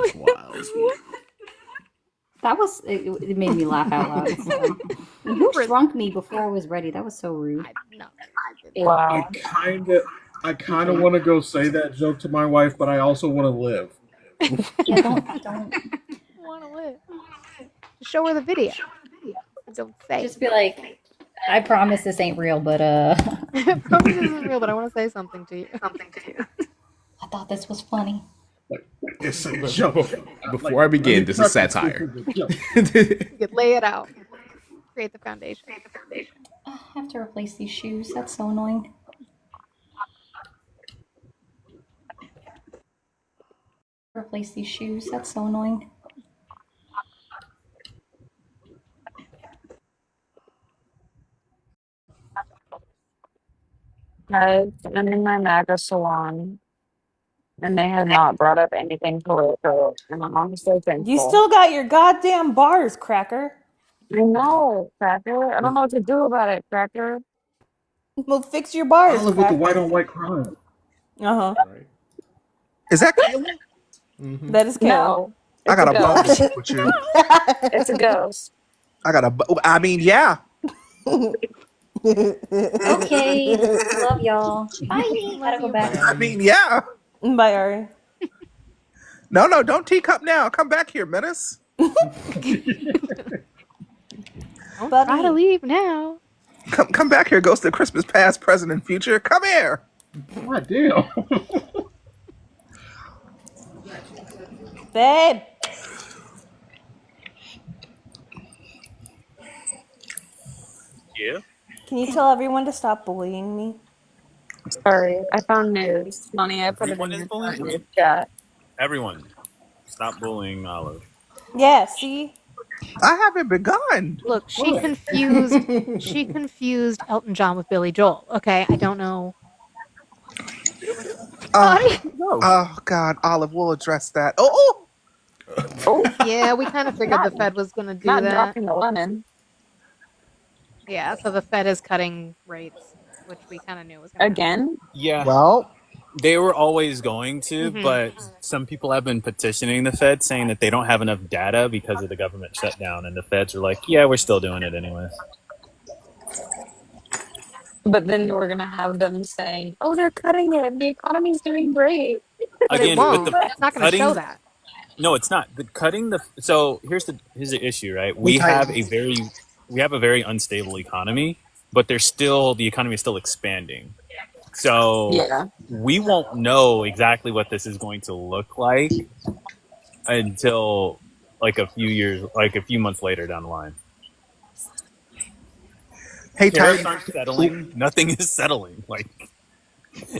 That was it made me laugh out loud. So. You shrunk me before I was ready. That was so rude. I kind of want to go say that joke to my wife, but I also want to live. Yeah, don't. want to live. Show her the video. Don't say. Just be like, I promise this ain't real, but I promise this isn't real, but I want to say something to you. I thought this was funny. It's a joke. Before I begin, this is satire. You could lay it out. Create the foundation. I have to replace these shoes. That's so annoying. Replace these shoes. That's so annoying. Guys, I'm in my MAGA salon, and they have not brought up anything political, and I'm honestly thankful. You still got your goddamn bars, Cracker. I know, Cracker. I don't know what to do about it, Cracker. Well, fix your bars, Olive with the Cracker. white on white crime. Uh-huh. Is that Kayla? That is Kayla. No, I got a bone ghost. with you. It's a ghost. I mean, yeah. Okay. Love y'all. Bye. Gotta go back. I mean, yeah. Bye, Ari. No, don't teacup now. Come back here, Menace. Don't try to leave now. Come back here, Ghost of Christmas past, present, and future. Come here. What deal? Babe. Yeah. Can you tell everyone to stop bullying me? Sorry, I found news. Money, I put it Everyone in is your bullying you. chat. Everyone, stop bullying Olive. Yeah, see? I haven't begun. Look, she confused Elton John with Billy Joel. Okay, I don't know. Oh God, Olive, we'll address that. Oh. Yeah, we kind of figured the Fed was going to do Not that. dropping the lemon. Yeah, so the Fed is cutting rates, which we kind of knew was going to Again? Yeah. Well, They were always going to, Mhm. but some people have been petitioning the Fed saying that they don't have enough data because of the government shutdown, and the Feds are like, yeah, we're still doing it anyways. But then we're going to have them saying, oh, they're cutting it. The economy's doing great. Again, with the It's not going to show cutting, that. no, it's not. The cutting the so here's the issue, right? We have a very unstable economy, but the economy is still expanding. So Yeah. we won't know exactly what this is going to look like until like a few months later down the line. Hey, Tariffs Titan. aren't settling. Nothing is settling. Like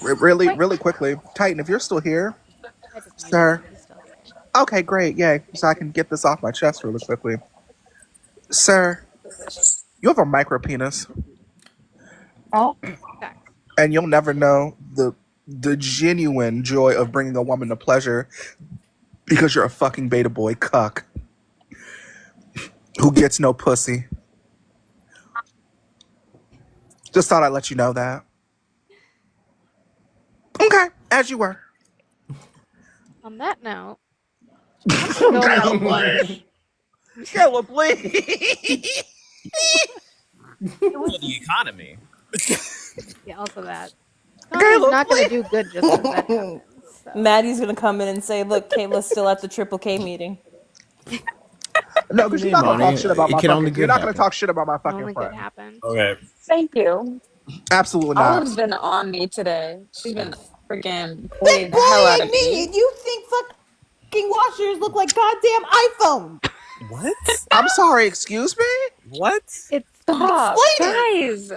Really quickly, Titan, if you're still here, sir. Okay, great. Yay. So I can get this off my chest really quickly. Sir, you have a micro penis. Oh. And you'll never know the genuine joy of bringing a woman to pleasure because you're a fucking beta boy cuck who gets no pussy. Just thought I'd let you know that. Okay, as you were. On that note, Caleb, please. the economy. Yeah, also that. Economy's not going to do good just as that happens. Maddie's going to come in and say, look, Kayla's still at the Triple K meeting. No, because you're not going to talk shit about my fucking. You're not going to talk shit about my fucking Only friend. good happen. Okay. Thank you. Absolutely not. Olive's been on me today. She's been freaking bullying the hell out of me. You think fucking washers look like goddamn iPhone? What? I'm sorry, excuse me? What? It's Stop, Explain guys.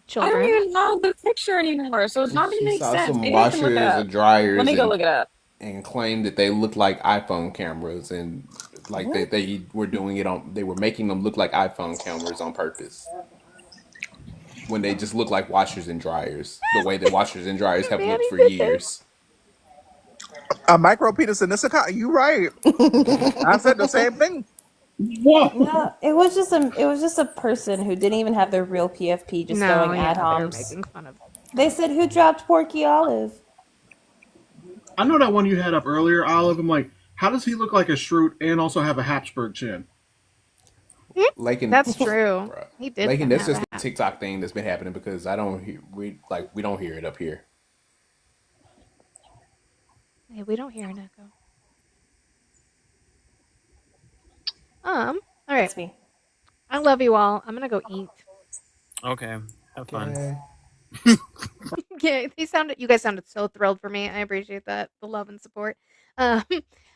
children. I don't even know the picture anymore, so it's not going to She make saw sense. some Maybe I can look washers it up. and dryers Let me go look it up. and claimed that they looked like iPhone cameras and like they were doing it on. They were making them look like iPhone cameras on purpose when they just look like washers and dryers. The way that washers and dryers have looked for years. A micro penis in this account. You right. I said the same thing. What? No, it was just a person who didn't even have their real PFP just going ad they were homs. making fun of. They said, who dropped Porky Olive? I know that one you had up earlier, Olive. I'm like, how does he look like a Shroot and also have a Habsburg chin? Lakin, That's true. He did. Lakin, kinda that's just have a TikTok thing that's been happening because we don't hear it up here. that. Hey, we don't hear an echo. All right. It's me. I love you all. I'm gonna go eat. Okay. Have fun. Yeah, you guys sounded so thrilled for me. I appreciate that. The love and support. Um,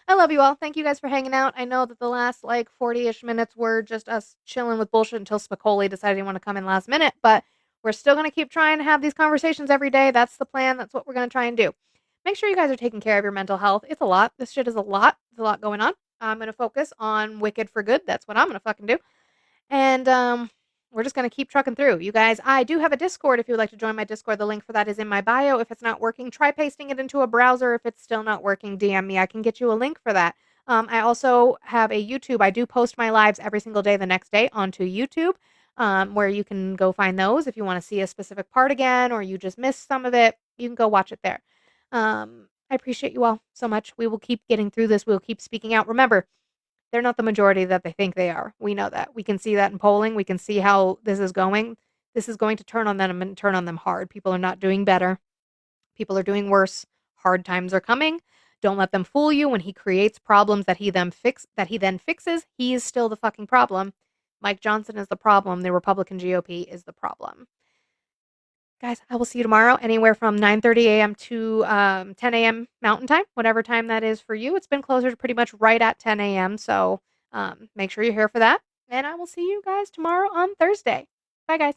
I love you all. Thank you guys for hanging out. I know that the last like 40-ish minutes were just us chilling with bullshit until Spicoli decided he wanted to come in last minute, but we're still going to keep trying to have these conversations every day. That's the plan. That's what we're going to try and do. Make sure you guys are taking care of your mental health. It's a lot. This shit is a lot. There's a lot going on. I'm going to focus on Wicked for Good. That's what I'm going to fucking do. And we're just going to keep trucking through. You guys, I do have a Discord if you would like to join my Discord. The link for that is in my bio. If it's not working, try pasting it into a browser. If it's still not working, DM me. I can get you a link for that. I also have a YouTube. I do post my lives every single day the next day onto YouTube, where you can go find those. If you want to see a specific part again or you just missed some of it, you can go watch it there. I appreciate you all so much. We will keep getting through this. We'll keep speaking out. Remember, they're not the majority that they think they are. We know that. We can see that in polling. We can see how this is going. This is going to turn on them and turn on them hard. People are not doing better. People are doing worse. Hard times are coming. Don't let them fool you. When he creates problems that he then fixes, he is still the fucking problem. Mike Johnson is the problem. The Republican GOP is the problem. Guys, I will see you tomorrow, anywhere from 9:30 a.m. to 10 a.m. Mountain Time, whatever time that is for you. It's been closer to pretty much right at 10 a.m., so make sure you're here for that. And I will see you guys tomorrow on Thursday. Bye, guys.